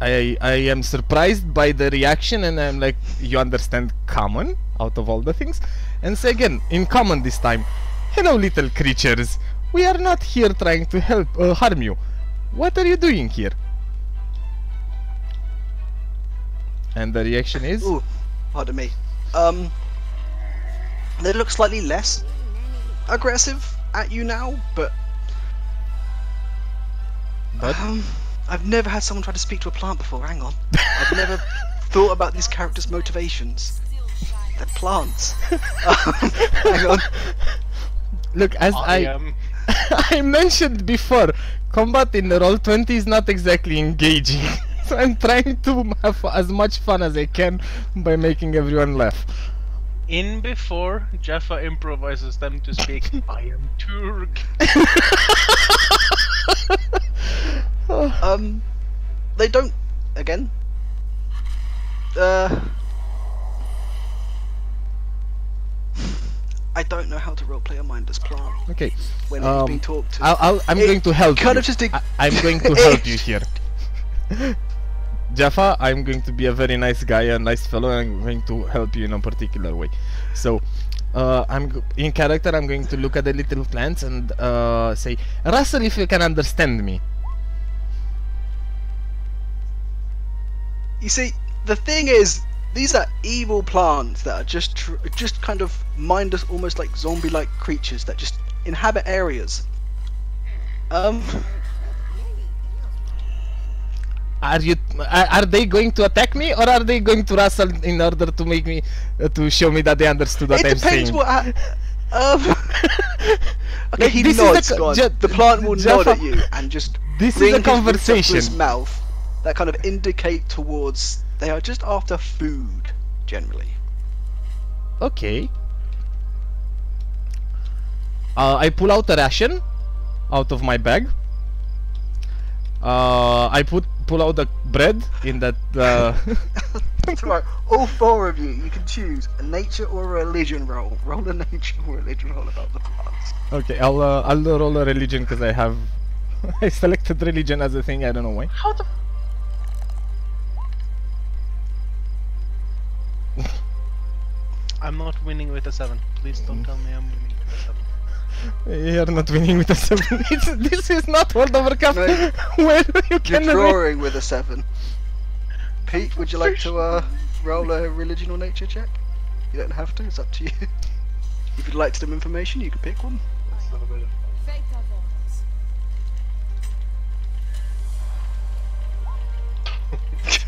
I am surprised by the reaction, and I'm like, you understand common out of all the things, and say again in common this time, hello little creatures, we are not here trying to help harm you. What are you doing here? And the reaction is, Ooh, pardon me. They look slightly less aggressive at you now, but I've never had someone try to speak to a plant before. Hang on, I've never thought about these characters' motivations. They're plants. Hang on. look, as I mentioned before, combat in the Roll20 is not exactly engaging. So I'm trying to have as much fun as I can by making everyone laugh. In before, Jaffa improvises them to speak, I am Turk. They don't. Again. I don't know how to roleplay a mindless plant Okay. when he's being talked to. I'm going to help kind you. of just I'm going to help you here. Jaffa, I'm going to be a very nice guy, a nice fellow, and I'm going to help you in a particular way. So, in character, I'm going to look at the little plants and say, Russell, if you can understand me. You see, the thing is, these are evil plants that are just kind of mindless, almost like zombie-like creatures that just inhabit areas. Are they going to attack me, or are they going to wrestle in order to make me to show me that they understood what It I'm saying? depends what. Okay, he This is nods. the Go on. Je- The plant will nod Jaffa- at you and just This bring is a his roots up to his conversation. mouth that kind of indicate towards they are just after food generally. Okay. I pull out a ration out of my bag. I pull out the bread in that. That's right. All four of you, you can choose a nature or a religion roll. Roll a nature or religion roll about the plants. Okay, I'll roll a religion because I have. I selected religion as a thing. I don't know why. How the? I'm not winning with a 7. Please don't tell me I'm winning with a 7. You're not winning with a 7. This is not World of Warcraft No, where you can You're win. drawing with a 7. Pete, would you like to roll a religion or nature check? You don't have to. It's up to you. If you'd like some information, you can pick one. Let's have a bit of Fate of orders.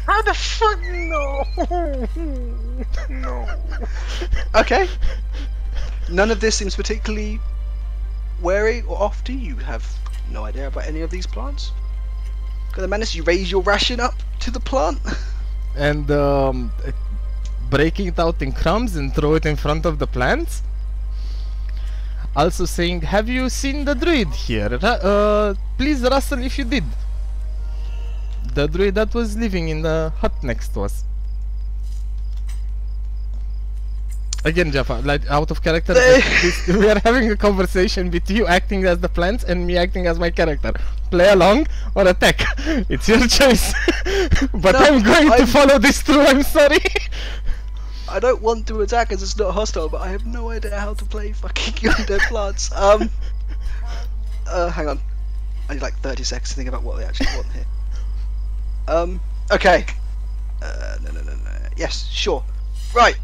How the fuck? No. No. Okay. None of this seems particularly wary or off to you. You have no idea about any of these plants. Got the menace, you raise your ration up to the plant. And breaking it out in crumbs and throw it in front of the plants. Also saying, have you seen the druid here? Please rustle if you did. The druid that was living in the hut next to us. Again, Jaffa, like out of character, we are having a conversation with you acting as the plants and me acting as my character. Play along or attack. It's your choice. But No, I'm going to I'm- follow this through, I'm sorry. I don't want to attack as it's not hostile, but I have no idea how to play fucking undead plants. Hang on. I need like 30 seconds to think about what they actually want here. Okay. No. Yes, sure. Right.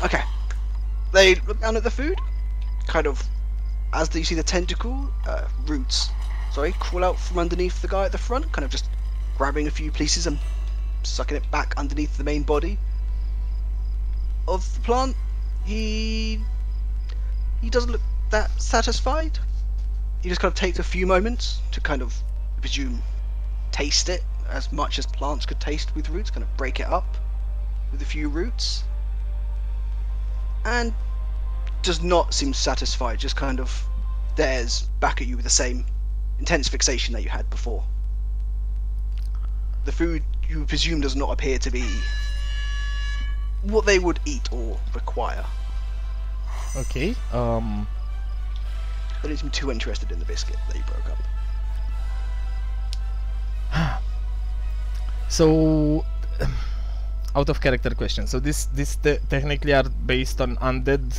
Okay. They look down at the food, kind of, as you see the tentacle, roots, crawl out from underneath the guy at the front, kind of just grabbing a few pieces and sucking it back underneath the main body of the plant. He doesn't look that satisfied. He just kind of takes a few moments to kind of, I presume, taste it as much as plants could taste with roots, kind of break it up with a few roots, and does not seem satisfied, just kind of stares back at you with the same intense fixation that you had before. The food, you presume, does not appear to be what they would eat or require. Okay, They don't seem too interested in the biscuit that you broke up. So, out of character question. So this technically are based on undead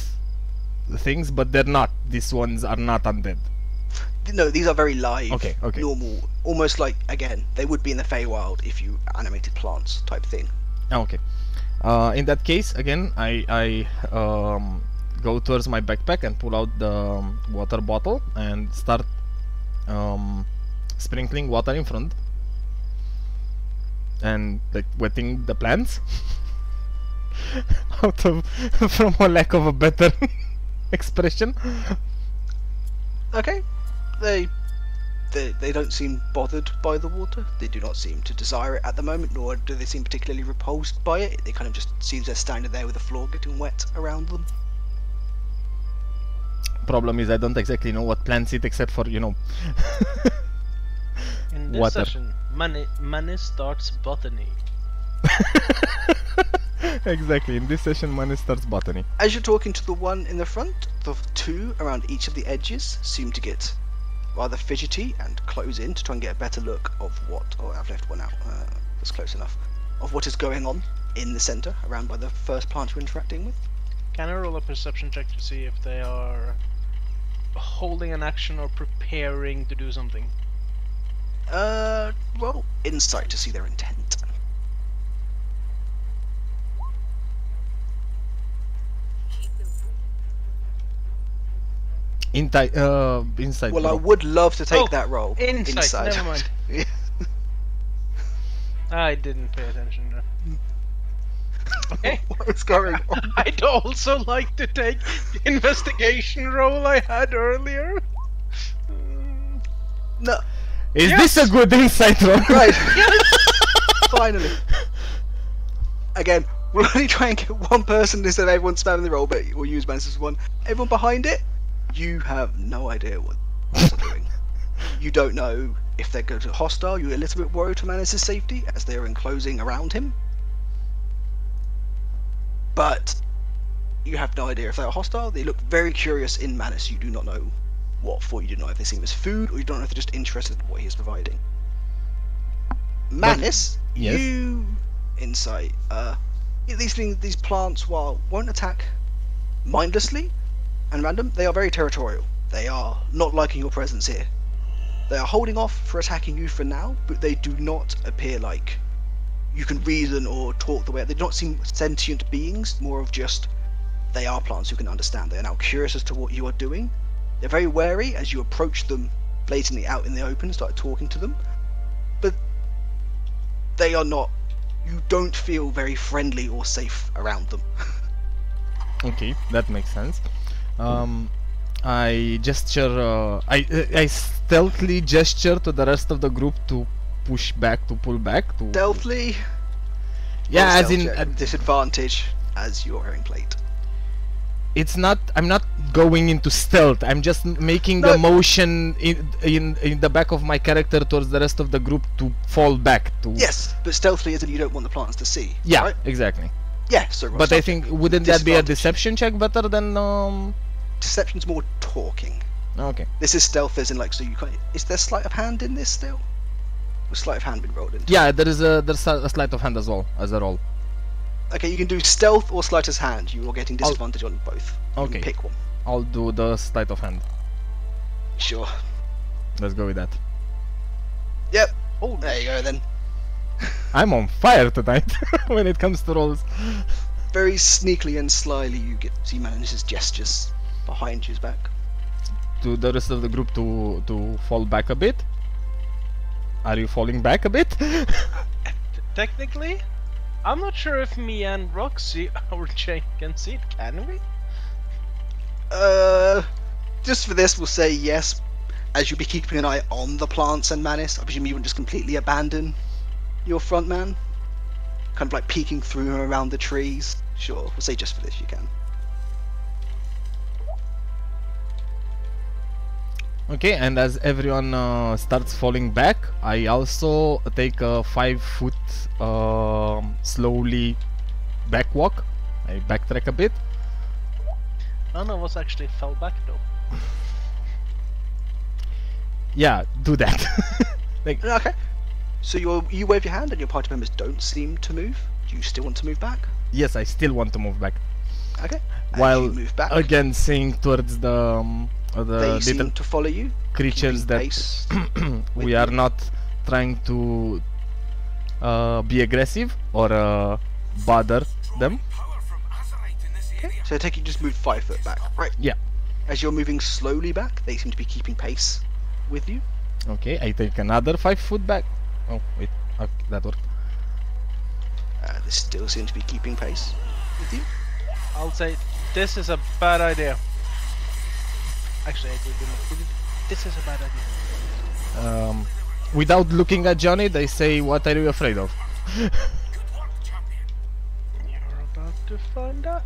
things, but they're not. These ones are not undead. No, these are very live, Okay. normal, almost like, again, they would be in the Feywild if you animated plants type thing. Okay. In that case, again, I go towards my backpack and pull out the water bottle and start sprinkling water in front and like wetting the plants out of from a lack of a better expression. Okay, they don't seem bothered by the water. They do not seem to desire it at the moment, nor do they seem particularly repulsed by it. They kind of just seems they're standing there with the floor getting wet around them. Problem is I don't exactly know what plants eat except for, you know, In this water. session, money starts botany. Exactly, in this session Manu starts botany. As you're talking to the one in the front, the two around each of the edges seem to get rather fidgety and close in to try and get a better look of what. Oh, I've left one out. That's close enough. Of what is going on in the center, around by the first plant you're interacting with. Can I roll a perception check to see if they are holding an action or preparing to do something? Roll insight to see their intent. Inside. Well, I bro. would love to take Oh, that roll. insight, never mind. Yeah. I didn't pay attention. Okay. What is going on? I'd also like to take the investigation role I had earlier. No. Is this a good insight roll? Right. Finally. Again, we'll only try and get one person instead of everyone spamming the roll, but we'll use Manus as one. Everyone behind it, you have no idea what they're doing. You don't know if they're going to hostile. You're a little bit worried for Manus' safety as they are enclosing around him. But you have no idea if they are hostile. They look very curious in Manus. You do not know what for. You do not know if they see him as food, or you don't know if they're just interested in what he is providing. Manus, yes. you insight. These plants, while won't attack mindlessly and random, they are very territorial. They are not liking your presence here. They are holding off for attacking you for now, but they do not appear like you can reason or talk the way. They do not seem sentient beings, more of just they are plants who can understand. They are now curious as to what you are doing. They're very wary as you approach them blatantly out in the open and start talking to them. But they are not, you don't feel very friendly or safe around them. Okay, that makes sense. I gesture, I stealthily gesture to the rest of the group to push back, to pull back, to... Stealthily? Yeah, Roll as in... stealth check with disadvantage as you're wearing plate. It's not, I'm not going into stealth, I'm just making the motion in the back of my character towards the rest of the group to fall back, to... Yes, but stealthily isn't you don't want the plants to see. Yeah, right? exactly. Yeah, so But I think, wouldn't that be a deception check better than... Deception's more talking. Okay. This is stealth as in like, so you can't... Is there sleight of hand in this still? Or sleight of hand been rolled into? Yeah, there's a sleight of hand as well, as a roll. Okay, you can do stealth or sleight of hand. You are getting disadvantage on both. You can pick one. I'll do the sleight of hand. Sure. Let's go with that. Yep. Oh, there you go then. I'm on fire tonight when it comes to rolls. Very sneakily and slyly you get see Manus' gestures behind his back. To the rest of the group to fall back a bit. Are you falling back a bit? Technically, I'm not sure if me and Roxy or Jane can see it, can we? Just for this we'll say yes, as you'll be keeping an eye on the plants and Manus. I presume you wouldn't just completely abandon your front man? Kind of like peeking through and around the trees. Sure, we'll say just for this you can. Okay, and as everyone starts falling back, I also take a 5-foot slowly back walk. I backtrack a bit. None of us actually fell back though. Yeah, do that. Like, okay. So you wave your hand and your party members don't seem to move. Do you still want to move back? yes, I still want to move back. Okay. While you move back, again saying towards the they little seem to follow you. creatures that Pace we are not trying to be aggressive or bother them. Okay. So I take it you just moved 5 foot back, right? Yeah. As you're moving slowly back, they seem to be keeping pace with you. Okay, I take another 5 foot back. Oh wait, okay, that worked. They still seem to be keeping pace with you. I'll say this is a bad idea. Actually, I agree. This is a bad idea. Without looking at Johnny, they say, "What are you afraid of?" You're about to find out.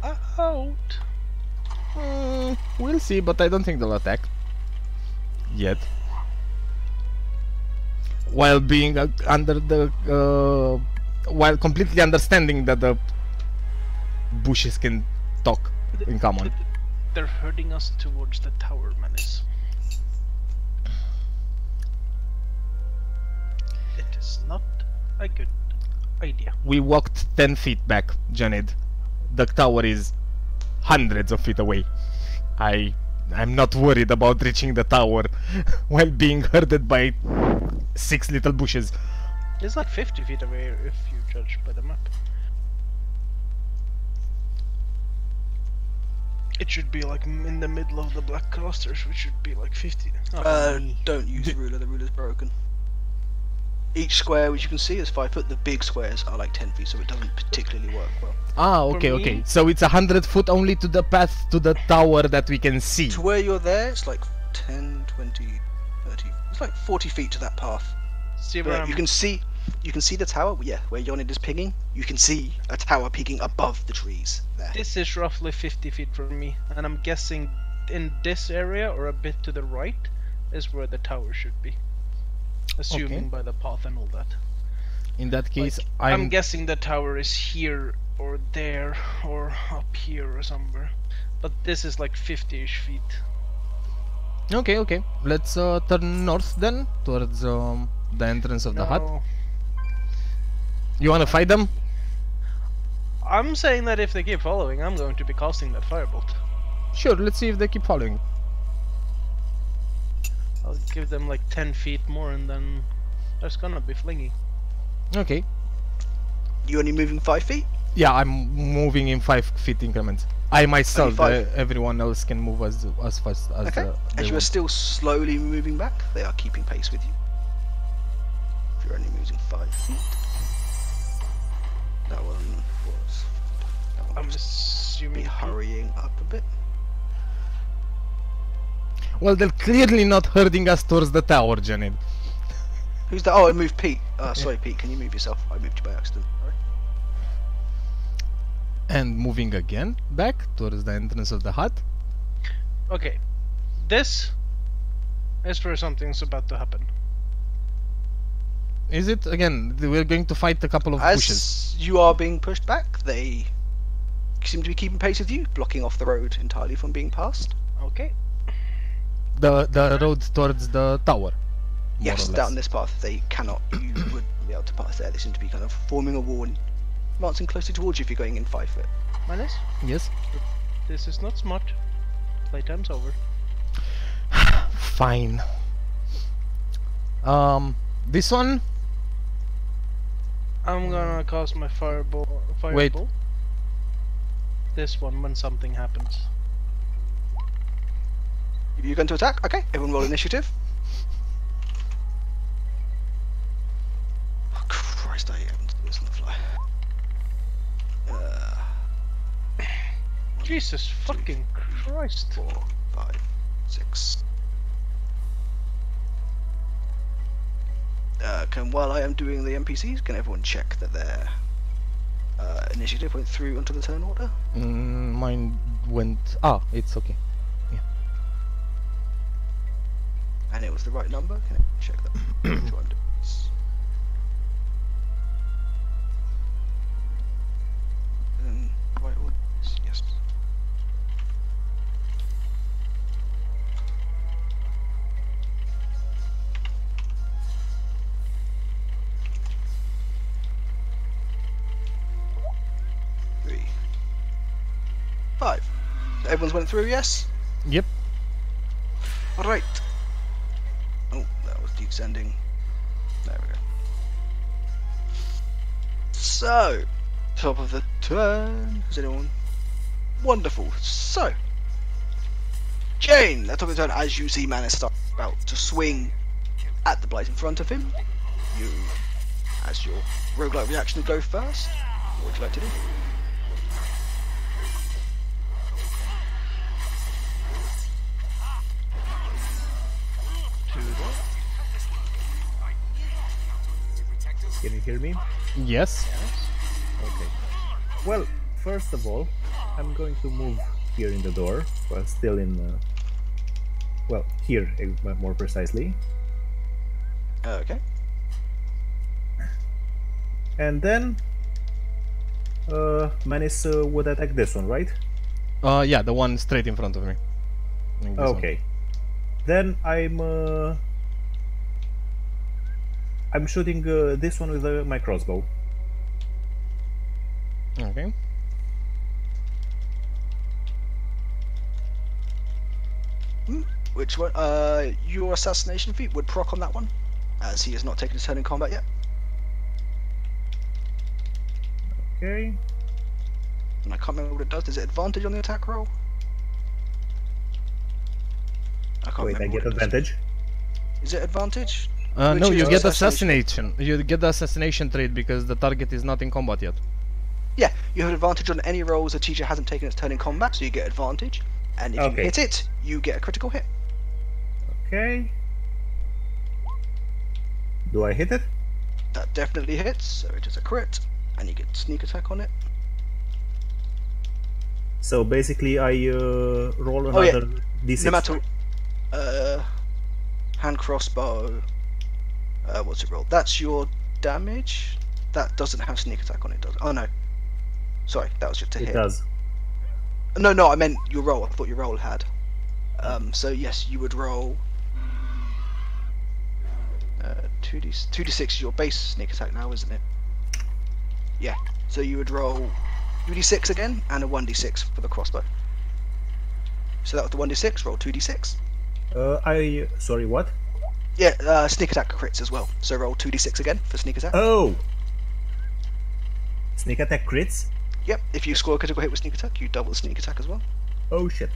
We'll see, but I don't think they'll attack yet. While being under the, while completely understanding that the bushes can talk in common. They're herding us towards the tower, Menace. It is not a good idea. We walked 10 feet back, Janet. The tower is hundreds of feet away. I'm not worried about reaching the tower while being herded by 6 little bushes. It's like 50 feet away if you judge by the map. It should be like in the middle of the black clusters, which should be like 50. Don't use the ruler. The ruler's broken. Each square, which you can see, is 5 foot. The big squares are like 10 feet, so it doesn't particularly work well. Ah, For okay, me- okay. So it's 100 foot only to the path to the tower that we can see. To where you're there, it's like 10, 20, 30. It's like 40 feet to that path. See But where you can see the tower. Yeah, where Yonid is pinging. You can see a tower peeking above the trees there. This is roughly 50 feet from me, and I'm guessing in this area or a bit to the right is where the tower should be. Assuming by the path and all that. In that case, I'm guessing the tower is here or there or up here or somewhere. But this is like 50-ish feet. Okay, okay. Let's turn north then, towards the entrance of the hut. No. You wanna fight them? I'm saying that if they keep following, I'm going to be casting that firebolt. Sure, let's see if they keep following. I'll give them like 10 feet more and then there's gonna be flingy. Okay. You only moving 5 feet? Yeah, I'm moving in 5 feet increments. I myself, Only 5? everyone else can move as fast as Okay. they As you are want. still slowly moving back, they are keeping pace with you. If you're only moving 5 feet. That one was. That one I'm was assuming. be hurrying up a bit. Well, they're clearly not herding us towards the tower, Janet. Who's that? Oh, I moved Pete. Sorry, Pete. Can you move yourself? I moved you by accident. Sorry. And moving again back towards the entrance of the hut. Okay. This is where something's about to happen. Is it? Again, we're going to fight a couple of bushes. As you are being pushed back, they seem to be keeping pace with you, blocking off the road entirely from being passed. Okay. The road towards the tower. Yes, or less. down this path they cannot. You would be able to pass there. They seem to be kind of forming a wall and advancing closely towards you if you're going in 5 foot. Minus? Yes. This is not smart. Playtime's over. Fine. This one. I'm gonna cast my fireball. Wait. This one when something happens. You're going to attack? Okay, everyone roll initiative. Oh, Christ, I haven't do this on the fly. Jesus fucking Christ. 4, 5, 6. While I am doing the NPCs, can everyone check that their initiative went through onto the turn order? Mine went. Ah, it's okay. And it was the right number? Can I check that? Try and do this. Right orders? Yes. Three. 5. Everyone's went through, yes? Yep. Alright. Oh, that was descending. There we go. So, top of the turn. Is anyone? Wonderful. So, Jane, at top of the turn, as you see Manus start about to swing at the blight in front of him, you, as your roguelike reaction, go first. What would you like to do? Can you hear me? Yes. Okay. Well, first of all, I'm going to move here in the door, while still in. Well, here more precisely. Okay. And then, Manis would attack this one, right? Yeah, the one straight in front of me. Like this Okay. Then I'm shooting this one with my crossbow. one. Okay. Which one? Your assassination feat would proc on that one, as he has not taken his turn in combat yet. Okay. And I can't remember what it does. Is it advantage on the attack roll? I can't Wait, I remember get what it does. advantage. Is it advantage? No, Which you is get assassination. assassination. You get the assassination trait because the target is not in combat yet. Yeah, you have advantage on any rolls a teacher hasn't taken its turn in combat, so you get advantage. And if you Okay. hit it, you get a critical hit. Okay. Do I hit it? That definitely hits, so it is a crit, and you get sneak attack on it. So basically, I roll Oh, yeah. another d6. No matter, hand crossbow. What's it roll? That's your damage. That doesn't have sneak attack on it, does it? Oh no. Sorry, that was just a It hit. does. No, I meant your roll. I thought your roll had. So yes, you would roll 2d6 is your base sneak attack now, isn't it? Yeah. So you would roll 2d6 again and a 1d6 for the crossbow. So that was the 1d6. Roll 2d6. Sorry, what? Yeah, sneak attack crits as well. So roll 2d6 again for sneak attack. Oh! Sneak attack crits? Yep. If you score a critical hit with sneak attack, you double the sneak attack as well. Oh shit.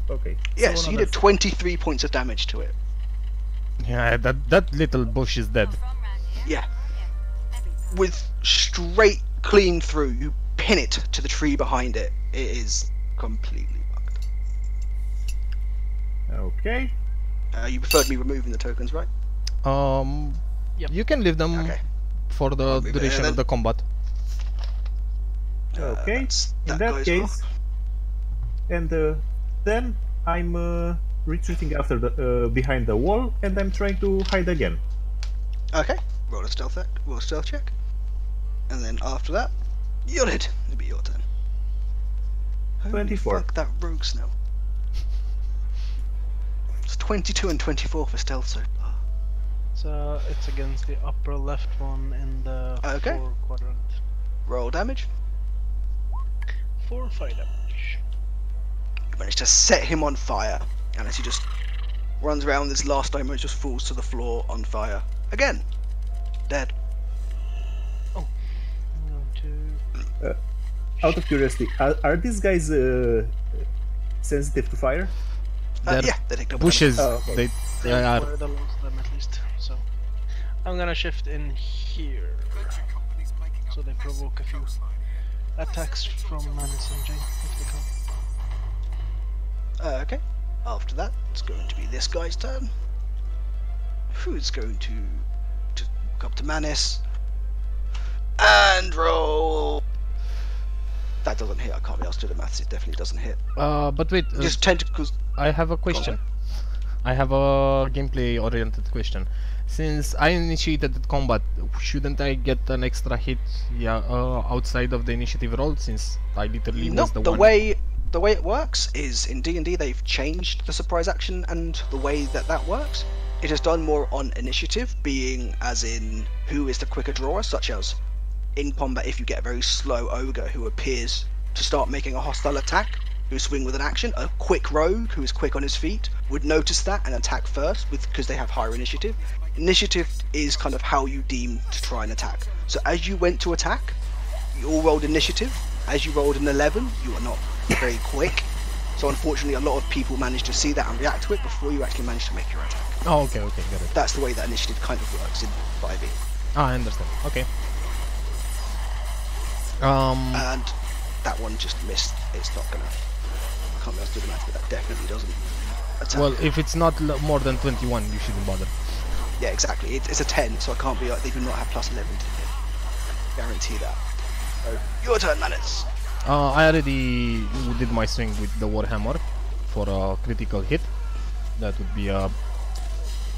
Okay. Yeah. So you did 23 points of damage to it. Yeah, that little bush is dead. Yeah. With straight clean through, you pin it to the tree behind it. It is completely fucked. Okay. You preferred me removing the tokens, right? Yep. You can leave them Okay. for the I'll leave it duration there of the combat. Okay. In that that goes case, and then I'm retreating after the behind the wall, and I'm trying to hide again. Okay. Roll a stealth check. And then after that, you're it. It'll be your turn. Holy 24. Fuck that rogue smell. It's 22 and 24 for stealth so far. So it's against the upper left one in the Okay. 4 quadrant. Roll damage. 4 fire damage. You manage to set him on fire, and as he just runs around, this last diamond just falls to the floor on fire. Again. Dead. I'm going to... Out of curiosity, are these guys sensitive to fire? They're Yeah, they take double bushes. Oh, okay. They are. Where the lost them at least. So I'm gonna shift in here. So they provoke a few attacks from Manus and Jane if they come. Okay. After that, it's going to be this guy's turn. Who's going to go up to Manus and roll? That doesn't hit. I can't be asked to do the maths. It definitely doesn't hit. But wait, Just tentacles. I have a question. I have a gameplay-oriented question. Since I initiated the combat, shouldn't I get an extra hit? Yeah, outside of the initiative roll, since I literally No, was the the one. way it works is in D&D they've changed the surprise action and the way that works. It is done more on initiative, being as in who is the quicker drawer, such as in combat if you get a very slow ogre who appears to start making a hostile attack, who swing with an action, a quick rogue who is quick on his feet would notice that and attack first because they have higher initiative. Initiative is kind of how you deem to try and attack. So as you went to attack, you all rolled initiative. As you rolled an 11, you are not very quick. So unfortunately a lot of people manage to see that and react to it before you actually manage to make your attack. Oh, okay, got it. That's the way that initiative kind of works in 5e. I understand. Okay. And that one just missed. It's not gonna... I can't be able to do the math, but that definitely doesn't attack. Well, if it's not more than 21, you shouldn't bother. Yeah, exactly. It's a 10, so I can't be like, they do not have plus 11 to hit. Guarantee that. So, your turn, Manus. I already did my swing with the Warhammer for a critical hit. That would be a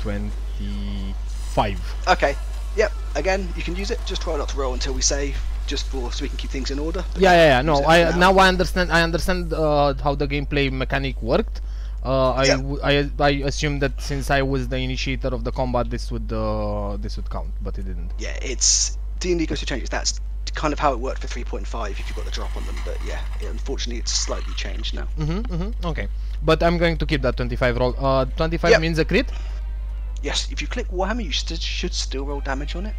25. Okay. Yep. Again, you can use it. Just try not to roll until we save, just so we can keep things in order. But Yeah. use No, it for now. now I understand. I understand how the gameplay mechanic worked. I assumed that since I was the initiator of the combat, this would count, but it didn't. Yeah, it's D&D goes to change. That's kind of how it worked for 3.5 if you got the drop on them. But yeah, unfortunately, it's slightly changed now. Okay, but I'm going to keep that 25 roll. 25 Yep. means a crit. Yes, if you click Warhammer, you should still roll damage on it.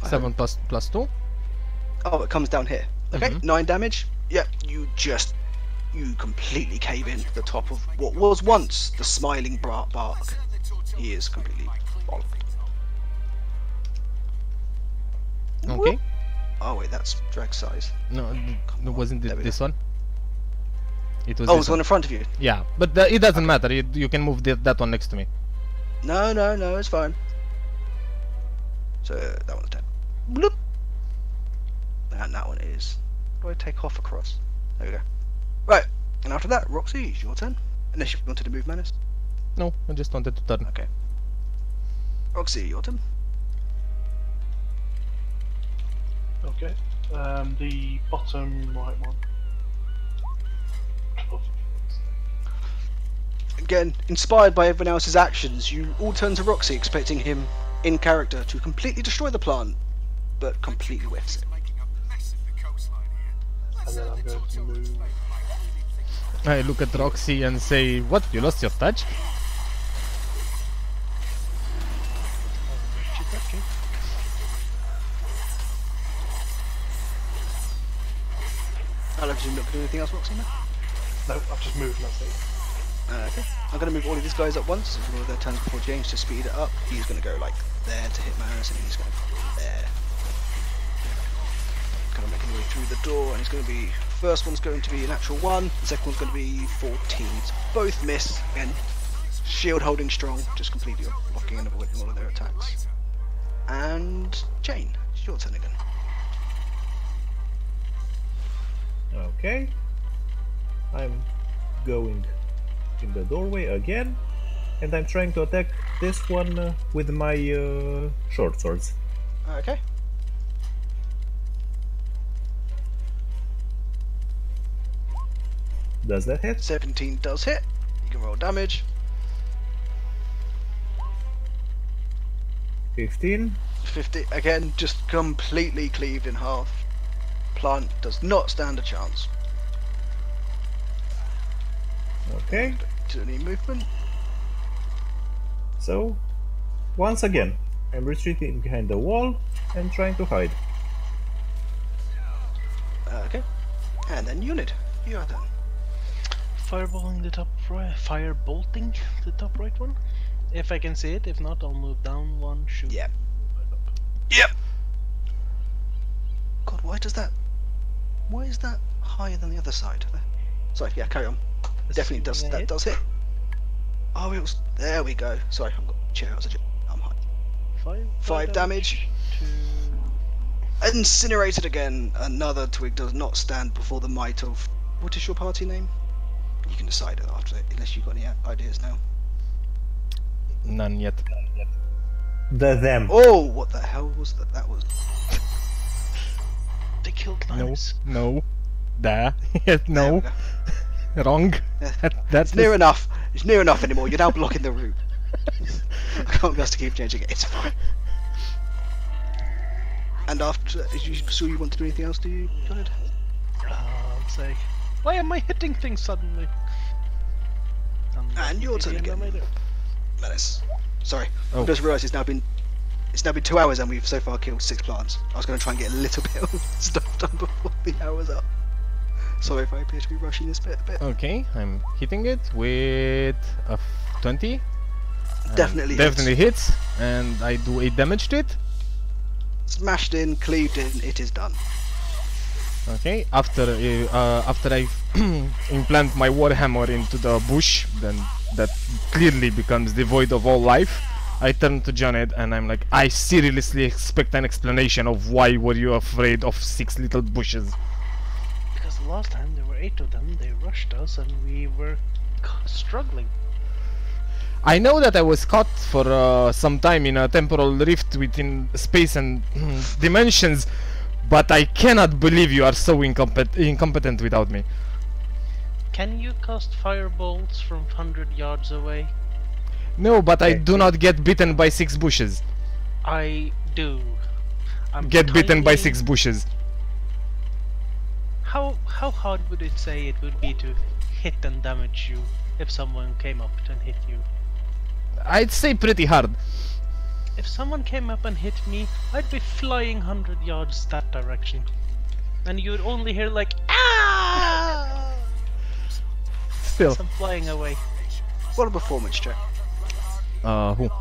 7 plus 2. Oh, it comes down here. Okay, 9 damage. Yep, you just You completely cave in to the top of what was once the smiling bark. He is completely bollocked. Okay. Oh wait, that's drag size. No, wasn't There it we this one? It was Oh, this it's one in front of you. Yeah, but it doesn't matter. You can move that one next to me. No, it's fine. So that one's dead. Bloop. And that one is. Do I take off across? There we go. Right, and after that, Roxy, it's your turn. Unless you wanted to move Menace. No, I just wanted to turn. Okay. Roxy, your turn. Okay. The bottom right one. Again, inspired by everyone else's actions, you all turn to Roxy, expecting him, in character, to completely destroy the plant, but completely whiffs it. And then I'm going to move. I look at Roxy and say, "What? You lost your touch?" I'll have you not do anything else, Roxy, man? No, I've just moved and that's it. Okay. I'm going to move all of these guys at once. It's one of their turns before James to speed it up. He's going to go like there to hit Maris, and he's going to go there. Kind of making his way through the door, and he's going to be. First one's going to be a natural 1. The second one's going to be 14. Both miss. Again, shield holding strong, just completely blocking and avoiding all of their attacks. And Jane, it's your turn again. Okay. I'm going in the doorway again, and I'm trying to attack this one with my short swords. Okay. Does that hit? 17 does hit. You can roll damage. 15. 50 again, just completely cleaved in half. Plant does not stand a chance. Okay. Do any movement? So, once again, I'm retreating behind the wall and trying to hide. Okay. And then Unit, you are done. Fireballing the top right, firebolting the top right one. If I can see it, if not, I'll move down one, shoot. Yep. Yep. God, why is that higher than the other side? Sorry, yeah, carry on. Definitely does. Assuming I That hit. does hit. Oh, it was. There we go. Sorry, I've got chair. I'm high. 5 damage. Incinerated again. Another twig does not stand before the might of. What is your party name? You can decide after, unless you've got any ideas now. None yet. Them. Oh, what the hell was that? That was. They killed No, Linus. no, there, There no, we go. wrong. Yeah. That's It's near enough. It's near enough anymore. You're now blocking the route. I can't be asked to keep changing it. It's fine. And after, is you sure you want to do anything else? Do you? Go ahead. I'll say, why am I hitting things suddenly? And your turn again. Menace. Sorry. Oh. I just realised it's now been 2 hours and we've so far killed 6 plants. I was going to try and get a little bit of stuff done before the hour's up. Sorry if I appear to be rushing this bit a bit. Okay, I'm hitting it with a 20. And Definitely definitely hits, and I do 8 damage to it. Smashed in, cleaved in, it is done. Okay, after I implant my warhammer into the bush, then that clearly becomes devoid of all life. I turn to Janet and I'm like, I seriously expect an explanation of why were you afraid of 6 little bushes. Because last time there were 8 of them, they rushed us and we were struggling. I know that I was caught for some time in a temporal rift within space and dimensions, but I cannot believe you are so incompetent without me. Can you cast firebolts from 100 yards away? No, but I do not get bitten by 6 bushes. I do. I'm Get bitten by tiny. 6 bushes. How hard would it say it would be to hit and damage you if someone came up and hit you? I'd say pretty hard. If someone came up and hit me, I'd be flying 100 yards that direction. And you'd only hear like, ah! Still. I'm flying away. What a performance check. Who?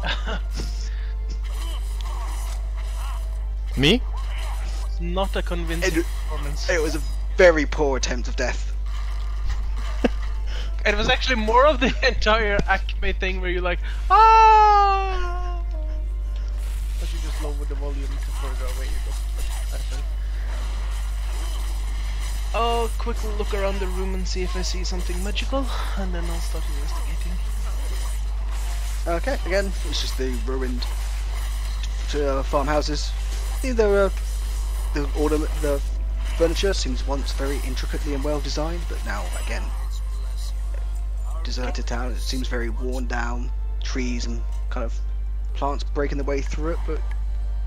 Me? Not a convincing performance. It was a very poor attempt of death. It was actually more of the entire Acme thing where you're like, ah! But you just lower the volume to further away you go. Actually. I'll quickly look around the room and see if I see something magical, and then I'll start investigating. Okay, again, it's just the ruined farmhouses. The furniture seems once very intricately and well designed, but now again, deserted town. It seems very worn down. Trees and kind of plants breaking their way through it, but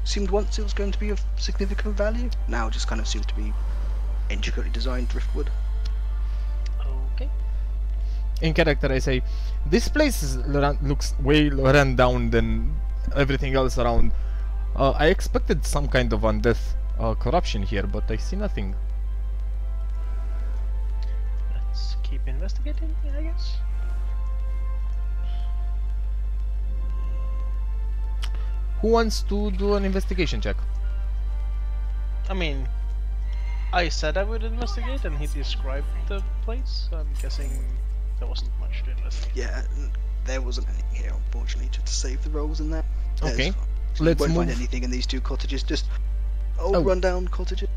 seemed once it was going to be of significant value. Now it just kind of seems to be intricately designed driftwood. Okay. In character, I say, this place looks way run down than everything else around. I expected some kind of undeath corruption here, but I see nothing. Let's keep investigating, I guess. Who wants to do an investigation check? I mean, I said I would investigate, and he described the place, so I'm guessing there wasn't much to investigate. Yeah, there wasn't anything here, unfortunately, just to save the rolls in there. Okay, so let's you won't find move. anything in these two cottages, just old rundown cottages.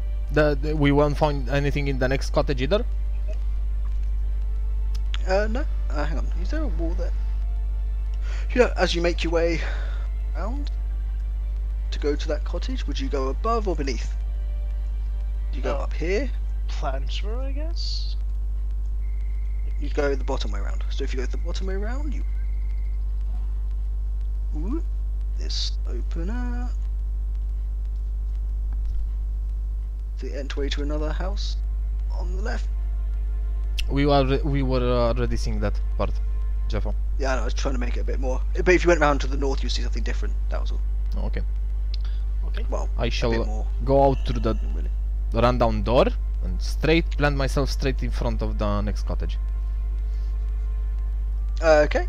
We won't find anything in the next cottage either? No. Hang on, is there a wall there? You know, as you make your way around to go to that cottage, would you go above or beneath? Do you go up here? Transfer, I guess? You'd go the bottom way around. So if you go the bottom way around, you... Ooh, this open up. The entry to another house on the left. We were already seeing that part, Jeffo. Yeah, I know, I was trying to make it a bit more. But if you went round to the north, you'd see something different. That was all. Okay. Okay. Well, I a bit shall more. go out through the Really. rundown door and plant myself straight in front of the next cottage. Okay.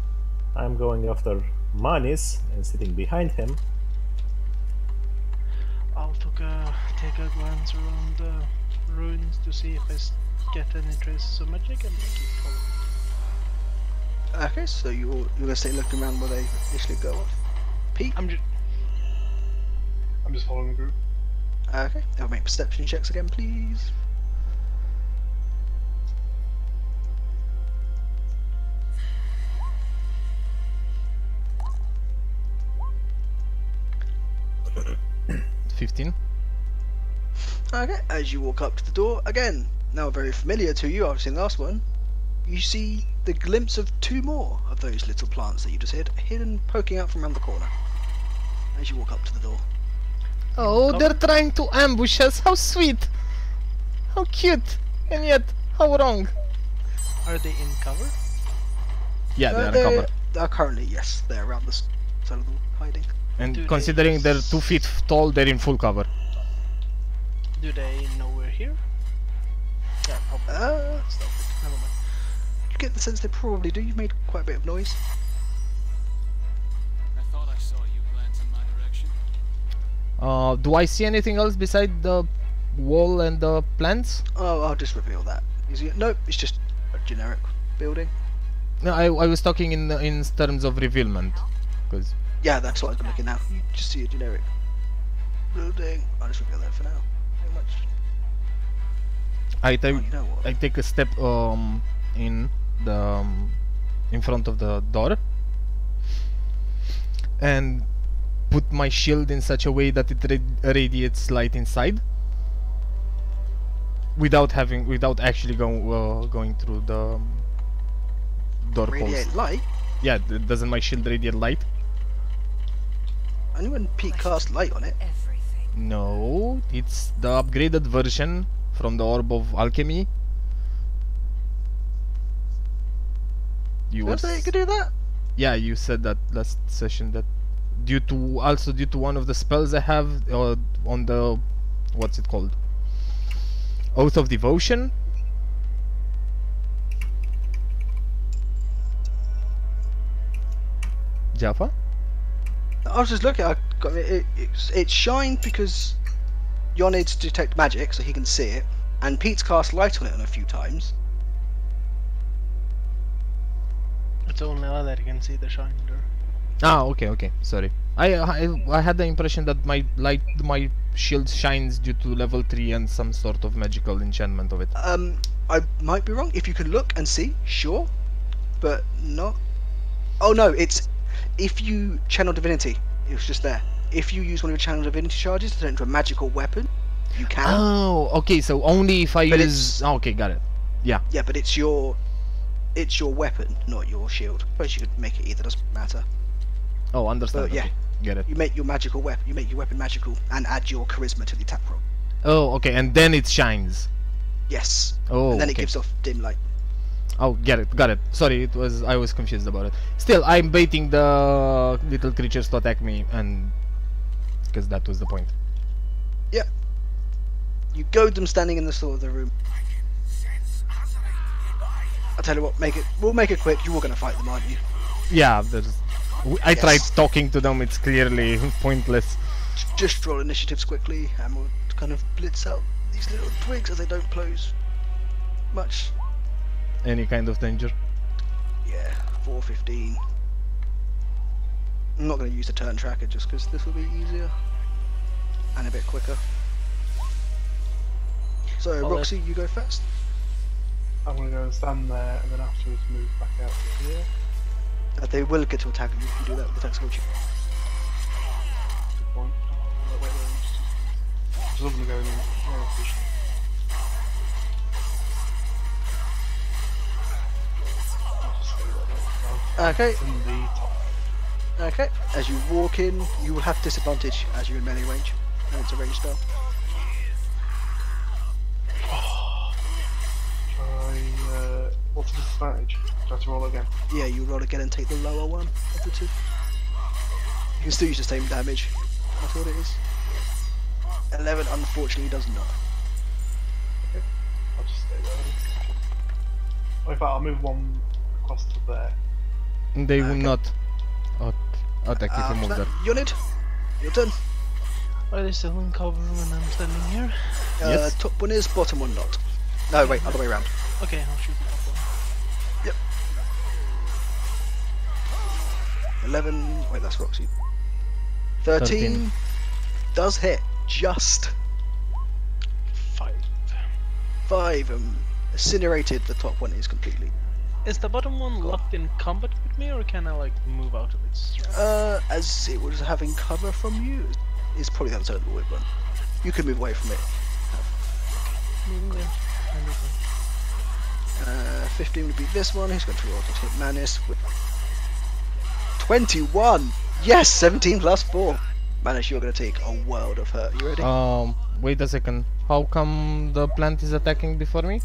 I'm going after Manis and sitting behind him. I'll take a glance around the ruins to see if I get any traces of magic and keep following. Okay, so you're gonna stay looking around where they initially go off. Pete? I'm just following the group. Okay, I'll make perception checks again, please. $15. Okay, as you walk up to the door, again, now very familiar to you, I've seen the last one, you see the glimpse of two more of those little plants that you just hidden poking out from around the corner. As you walk up to the door. Oh, they're trying to ambush us. How sweet! How cute! And yet, how wrong! Are they in cover? Yeah, they are covered. They're currently, yes, they're around the side of the wall, hiding. And Do considering they- they're 2 feet tall, they're in full cover. Do they know we're here? Yeah, probably. Never mind. You get the sense they probably do. You've made quite a bit of noise. I thought I saw you glance in my direction. Do I see anything else beside the wall and the plants? Oh, I'll just reveal that. Nope, it's just a generic building. No, I was talking in terms of revealment, because Yeah, that's what I'm looking at. You just see a generic building. I'll just reveal that for now. Pretty much. I Oh, you know what? take a step in the in front of the door and put my shield in such a way that it radiates light inside without actually going through the door Radiate post. light? Yeah, doesn't my shield radiate light? Only when Pete cast light on it. Everything. No, it's the upgraded version from the Orb of Alchemy. You Did I say it could do that? Yeah, you said that last session that due to one of the spells I have on the what's it called? Oath of Devotion. Jaffa? I was just looking. It's shined because Yon needs to detect magic, so he can see it, and Pete's cast light on it a few times. It's only now that you can see the shine there. Ah, okay. Sorry. I had the impression that my shield shines due to level 3 and some sort of magical enchantment of it. I might be wrong. If you can look and see, sure, but not. Oh no, it's if you channel divinity. It was just there. If you use one of your channel divinity charges to turn into a magical weapon, you can. Oh, okay. So only if I But use. Oh, okay, got it. Yeah. Yeah, but it's your weapon, not your shield. I suppose you could make it either. Doesn't matter. Oh, understand. But yeah, okay. Get it. you make your magical weapon. You make your weapon magical and add your charisma to the attack roll. Oh, okay, and then it shines. Yes. Oh, And then okay. it gives off dim light. Oh, got it. Sorry, I was confused about it. Still, I'm baiting the little creatures to attack me, and because that was the point. Yep. You goad them standing in the store of the room. I'll tell you what, we'll make it quick. You were going to fight them, aren't you? Yeah, I Yes. tried talking to them. It's clearly pointless. Just roll initiatives quickly, and we'll kind of blitz out these little twigs as they don't pose much. Any kind of danger. Yeah, 4:15. I'm not going to use the turn tracker just because this will be easier and a bit quicker. So, I'll Roxy, you go first. I'm gonna go and stand there and then afterwards move back out to here. They will get to attack you if you do that with the attack skill check. Good point. Oh, wait, I'm just gonna go in more efficient. I'll just say that. Okay. In the top. Okay. As you walk in, you will have disadvantage as you're in melee range, and it's a range spell. What's the disadvantage? Do I have to roll again? Yeah, you roll again and take the lower one of the two. You can still use the same damage. That's what it is. 11 unfortunately does not. Okay. I'll just stay there. Oh, in fact, I'll move one across to there. They will Okay. not attack if you move there. Yonid, your turn. Are they still in cover when I'm standing here? Yes. Top one is, bottom one not. No, wait, other way around. Okay, I'll shoot the top one. 11, wait, that's Roxy. 13 does hit, just. 5, incinerated, the top one is completely. Is the bottom one locked in combat with me, or can I like move out of its? As it was having cover from you, is probably the alternative way, but you can move away from it. Moving there. 15 would be this one, who's going to roll to hit Manus with 21! Yes, 17 plus 4. Manus, you're going to take a world of hurt. You ready? Wait a second. How come the plant is attacking before me?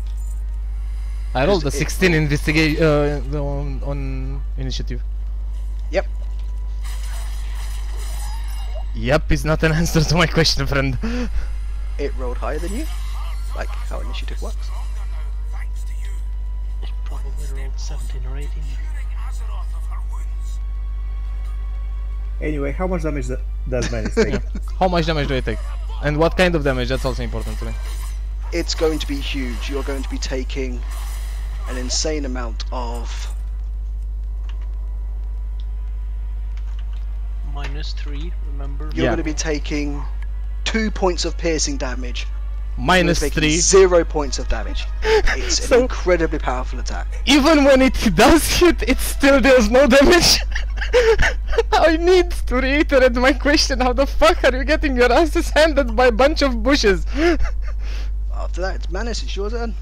I rolled a 16 investigate on initiative. Yep. Yep is not an answer to my question, friend. It rolled higher than you, like how initiative works. It probably rolled 17 or 18. Anyway, how much damage does Manus take? How much damage do I take? And what kind of damage? That's also important to me. It's going to be huge. You're going to be taking an insane amount of -3, remember? You're Yeah. going to be taking 2 points of piercing damage. Minus You're taking 3. 0 points of damage. It's an So- incredibly powerful attack. Even when it does hit, it still deals no damage. I need to reiterate my question. How the fuck are you getting your asses handed by a bunch of bushes? After that, it's Manus. It's your turn.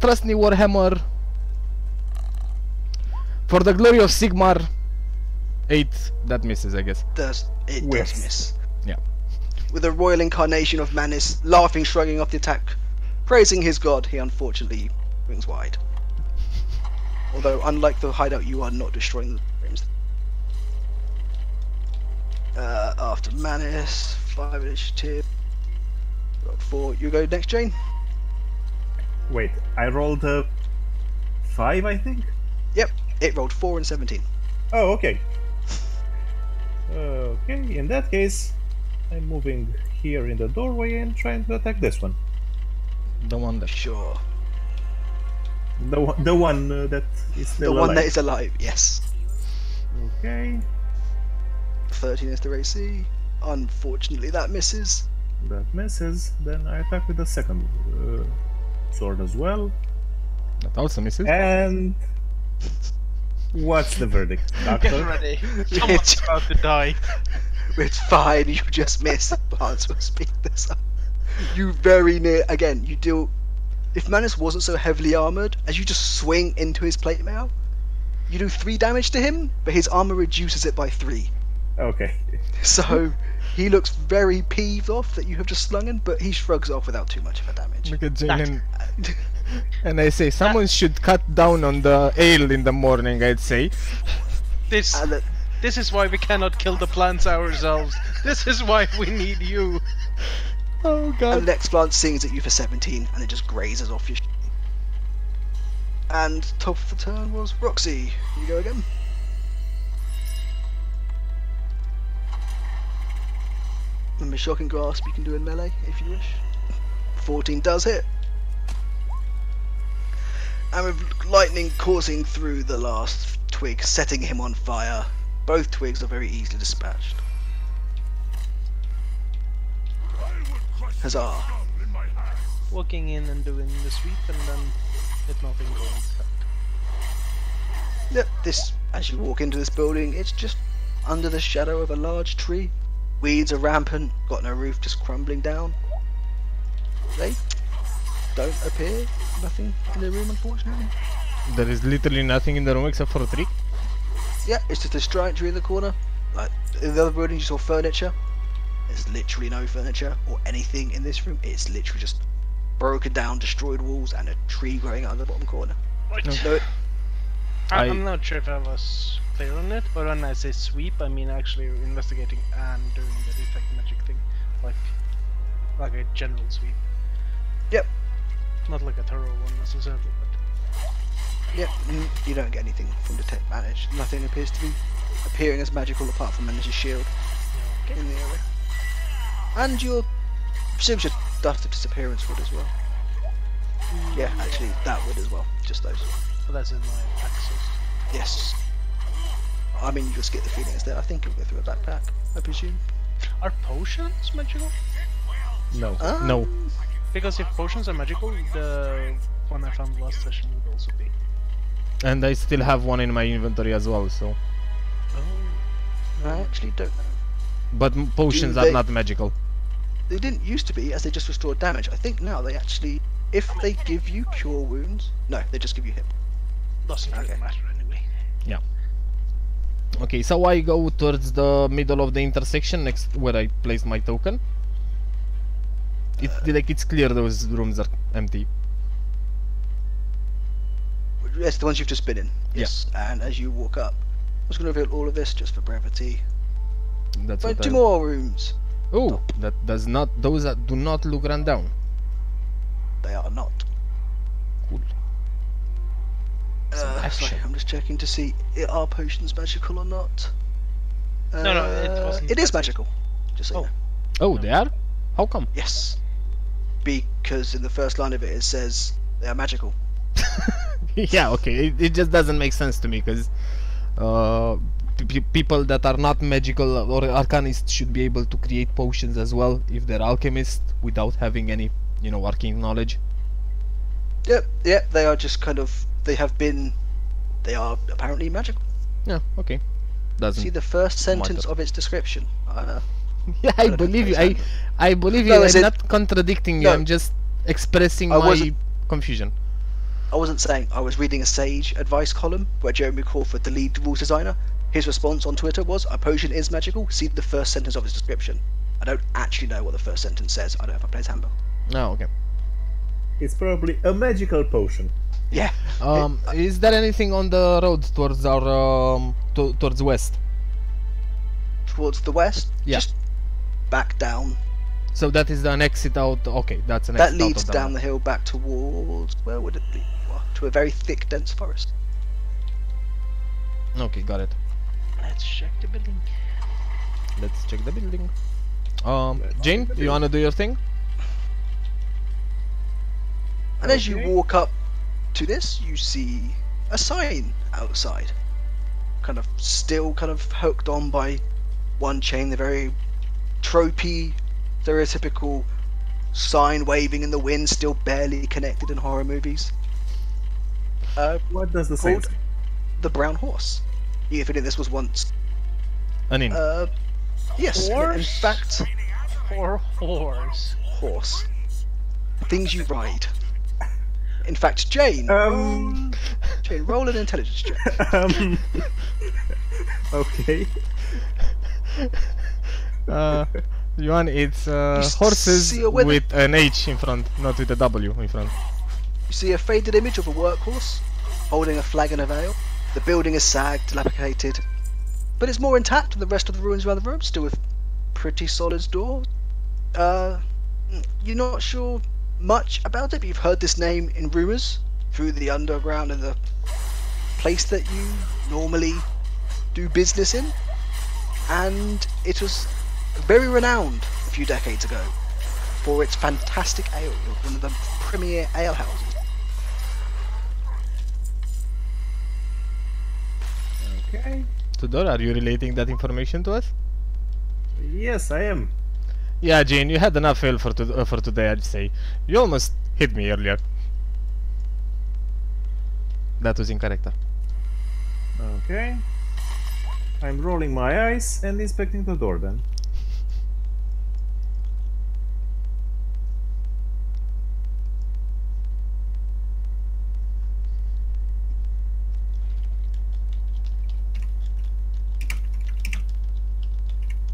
Trust me, Warhammer. For the glory of Sigmar. 8. That misses, I guess. It Yes. does miss. Yeah. With a royal incarnation of Manus, laughing, shrugging off the attack, praising his god, he unfortunately wings wide. Although, unlike the hideout, you are not destroying the frames. After Manus, 5 initiative. Got 4. You go next, Jane. Wait, I rolled a 5, I think. Yep, it rolled 4 and 17. Oh, okay. Okay, in that case, I'm moving here in the doorway and trying to attack this one. The one that. Sure. The one that is still The one alive. that is alive, yes. Okay, 13 is the AC. Unfortunately, that misses. that misses. Then I attack with the second sword as well. That also misses. And what's the verdict, Get Doctor? ready. Someone's about to die. It's fine, you just missed. Plants will speed this up. You very near. Again, you deal. If Manus wasn't so heavily armored, as you just swing into his plate mail, you do 3 damage to him, but his armor reduces it by 3. Okay. So he looks very peeved off that you have just slung him, but he shrugs off without too much of a damage. Look at Jalen. And I say, someone should cut down on the ale in the morning, I'd say. This is why we cannot kill the plants ourselves. This is why we need you. Oh And god. the next plant sings at you for 17, and it just grazes off your. And top of the turn was Roxy. You go again. Remember, shocking grasp you can do in melee if you wish. 14 does hit. And with lightning coursing through the last twig, setting him on fire, both twigs are very easily dispatched. Huzzah! Walking in and doing the sweep and then with nothing going. Yep, this, as you walk into this building, it's just under the shadow of a large tree. Weeds are rampant, got no roof, just crumbling down. They don't appear, nothing in the room, unfortunately. There is literally nothing in the room except for a tree. Yeah, it's just this giant tree in the corner. Like, in the other building you saw furniture. There's literally no furniture or anything in this room. It's literally just broken down, destroyed walls and a tree growing out of the bottom corner. No, I'm not sure if I was clear on it, but when I say sweep, I mean actually investigating and doing the detect magic thing, like a general sweep. Yep. Not like a thorough one necessarily, but Yep, you don't get anything from Detect Manage. Nothing appears to be appearing as magical apart from Manage's shield in the area. And your presumes your Dust of Disappearance would as well. Yeah, actually that would as well. Just those. but that's in my access. Yes. I mean, you just get the feeling it's there. I think it'll go through a backpack, I presume. Are potions magical? No. No. Because if potions are magical, the one I found last session would also be. And I still have one in my inventory as well, so. Oh. I actually don't know. But potions are they- not magical. They didn't used to be, as they just restored damage. I think now they actually, if they give you cure wounds, no, they just give you hit. Doesn't really Okay. matter anyway. Okay, so I go towards the middle of the intersection next where I placed my token. It's like it's clear those rooms are empty. Yes, the ones you've just been in. Yes. And as you walk up, I was going to reveal all of this just for brevity. That's But what 2 I... more rooms. Oh, that does not. Those that do not look run down. They are not. Cool. Some Sorry, action. I'm just checking to see are potions magical or not. No, it wasn't It is magic. magical. Just so you Oh. know. Oh, they are? How come? Yes. Because in the first line of it says they are magical. Yeah, okay. It just doesn't make sense to me because people that are not magical or arcanists should be able to create potions as well if they're alchemists without having any, arcane knowledge. Yep, they are just kind of, they are apparently magical. Yeah, okay. See Doesn't. the first sentence matter. of its description. Yeah, I believe you. I believe you. No, I'm it- not contradicting you. No. I'm just expressing I my wasn't- confusion. I wasn't saying, I was reading a Sage advice column where Jeremy Crawford, the lead rules designer, his response on Twitter was, a potion is magical, see the first sentence of its description. I don't actually know what the first sentence says, I don't have a player's handbook. Oh, okay. It's probably a magical potion. Yeah. Is there anything on the road towards our towards west? Towards the west, Yeah. just back down. So that is an exit out. Okay, that's an That exit out leads of down the hill back towards, where would it be? over to a very thick, dense forest. Okay, got it. Let's check the building. Let's check the building. Let's Jane, check the you wanna do your thing? And as you Okay. walk up to this, you see a sign outside. Kind of still kind of hooked on by one chain, the very tropey, stereotypical sign waving in the wind, still barely connected in horror movies. What does the sign Called say? the Brown Horse. You think this was once An inn. yes, in Horse? fact, Or horse? horse. Things you ride. In fact, Jane, roll an intelligence check. Okay. Yuan, it's s- horses see a weather- with an H in front, not with a W in front. You see a faded image of a workhorse holding a flag and a veil. The building is sagged, dilapidated, but it's more intact than the rest of the ruins around the room, still with pretty solid doors. You're not sure much about it, but you've heard this name in rumours through the underground and the place that you normally do business in, and it was very renowned a few decades ago for its fantastic ale, one of the premier ale houses. Okay. Tudor, are you relating that information to us? Yes, I am. Yeah, Jane, you had enough ale for today, I'd say. You almost hit me earlier. That was incorrect. Okay. I'm rolling my eyes and inspecting the door then.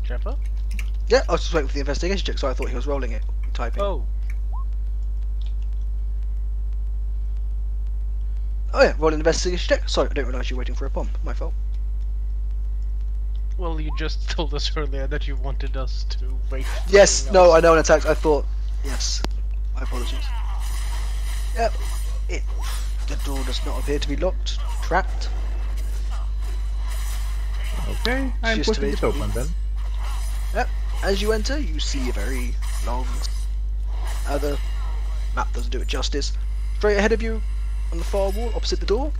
Trevor? Yeah, I was just waiting for the investigation check, so I thought he was rolling it, typing. Oh. Oh yeah, roll an investigation check. Sorry, I didn't realise you were waiting for a bomb. My fault. Well, you just told us earlier that you wanted us to wait. for Yes, something no, else. I know an attack. I thought. Yes, my apologies. Yep, the door does not appear to be locked, trapped. Okay, I'm Just to pushing be- it open then. Yep. As you enter, you see a very long. The map doesn't do it justice. Straight ahead of you, on the far wall, opposite the door,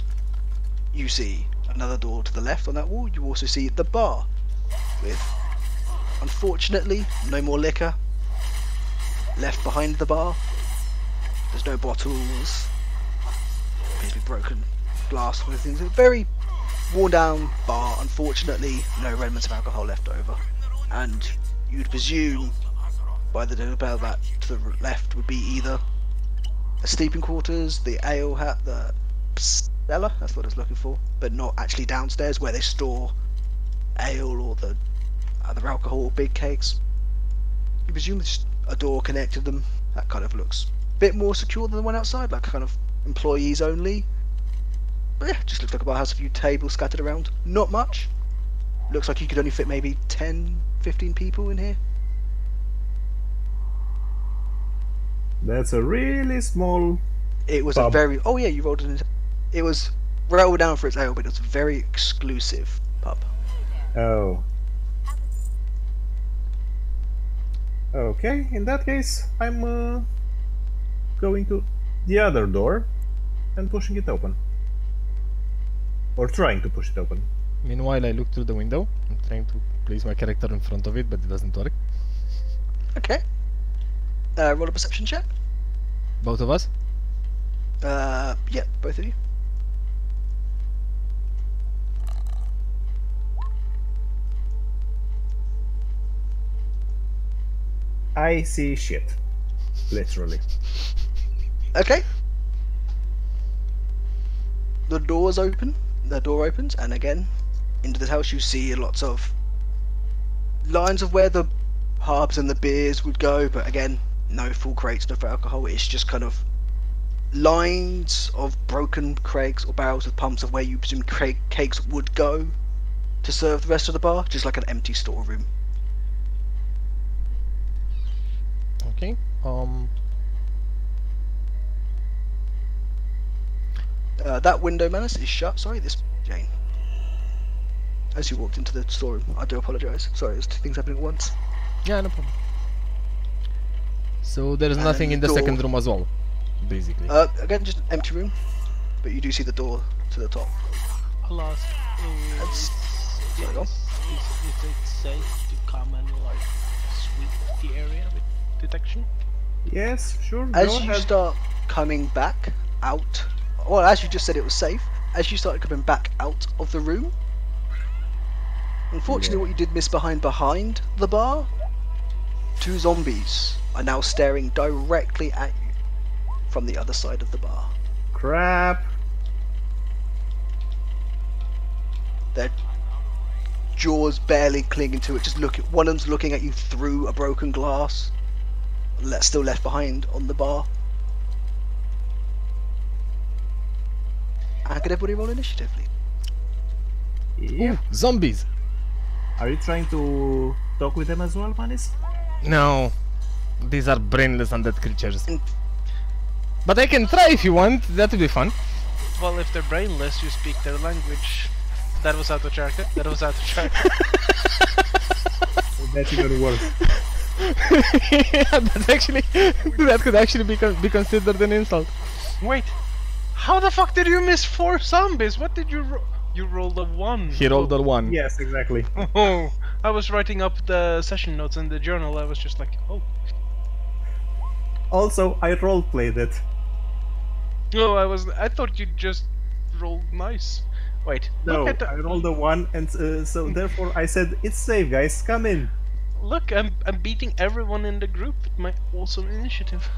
you see another door to the left on that wall. You also see the bar, with, unfortunately, no more liquor left behind the bar. There's no bottles. Appears to be broken glass and things. A very worn down bar. Unfortunately, no remnants of alcohol left over. And you'd presume by the bell that to the left would be either a sleeping quarters, the ale hat, the cellar, that's what I was looking for, but not actually downstairs where they store ale or the other alcohol or big kegs. You presume there's a door connected them. That kind of looks a bit more secure than the one outside, like kind of employees only. But yeah, just looks like a bar has a few tables scattered around. Not much. Looks like you could only fit maybe 10, 15 people in here. That's a really small. It was a Pub. very... Oh yeah, you rolled it. It was well down for its ale, but it was a very exclusive pub. Oh. Okay, in that case, I'm going to the other door and pushing it open. Or trying to push it open. Meanwhile, I look through the window. I'm trying to place my character in front of it, but it doesn't work. Okay. Roll a perception check. Both of us? Yeah, both of you. I see shit. Literally. Okay. The doors open. The door opens, and again, into the house you see lots of lines of where the pubs and the beers would go, but again, no full crates, no for alcohol. It's just kind of lines of broken kegs or barrels with pumps of where you presume kegs would go to serve the rest of the bar, just like an empty storeroom. Okay. That window, Menace, is shut. Sorry, this Jane. As you walked into the storeroom, I do apologise. Sorry, there's two things happening at once. Yeah, no problem. So there is And nothing the in the door- second room as well, basically. Again, just an empty room, but you do see the door to the top. I'll ask. That's- sorry, go on. Is it safe to come and like sweep the area with detection? Yes, sure. As go you ahead. start coming back out, well, as you just said it was safe, as you started coming back out of the room, unfortunately Yeah. what you did miss behind the bar, two zombies are now staring directly at you from the other side of the bar. Crap. Their jaws barely clinging to it, just one of them's looking at you through a broken glass, still left behind on the bar. And could everybody roll initiative, please? Yeah. Ooh, zombies! Are you trying to talk with them as well, Manis? No, these are brainless undead creatures. Mm. But I can try if you want. That would be fun. Well, if they're brainless, you speak their language. That was out of character. That was out of character. That's even worse. Yeah, that's actually that could actually be considered an insult. Wait, how the fuck did you miss 4 zombies? What did you roll? You rolled a 1. He rolled a 1. Yes, exactly. Oh, I was writing up the session notes in the journal. I was just like, oh. Also, I roleplayed it. No, I thought you just rolled nice. Wait, No, look at the, I rolled a 1, and so therefore I said, it's safe, guys, come in. Look, I'm beating everyone in the group with my awesome initiative.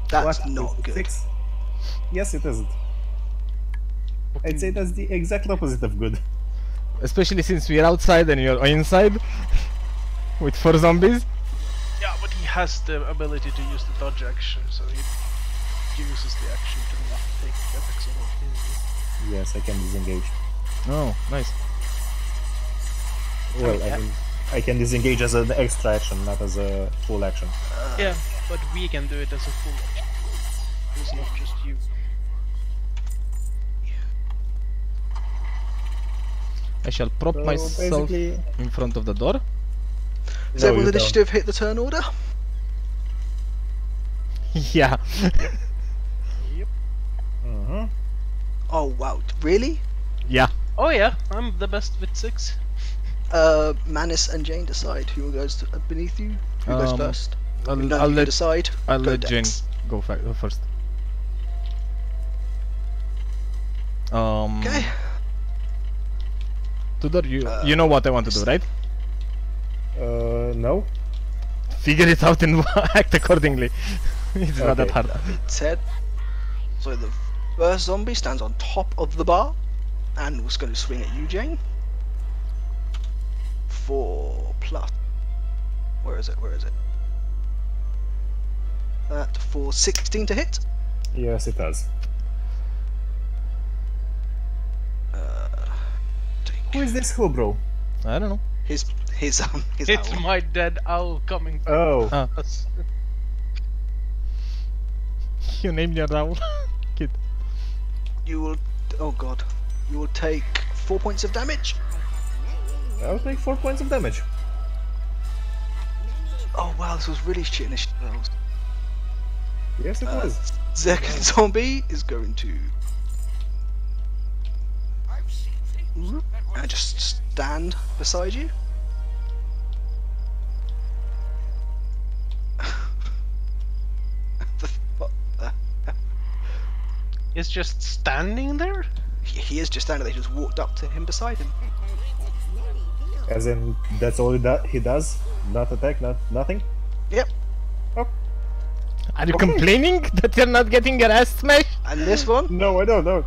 That's What? not Is it good. 6? Yes, it isn't. I'd say that's the exact opposite of good. Especially since we're outside and you're inside with 4 zombies. Yeah, but he has the ability to use the dodge action, so he uses the action to not take attacks of opportunity. Yes, I can disengage. Oh, nice. Well, I mean, I can disengage as an extra action, not as a full action. Yeah, but we can do it as a full action. It's not just you. I shall prop So myself basically- in front of the door. Does No, everyone's you don't. initiative hit the turn order? Yeah. Mm-hmm. Oh wow, really? Yeah. Oh yeah, I'm the best with 6. Manus and Jane decide who goes beneath you. Who goes first? I'll, No, I'll you can let decide. I'll Go let Jane Dex. go first. Okay. Tudor, you know what I want to do, right? No. Figure it out and act accordingly. It's not that Okay. hard. Ted. So the first zombie stands on top of the bar and was going to swing at you, Jane. 4 plus. Where is it? Where is it? That for 16 to hit. Yes, it does. Who is this Hobro? I don't know. His It's owl. my dead owl coming back. Oh, Ah, Us. you named your owl. Kid. You will. Oh god. You will take 4 points of damage. I'll take 4 points of damage. Oh wow, this was really shit initiative. Yes, it was. Second zombie is going to and just stand beside you. The fuck? It's just standing there? He is just standing there. He just walked up to him beside him. As in, that's all he does? Not attack, nothing? Yep. Are you complaining that you're not getting your ass smashed? And this one, No, I don't know.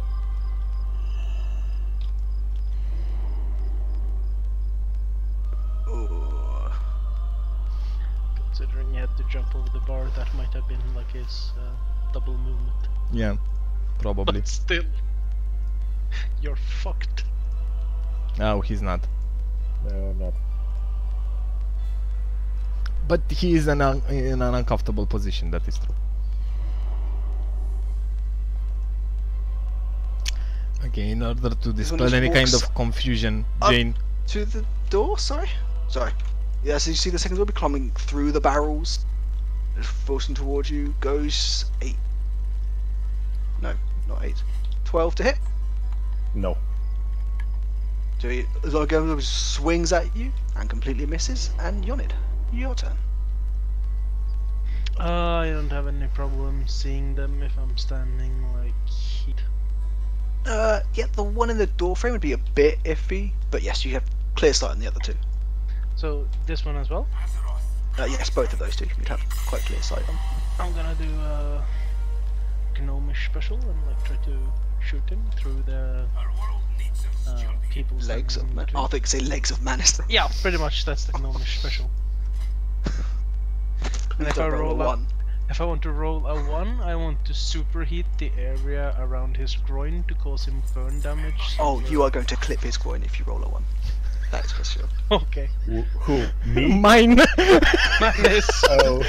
oh, Considering he had to jump over the bar, that might have been like his double movement. Yeah, probably. But still, you're fucked. No, he's not. No, not. But he is in an uncomfortable position, that is true. Okay, in order to one dispel just any kind walks of confusion, up Jane. to the door. Sorry. Yeah, so you see the second will be climbing through the barrels, just forcing towards you. Goes 8. No, not 8. 12 to hit. No. So he Zargo swings at you and completely misses. And Yonid, your turn. I don't have any problem seeing them if I'm standing like here. Yeah, the one in the door frame would be a bit iffy, but yes, you have clear sight on the other two. So this one as well. Yes, both of those two you'd have quite clear sight on. I'm gonna do a gnomish special and like try to shoot him through the people Legs of standing in I think say legs of Manister. Yeah, pretty much that's the gnomish special. And if I roll one. if I want to roll a 1, I want to superheat the area around his groin to cause him burn damage. Oh, you are going to clip his groin if you roll a 1. That's for sure. Okay. Who? Me? Mine. Madness. Oh.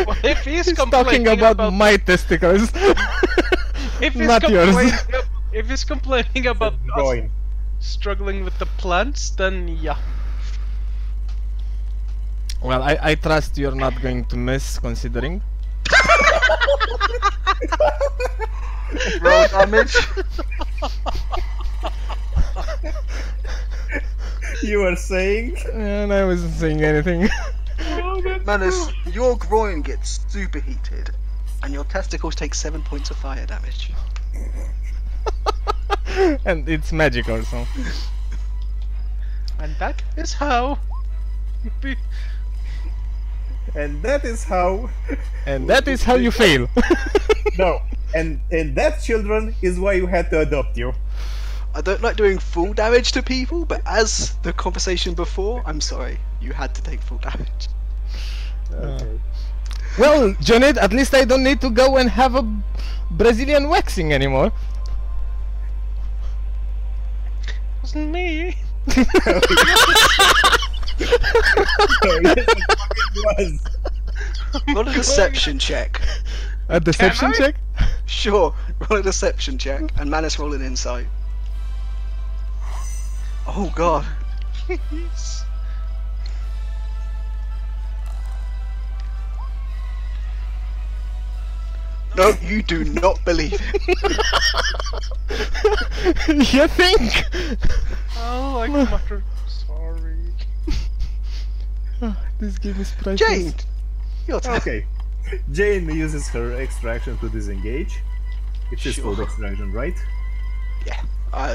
Well, if he's He's talking about my testicles. if he's not yours. If he's complaining about us Groin. struggling with the plants, then yeah. Well, I trust you're not going to miss, considering. Roll damage. You were saying? And I wasn't saying anything. Manus, your groin gets superheated, and your testicles take 7 points of fire damage. And it's magic also. And that is how. And that is how. And that is how you fail. No. And that, children, is why you had to adopt you. I don't like doing full damage to people, but as the conversation before, I'm sorry, you had to take full damage. Okay. Well, Janet, at least I don't need to go and have a Brazilian waxing anymore. Wasn't me. So, yes, it fucking was. Roll a deception check. A deception check? Sure, roll a deception check, and Manus roll an insight. Oh god. No, you do not believe it. You think? Oh, I muttered. Sorry. This game is priceless. Jane! Your turn. Okay. Jane uses her extra action to disengage. It's his full Sure. extra action, right? Yeah,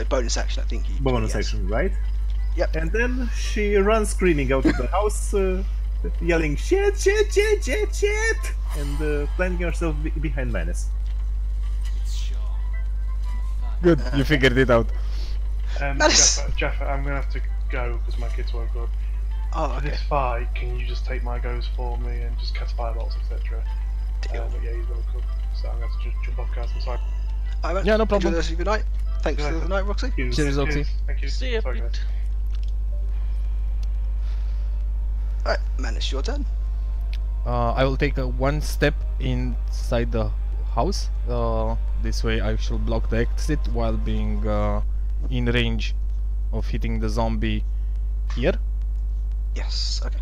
bonus action, I think. Bonus yes. action, right? Yep. And then she runs screaming out of the house, yelling shit, shit, shit, shit, shit, and planting herself behind Manus. It's Shaw. Good, you figured it out. Nice. Jeff, I'm gonna have to go because my kids woke up. Oh, For okay. this fight, can you just take my goes for me and just cast firebolts, etc.? But yeah, he's woke up, so I'm gonna have to just jump off, guys. I'm sorry. Alright, Yeah, no enjoy problem. the rest of your night. Thanks for the night, Roxy. Cheers, Oxy. Thank you. See ya, Sorry, guys. Pete. Alright, Manus, your turn. I will take one step inside the house. This way I shall block the exit while being in range of hitting the zombie here. Yes, okay.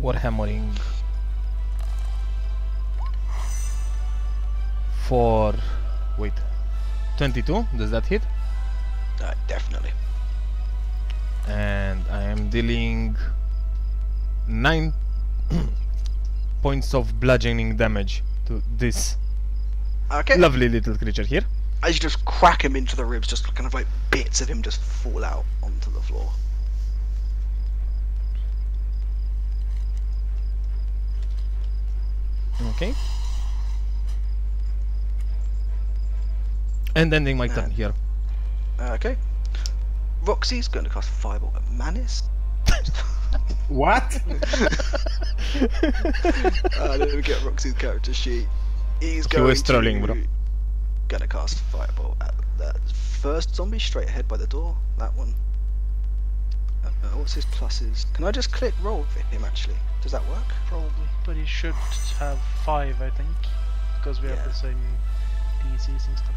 Warhammering for 22. Does that hit? Definitely. And I am dealing 9 points of bludgeoning damage to this Okay. lovely little creature here. As you just crack him into the ribs, just kind of like bits of him just fall out onto the floor. Okay. And ending my turn here. Okay. Roxy's going to cast Fireball at Manus. What? Let me get Roxy's character sheet. He's He going was trolling, bro. Gonna cast Fireball at that first zombie straight ahead by the door. That one. What's his pluses? Can I just click roll for him actually? Does that work? Probably, but he should have 5, I think. because we have Yeah. the same DCs and stuff.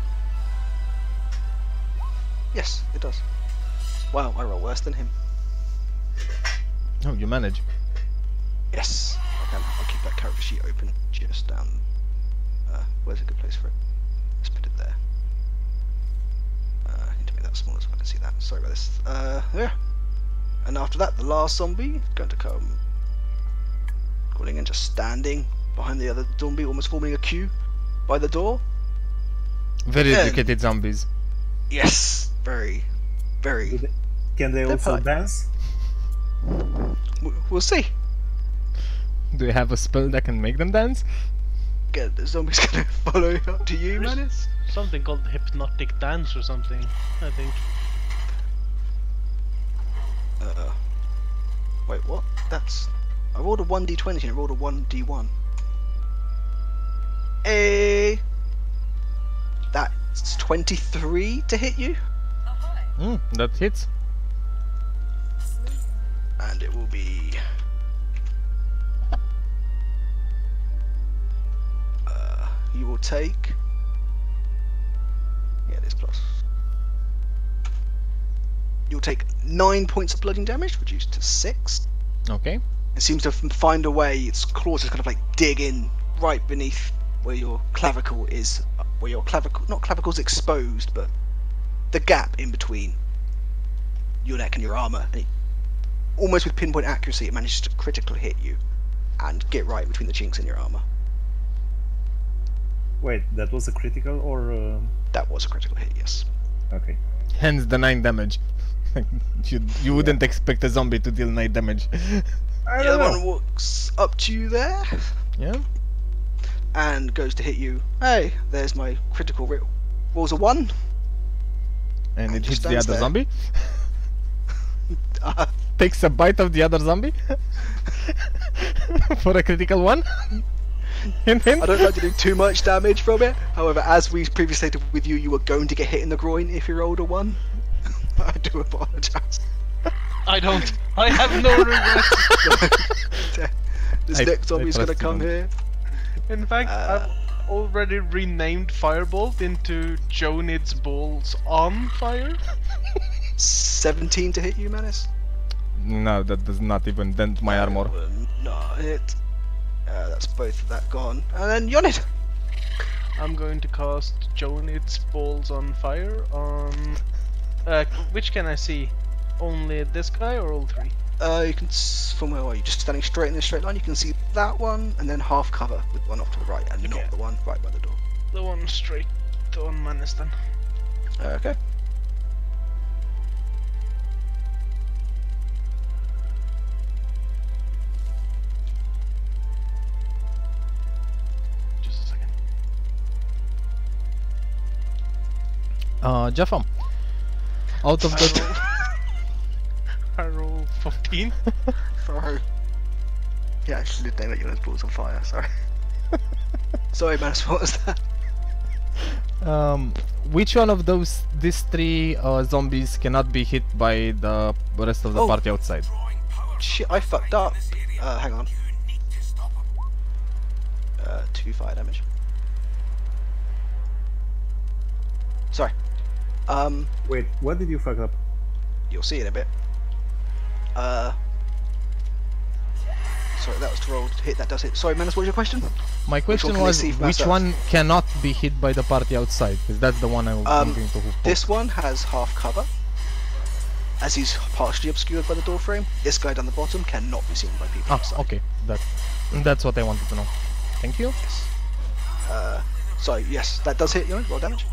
Yes, it does. Wow, I roll worse than him. Oh, you manage. Yes, I can. I'll keep that character sheet open just down. Where's a good place for it? Let's put it there. I need to make that smaller so I can see that. Sorry about this. Yeah. And after that, the last zombie is going to come. Calling and just standing behind the other zombie, almost forming a queue by the door. Very And- educated zombies. Yes, very, very. Can they They're also polite. dance? We'll see. Do you have a spell that can make them dance? Again, the zombie's gonna follow up to you, man. There's something called hypnotic dance or something, I think. Wait, what? That's. I rolled a 1d20 and I rolled a 1d1. Hey! That's 23 to hit you, That hits. and it will be. You will take. Yeah, this plus. You'll take 9 points of bludgeoning damage, reduced to 6. Okay. It seems to find a way. Its claws just kind of like dig in right beneath where your clavicle is, where your clavicle, not clavicle's exposed, but the gap in between your neck and your armor. And it, almost with pinpoint accuracy, it manages to critically hit you and get right between the chinks in your armor. Wait, that was a critical or? That was a critical hit, yes. Okay. Hence the 9 damage. you wouldn't expect a zombie to deal 9 damage. I The don't other know. one walks up to you there Yeah. and goes to hit you. Hey, there's my critical roll. Rolls a 1. And it just hits the stands other there. zombie. Uh, Takes a bite of the other zombie. For a critical one. Hint, hint. I don't like to do too much damage from it. However, as we previously stated with you, you were going to get hit in the groin if you rolled a 1. I do apologise. I don't. I have no regrets. This I- next zombie's I gonna trust come you. here. In fact, I've already renamed Firebolt into Jonid's Balls on Fire. 17 to hit you, Menace. No, that does not even dent my armor. Not hit. That's both of that gone. And then Yonit. I'm going to cast Jonid's Balls on Fire on. Which can I see? Only this guy or all three? You can from where are you? Just standing straight in a straight line. You can see that one, and then half cover with one off to the right, and Okay. not the one right by the door. The one straight on Menace then. Okay. Just a second. Jaffa. Out of the I roll 14. Sorry. Yeah, I should have named it Yonit's balls on fire. Sorry. Sorry, Menace. What was that? which one of these 3 zombies cannot be hit by the rest of the Oh. party outside? Shit, I fucked up. Hang on. 2 fire damage. Sorry. Wait, what did you fuck up? You'll see in a bit. Sorry, that was to roll to hit. That does hit. Sorry, Menace, what was your question? My question can they was see from which ourselves? one cannot be hit by the party outside? Because that's the one I'm going to hook. This one has half cover, as he's partially obscured by the door frame. This guy down the bottom cannot be seen by people Ah, outside. okay. That's what I wanted to know. Thank you. So yes, that does hit you. Roll damage.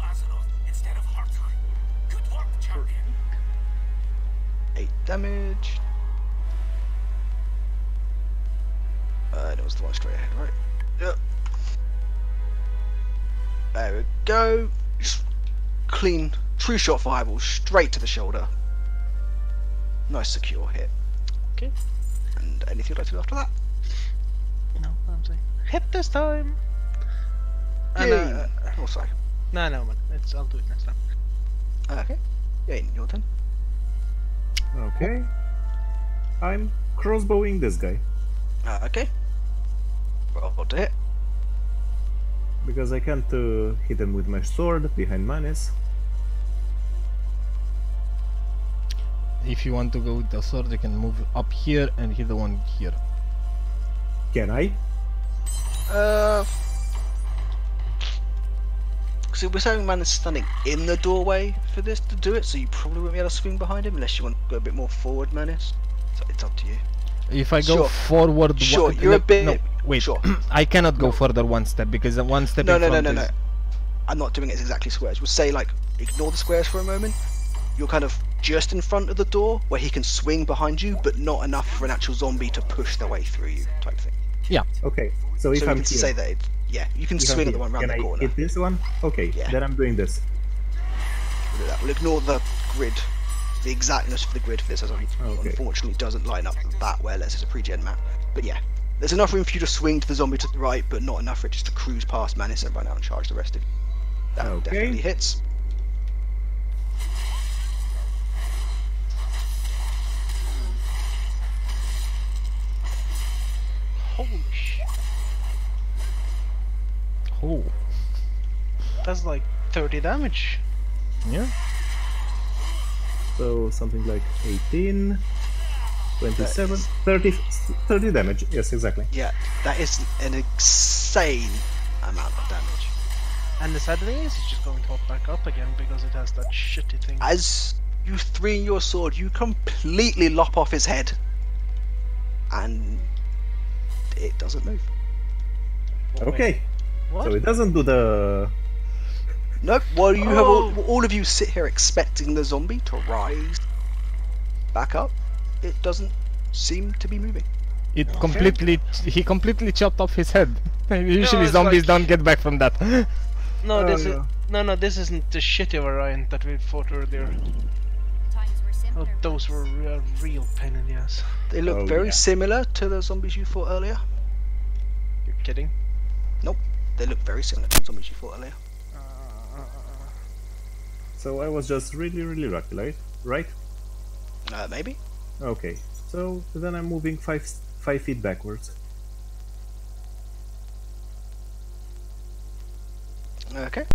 8 damage. It was the one straight ahead, right? Yep. There we go. Just clean, true shot fireball straight to the shoulder. Nice secure hit. Okay. And anything you'd like to do after that? No, I'm saying hit this time. Yay. Oh, sorry. No, man. I'll do it next time. Okay. Yeah, your turn. Okay. I'm crossbowing this guy. Okay. Roll to hit. because I can't hit him with my sword behind Manis. If you want to go with the sword, you can move up here and hit the one here. Can I? So we're saying man is standing in the doorway for this to do it, so you probably won't be able to swing behind him unless you want to go a bit more forward, Manis. So it's up to you. If I go Sure. forward, Sure, you're a bit. No, wait. Sure. I cannot go further one step because the one step No, in no, no, front no, is... no. I'm not doing it as exactly squares. We'll say like ignore the squares for a moment. You're kind of just in front of the door where he can swing behind you, but not enough for an actual zombie to push their way through you, type thing. Yeah. Okay. So if So you I'm can here, say that. Yeah, you can if I'm swing at the here, one around can the I corner. hit this one? Okay. Yeah. Then I'm doing this. We'll do that. We'll ignore the grid, the exactness for the grid for this, as it Okay. unfortunately doesn't line up that well as it's a pre-gen map. But yeah, there's enough room for you to swing to the zombie to the right, but not enough for it just to cruise past Manis and run out and charge the rest of you. That Okay. definitely hits. Holy shit. Oh. That's like 30 damage. Yeah. So something like 18, 27, 30 damage. Yes, exactly. Yeah, that is an insane amount of damage. And the sad thing is, it's just going to pop back up again because it has that shitty thing. As you swing your sword, you completely lop off his head, and it doesn't move. Okay. What? So it doesn't do the... Nope. While you have Oh. all of you sit here expecting the zombie to rise back up, it doesn't seem to be moving. He completely chopped off his head. Usually it's zombies like- don't get back from that. No, this no. is no, this isn't the shitty variant that we fought earlier. Times were simpler. Oh, those were a real pain in the ass. They look Oh, very yeah. similar to the zombies you fought earlier. You're kidding? Nope. They look very similar to the zombies you fought earlier. So I was just really lucky, right? Maybe. Okay. So then I'm moving 5 feet backwards. Okay.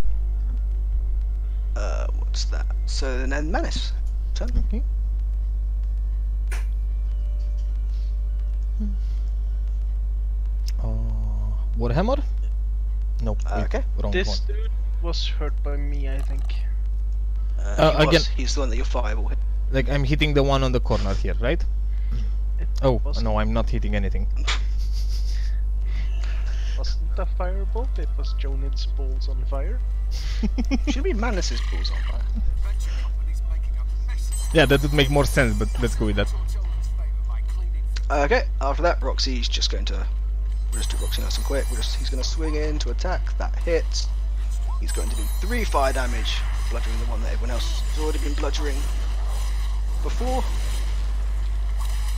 What's that? So then Manis. Turn. Okay. Warhammer? No. wait, Okay. Wrong This one. dude was hurt by me, I think. Again- He's the one that your fireball hit. Like I'm hitting the one on the corner here, right? Oh was- no, I'm not hitting anything. Wasn't a firebolt, it was Jonid's balls on fire. Should be Manis's balls on fire. Yeah, that would make more sense, but let's go with that. Okay. After that, Roxy's just going to. We'll just do Roxy nice and quick. He's going to swing in to attack. That hits. He's going to do 3 fire damage, bludgeoning the one that everyone else has already been bludgeoning before.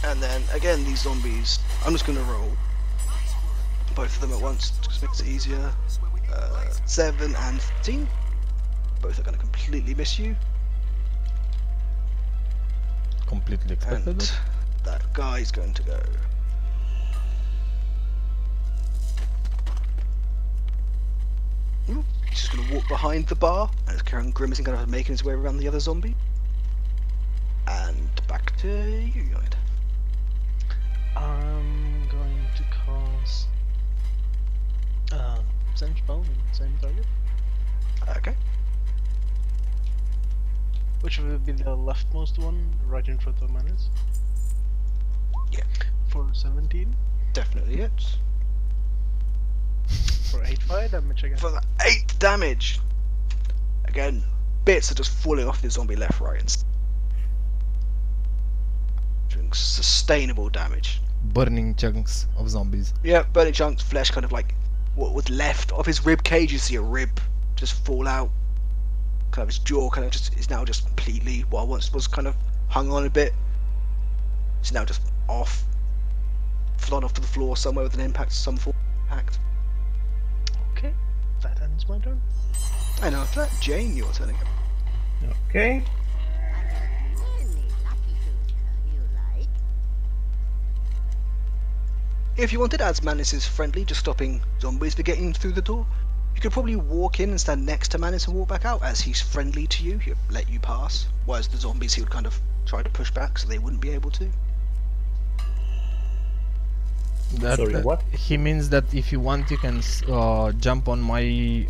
And then again, these zombies. I'm just going to roll both of them at once, just makes it easier. 7 and 13. Both are going to completely miss you. Completely expected And it. that guy's going to go. He's just going to walk behind the bar, and as Karen grimacing, kind of making his way around the other zombie. And back to you, Yoid. I'm going to cast same spell, same target. Okay. Which will be the leftmost one, right in front of Manis. Yeah. For 17. Definitely hits. For 8 fire damage again. For the 8 damage! Again, bits are just falling off the zombie left, right, and doing sustainable damage. Burning chunks of zombies. Yeah, burning chunks, flesh kind of like what was left of his rib cage. You see a rib just fall out. Kind of his jaw kind of just is now just completely, what once was kind of hung on a bit. It's now just off. Flown off to the floor somewhere with an impact, some form of impact. Okay, that ends my turn. And after that, Jane, your turn again. Okay. I got really lucky to you like. If you wanted, as Manis is friendly, just stopping zombies for getting through the door, You could probably walk in and stand next to Manus and walk back out, as he's friendly to you. He'll let you pass. Whereas the zombies, he would kind of try to push back so they wouldn't be able to. Sorry, what? He means that if you want, you can jump on my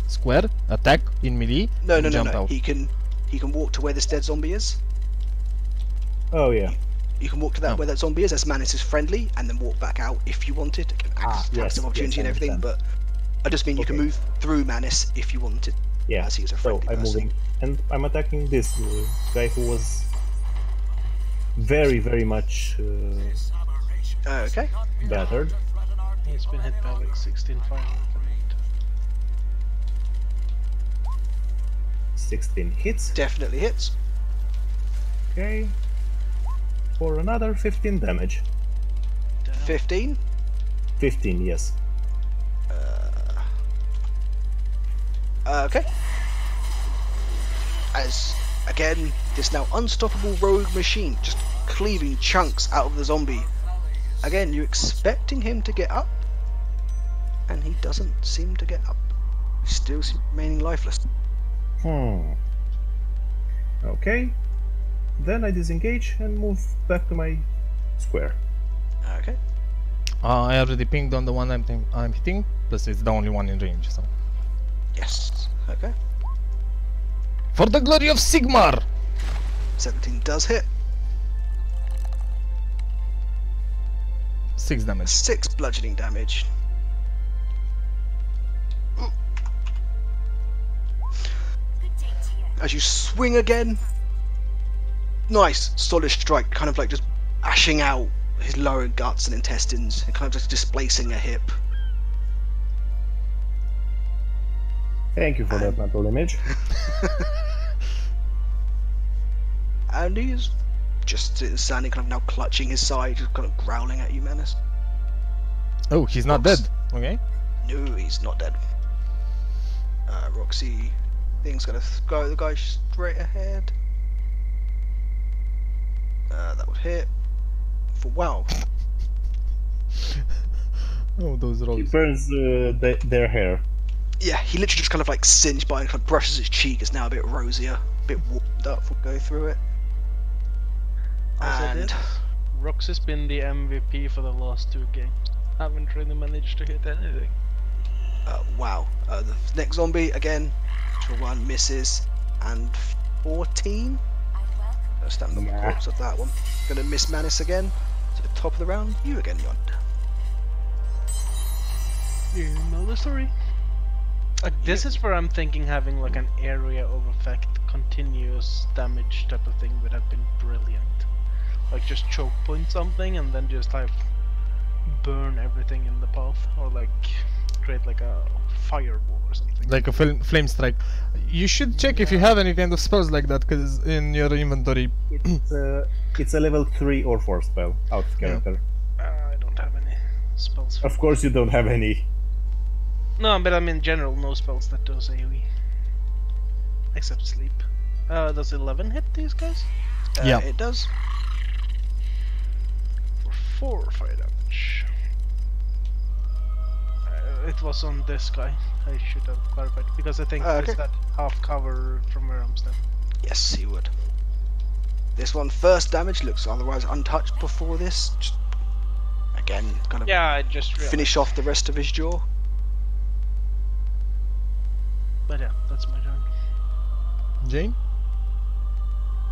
square, attack in melee, No, and no, no, jump no. out. He can walk to where this dead zombie is. Oh yeah. You can walk to that Oh. where that zombie is, as Manus is friendly, and then walk back out if you wanted. Again, yes, attacks of opportunity yes, I and everything, understand. but I just mean you can Okay. move through Manus if you wanted. Yeah. As he is a So friendly I'm person. moving, and I'm attacking this guy who was very, very much Okay. battered. He's been hit by like 16 fire. 16 hits. Definitely hits. Okay. For another 15 damage. 15. 15, yes. Okay. As, again, this now unstoppable rogue machine just cleaving chunks out of the zombie. Again, you're expecting him to get up, and he doesn't seem to get up. He's still remaining lifeless. Okay. Then I disengage and move back to my square. Okay. I already pinged on the one I'm hitting, plus it's the only one in range, so... Yes. Okay. For the glory of Sigmar! 17 does hit. 6 damage. 6 bludgeoning damage. As you swing again, nice solid strike, kind of like just ashing out his lower guts and intestines, and kind of just displacing a hip. Thank you for that mental image. And he's just standing, kind of now clutching his side, just kind of growling at you, Menace. Oh, he's not Rox. dead. Okay. No, he's not dead. Roxy, thing's gonna go the guy straight ahead. That would hit. For wow. Oh, those He rolls. burns their hair. Yeah, he literally just kind of like singed by and kind of brushes his cheek. It's now a bit rosier, a bit warmed up. We'll go through it. Also And did. Rox has been the MVP for the last 2 games. Haven't really managed to hit anything. wow. The next zombie again. For 1 misses and 14. Gonna stand on the Nah. corpse of that one. Gonna miss Manus again. To the top of the round. You again, Yon. You know the story. This is where I'm thinking having like an area of effect, continuous damage type of thing would have been brilliant. Like just choke point something and then just like burn everything in the path, or like create like a firewall or something. Like a flame strike. You should check if you have any kind of spells like that, because in your inventory. It's a level 3 or 4 spell out of character. I don't have any spells. Of course you don't have any. No, but I mean in general, no spells that does AoE. Except sleep. Does 11 hit these guys? Yeah. It does. For 4 fire damage. It was on this guy. I should have clarified, because I think Okay. this had half cover from where I'm standing. Yes, he would. This one, first damage, looks otherwise untouched before this. Just, again, kind of Yeah, I just realized. finish off the rest of his jaw. But yeah, that's my turn. Jane?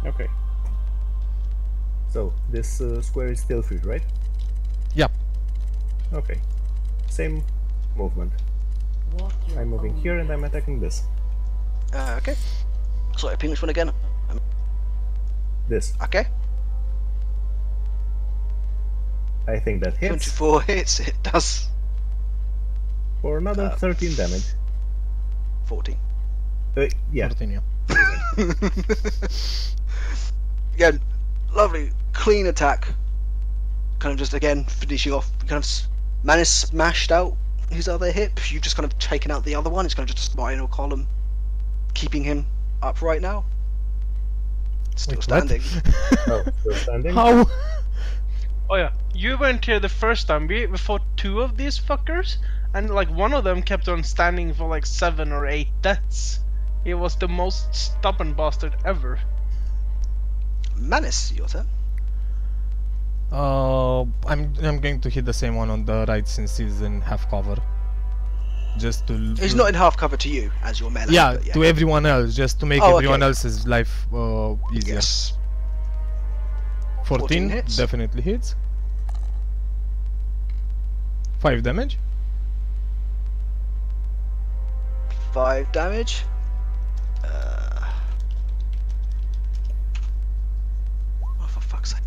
Okay. So this square is still free, right? Yeah. Okay. Same movement. I'm moving here and I'm attacking this. Okay. Sorry, ping which one again? This. Okay. I think that hits 24 hits, it does. for another 13 damage. 14. Yeah. 14, yeah. Again, lovely, clean attack. Kind of just, again, finishing off, kind of Manus smashed out his other hip. You've just kind of taken out the other one. It's kind of just a spinal column, keeping him upright now. Still Wait, what? standing. Oh, still standing. How? Oh yeah, you went here the first time. We fought 2 of these fuckers, and like one of them kept on standing for like 7 or 8 deaths. He was the most stubborn bastard ever. Manus, your turn. I'm going to hit the same one on the right since he's in half cover. Just to. He's not in half cover to you as your melee. Yeah, but to everyone else, just to make everyone else's life easier. Yes. 14 hits. Definitely hits. 5 damage. 5 damage. Oh, for fuck's sake.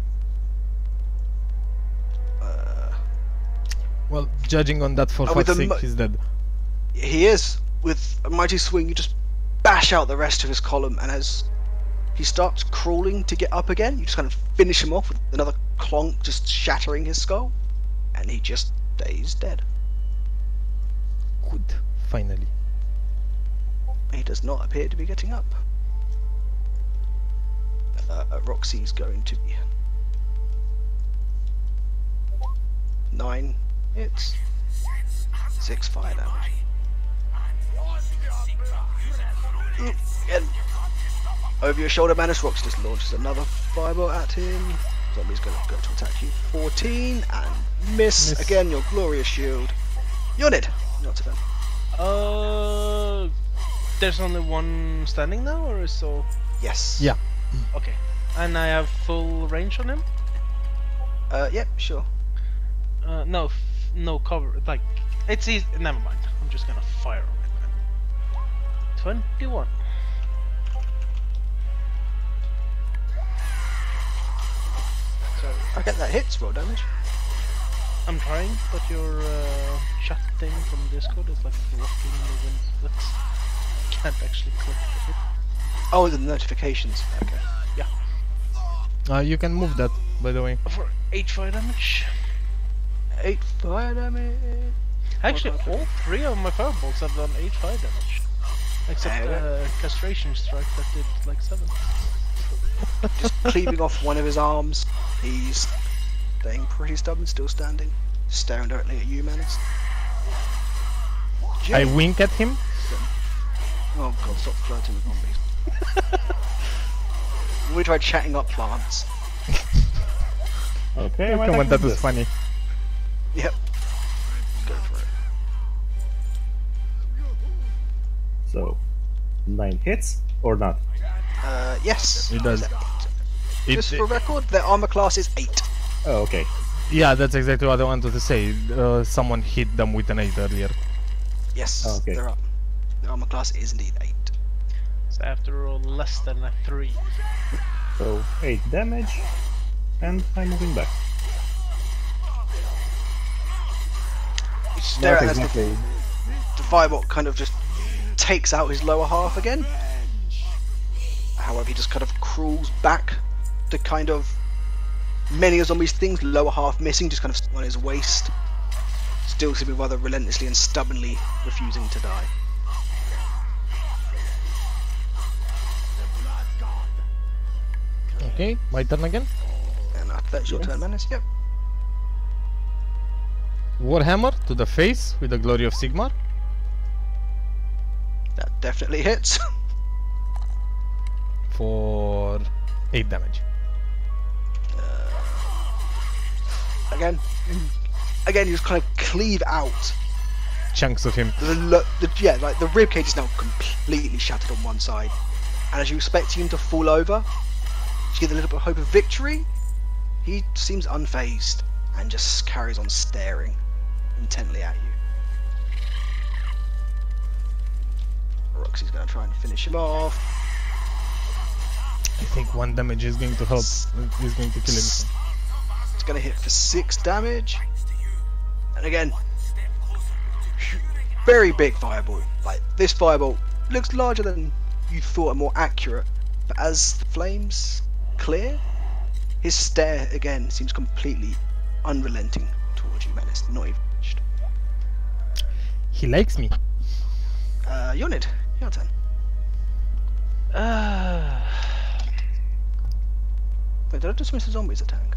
Well, judging on that, for fuck's sake, he's dead. He is. With a mighty swing, you just bash out the rest of his column, and as he starts crawling to get up again, you just kind of finish him off with another clonk, just shattering his skull, and he just stays dead. Good. Finally. He does not appear to be getting up. Roxy's going to be 9 hits, 6 fire damage. And over your shoulder, Manus, Rox just launches another fireball at him. Zombie's going to go to attack you. 14 and miss. Again, your glorious shield. Yonid, not to them. There's only one standing now, or is so? Yes. Yeah. Okay. And I have full range on him? Yep, sure. No, no cover. Like, it's easy. Never mind. I'm just gonna fire on it then. 21. So I get that hits, roll damage. I'm trying, but your chat thing from Discord is like blocking the wind flicks. Can't actually click it. Oh, the notifications. Okay. Yeah. You can move that, by the way. For 8 fire damage. 8 fire damage. Actually, all 3 of my fireballs have done 8 fire damage. Except castration strike that did like 7. Just cleaving off one of his arms. He's staying pretty stubborn, still standing, staring directly at you, Manus. I wink at him. Oh god, stop flirting with zombies. We tried chatting up plants. Okay, Come on, that was funny. Yep. Go for it. So, 9 hits or not? Yes. It does. Just for record, their armor class is 8. Oh, okay. Yeah, that's exactly what I wanted to say. Someone hit them with an 8 earlier. Yes, Okay. they're up. Their armor class is indeed 8. So I have to roll less than a 3. So, 8 damage, and I'm moving back. You stare Not at it as exactly. the fireball kind of just takes out his lower half again. However, he just kind of crawls back to kind of many of zombies' things, lower half missing, just kind of on his waist. Still seeming rather relentlessly and stubbornly refusing to die. Okay, my turn again. And that's your turn, Manus. Yep. Warhammer to the face with the glory of Sigmar. That definitely hits. For 8 damage. Again, you just kind of cleave out. Chunks of him. Yeah, like the rib cage is now completely shattered on one side, and as you expect him to fall over, to get a little bit of hope of victory, he seems unfazed and just carries on staring intently at you. Roxy's going to try and finish him off. I think 1 damage is going to help. He's going to kill him. It's going to hit for 6 damage. And again, very big fireball. Like, this fireball looks larger than you thought and more accurate, but as the flames clear, his stare again seems completely unrelenting towards you, Menace. Not even flinched. He likes me. Yonid, your turn. Wait, did I dismiss the zombies attack?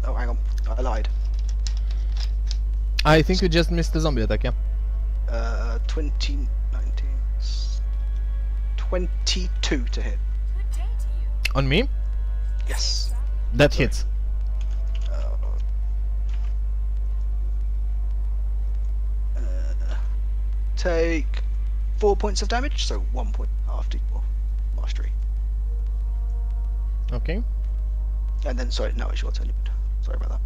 Oh, hang on. I lied. I think you just missed the zombie attack, yeah? 2019. 22 to hit. On me? Yes. That hits. Take 4 points of damage, so 1 point after your mastery. Okay. And then, sorry, now it's your turn. Sorry about that.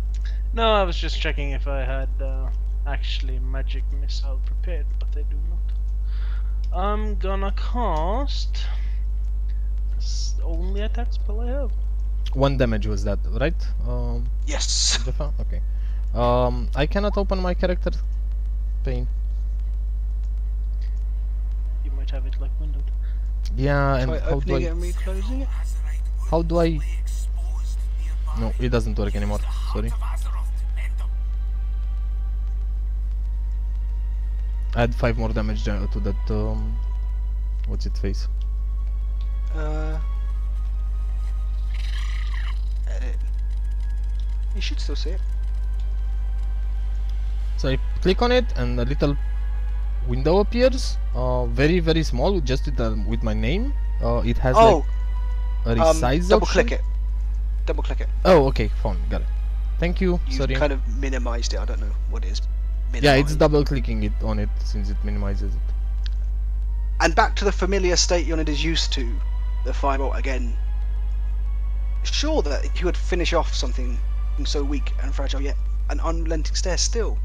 No, I was just checking if I had actually magic missile prepared, but I do not. I'm gonna cast this only attack spell I have. 1 damage was that, right? Yes. Jaffa? Okay. I cannot open my character pane. You might have it like windowed. Yeah, and Try how do opening it I... and reclosing it. How do I... No, it doesn't work anymore. Sorry. Add 5 more damage to that, what's it face? Edit. You should still see it. So I click on it and a little window appears, very very small, just with my name. It has like a resize double option. click it. Double click it. Oh, okay, fine, got it. Thank you. You Sorry. kind of minimized it. I don't know what it is. Yeah, it's Minimized. double clicking it on it since it minimizes it. And back to the familiar state Yonid is used to. The firebolt again. Sure that he would finish off something so weak and fragile, yet an unrelenting stare still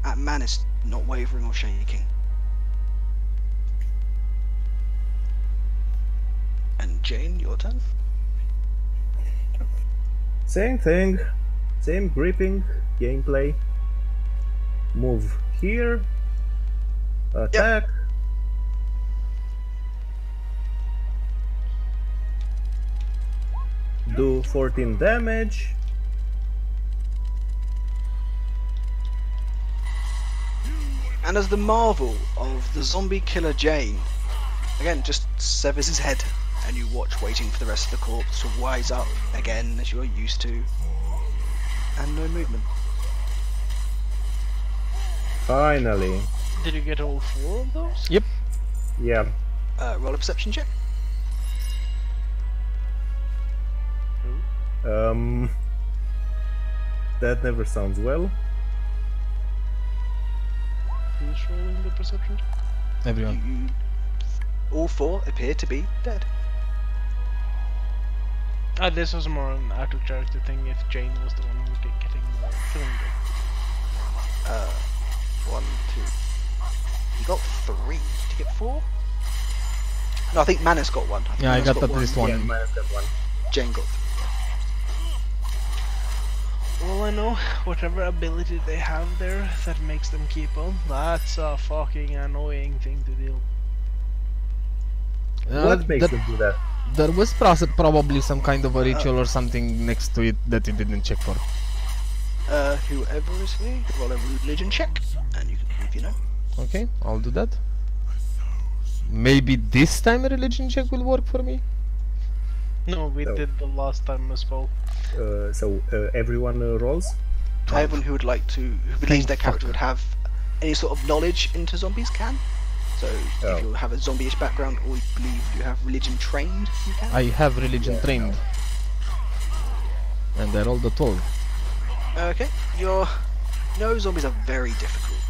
at Manus, not wavering or shaking. And Jane, your turn. Same thing, same gripping gameplay. Move here, attack. Do 14 damage. And as the marvel of the zombie killer Jane, again, just severs his head, and you watch, waiting for the rest of the corpse to wise up again as you are used to, and no movement. Finally. Did you get all 4 of those? Yep. Yeah. Roll a perception check. That never sounds well. Who's rolling the perception? Everyone. All 4 appear to be dead. This was more an out of character thing if Jane was the one who was getting the killing them. 1, 2. You got 3. Did you get 4? No, I think Manus got 1. Yeah, I Manus got at least 1. Yeah, minus that one. Jane got 3. Well, I know whatever ability they have there that makes them keep on, that's a fucking annoying thing to deal. What makes them do that? There was probably some kind of a ritual or something next to it that it didn't check for. Whoever is here, roll a religion check, and you can if you know. Okay, I'll do that. Maybe this time a religion check will work for me? No, we did the last time as well. So everyone rolls? Everyone who would like to, who believes their character would have any sort of knowledge into zombies can. So if you have a zombie-ish background or you believe you have religion trained, you can. I have religion trained. And I rolled a 12. Okay, you know zombies are very difficult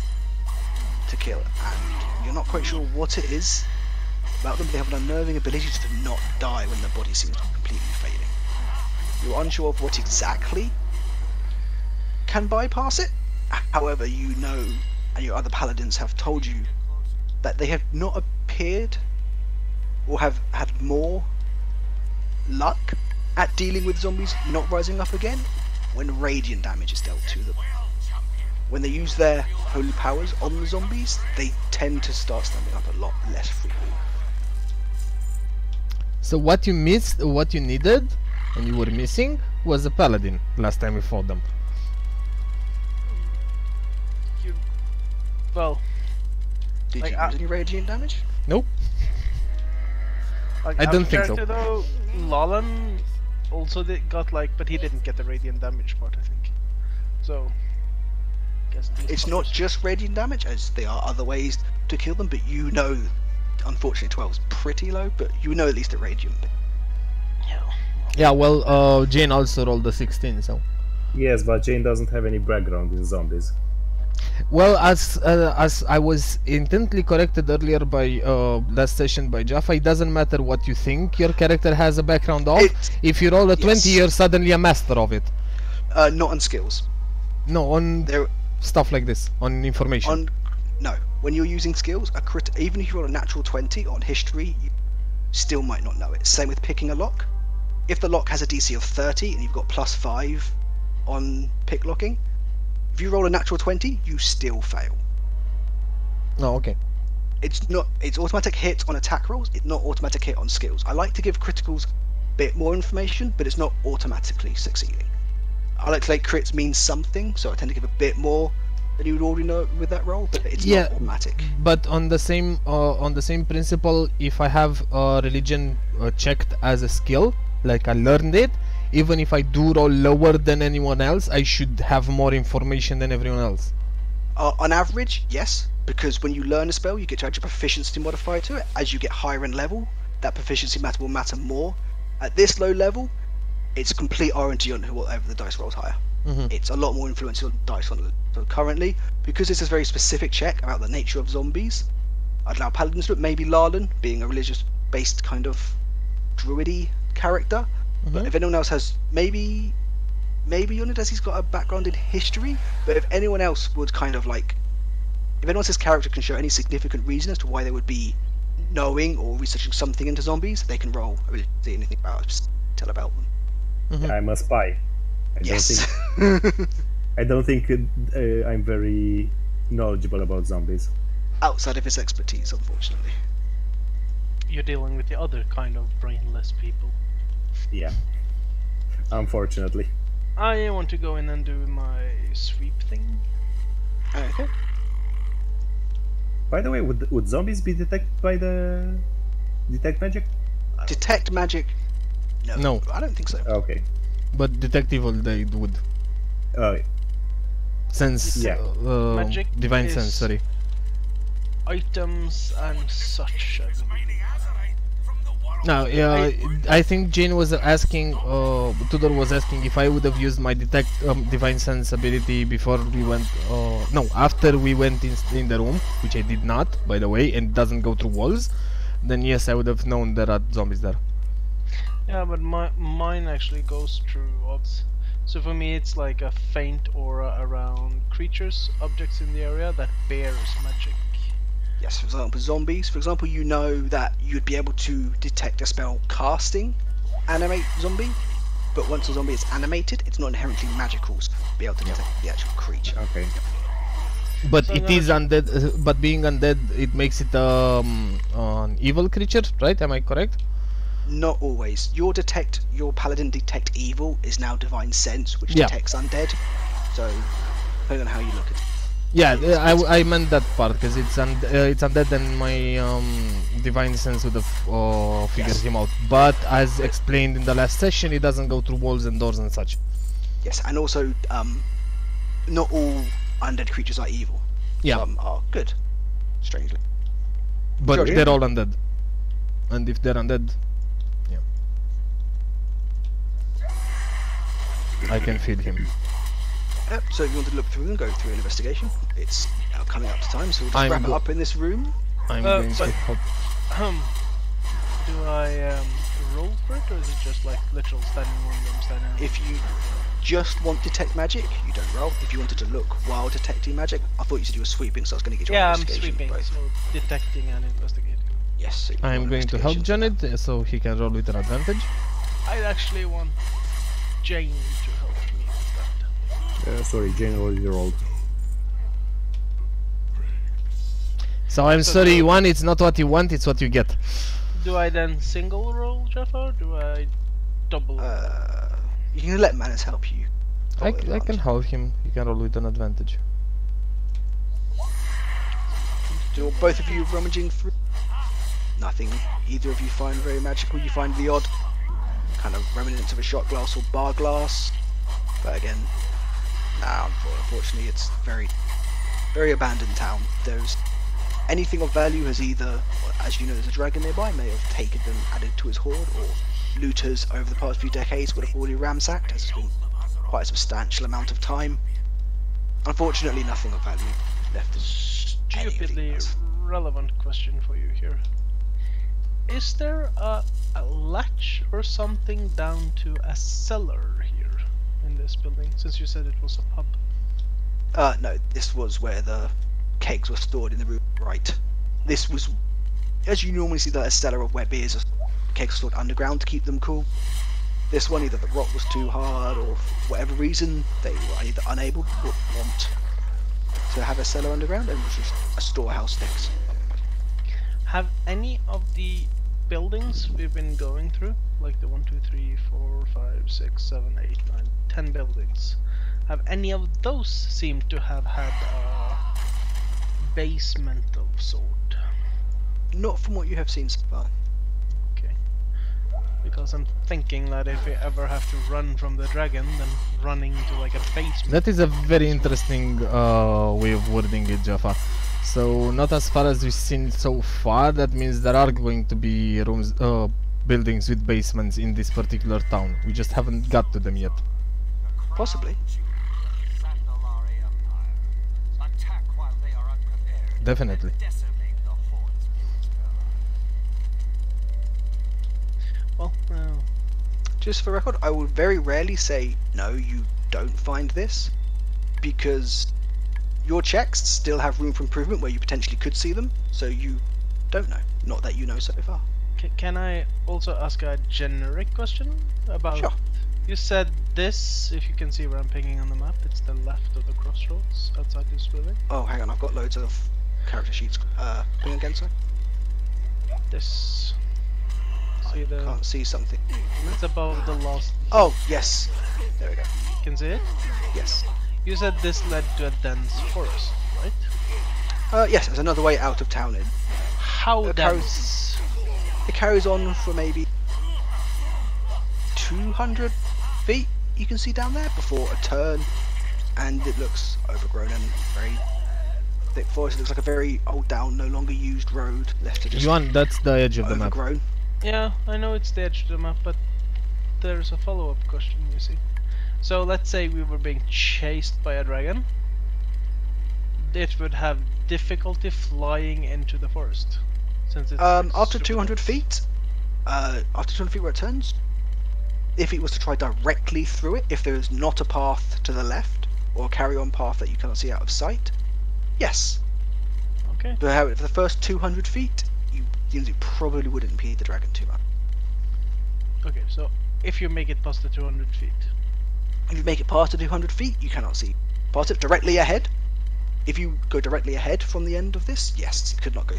to kill, and you're not quite sure what it is about them. They have an unnerving ability to not die when their body seems to be completely fading. You're unsure of what exactly can bypass it. However, you know, and your other paladins have told you that they have not appeared or have had more luck at dealing with zombies not rising up again when radiant damage is dealt to them. When they use their holy powers on the zombies, they tend to start standing up a lot less frequently. So what you missed, what you needed, and you were missing, was a paladin last time we fought them. Well, Did like, you use any radiant damage? Nope. like, I don't think so. Though, Lalan also they got like, but he didn't get the radiant damage part, I think. So, guess these It's not fuckers- just radiant damage, as there are other ways to kill them, but you know, unfortunately 12 is pretty low, but you know at least at radiant. Yeah. Yeah, well, Jane also rolled a 16, so. Yes, but Jane doesn't have any background in zombies. Well, as I was intently corrected earlier by last session by Jaffa, it doesn't matter what you think your character has a background of. If you roll a 20, Yes. you're suddenly a master of it. Not on skills. No, on There, stuff like this, on information. no. When you're using skills, even if you roll a natural 20 on history, you still might not know it. Same with picking a lock. If the lock has a DC of 30 and you've got +5 on pick locking, if you roll a natural 20, you still fail. No, okay. It's automatic hit on attack rolls, it's not automatic hit on skills. I like to give criticals a bit more information, but it's not automatically succeeding. I like to make crits mean something, so I tend to give a bit more than you would already know with that roll, but it's not automatic. But on the same principle, if I have religion checked as a skill, like I learned it, even if I do roll lower than anyone else, I should have more information than everyone else. On average, yes, because when you learn a spell, you get to add your proficiency modifier to it. As you get higher in level, that proficiency matter will matter more. At this low level, it's complete RNG on whatever the dice rolls higher. It's a lot more influence on dice on. So currently, because it's a very specific check about the nature of zombies, I'd allow paladins to it. Maybe Larlan, being a religious-based kind of druidy character. But if anyone else has, maybe Yonidesi's got a background in history. But if anyone else would kind of like, if anyone else's character can show any significant reason as to why they would be knowing or researching something into zombies, they can roll a religion, see anything about it, just tell about them. I'm a spy. I don't think I'm very knowledgeable about zombies. Outside of his expertise, unfortunately. You're dealing with the other kind of brainless people. Yeah. Unfortunately. I want to go in and do my sweep thing. Okay. By the way, would zombies be detected by the detect magic? Detect magic? No, I don't think so. Okay. But detect evil they would. Sense, Magic divine is sense. Sorry. Items and such. No, yeah, I think Jane was asking, Tudor was asking if I would have used my detect divine sense ability before we went, no, after we went in the room, which I did not, by the way, and doesn't go through walls. Then yes, I would have known there are zombies there. Yeah, but mine actually goes through odds. So for me, it's like a faint aura around creatures, objects in the area that bears magic. Yes, for example, zombies. For example, you know that you'd be able to detect a spell casting animate zombie, but once a zombie is animated, it's not inherently magical, so you'll be able to detect the actual creature. Okay. But it is undead, but being undead, it makes it an evil creature, right? Am I correct? Not always. Your paladin detect evil is now divine sense, which detects undead. So, depending on how you look at it. Yeah, I meant that part because it's undead, and my divine sense would have figured him out. But as explained in the last session, it doesn't go through walls and doors and such. Yes, and also, not all undead creatures are evil. Yeah. Some are good, strangely. But George, they're all undead. And if they're undead, yeah. I can feed him. Yep, so if you want to look through and go through an investigation, it's now coming up to time, so we'll just wrap it up in this room. I'm going to help. Do I roll for it, or is it just like literal standing room, standing room? If you just want detect magic, you don't roll. If you wanted to look while detecting magic, I thought you said you were sweeping, so I was going to get you I'm investigation. sweeping, both. so detecting and investigating. Yes. So I'm going to help Janet, so he can roll with an advantage. I actually want Jane to help me with that. Sorry, Jane already rolled. So I'm sorry, one, it's not what you want, it's what you get. Do I then single roll, Jeff, or do I double? You can let Manus help you. I can help him, he can roll with an advantage. Do both of you rummaging through? Nothing either of you find very magical, you find the odd kind of remnants of a shot glass or bar glass. But again, nah, unfortunately, it's very, very abandoned town. There's anything of value has either, as you know, there's a dragon nearby, may have taken them, added to his hoard, or looters over the past few decades would have already ransacked, as it's been quite a substantial amount of time. Unfortunately, nothing of value left in Stupidly relevant question for you here. Is there a latch or something down to a cellar here in this building, since you said it was a pub? No, this was where the kegs were stored in the room, right. This was, as you normally see, a cellar of where beers are kegs stored underground to keep them cool. This one, either the rock was too hard, or for whatever reason, they were either unable or want to have a cellar underground, and was just a storehouse next. Have any of the buildings we've been going through, like the 1, 2, 3, 4, 5, 6, 7, 8, 9, 10 buildings, have any of those seemed to have had a basement of sort? Not from what you have seen so far. Okay. Because I'm thinking that if we ever have to run from the dragon, then running to like a basement. That is a very interesting way of wording it, Jaffa. So not as far as we've seen so far. That means there are going to be rooms, buildings with basements in this particular town. We just haven't got to them yet. Possibly. Definitely. Well, just for record, I will very rarely say no, you don't find this, because your checks still have room for improvement where you potentially could see them, so you don't know. Not that you know so far. can I also ask a generic question about? Sure. You said this, if you can see where I'm pinging on the map, it's the left of the crossroads outside this building. Oh, hang on, I've got loads of character sheets. Ping again, sir? This. See the. Can't see something. It's above the last. Oh, yes. There we go. Can see it? Yes. You said this led to a dense forest, right? Yes, there's another way out of town in. How dense? It carries on for maybe 200 feet, you can see down there, before a turn, and it looks overgrown and very thick forest. It looks like a very old down, no longer used road left to just Yuan, that's the edge of the map. overgrown. Yeah, I know it's the edge of the map, but there's a follow-up question, you see. So let's say we were being chased by a dragon. It would have difficulty flying into the forest, since it's after 200 feet, after 200 feet where it turns, if it was to try directly through it, if there is not a path to the left or a carry-on path that you cannot see out of sight, yes. Okay. But however, for the first 200 feet, you probably wouldn't impede the dragon too much. Okay, so if you make it past the 200 feet. If you make it past the 200 feet, you cannot see past it. Directly ahead, if you go directly ahead from the end of this, yes, it could not go.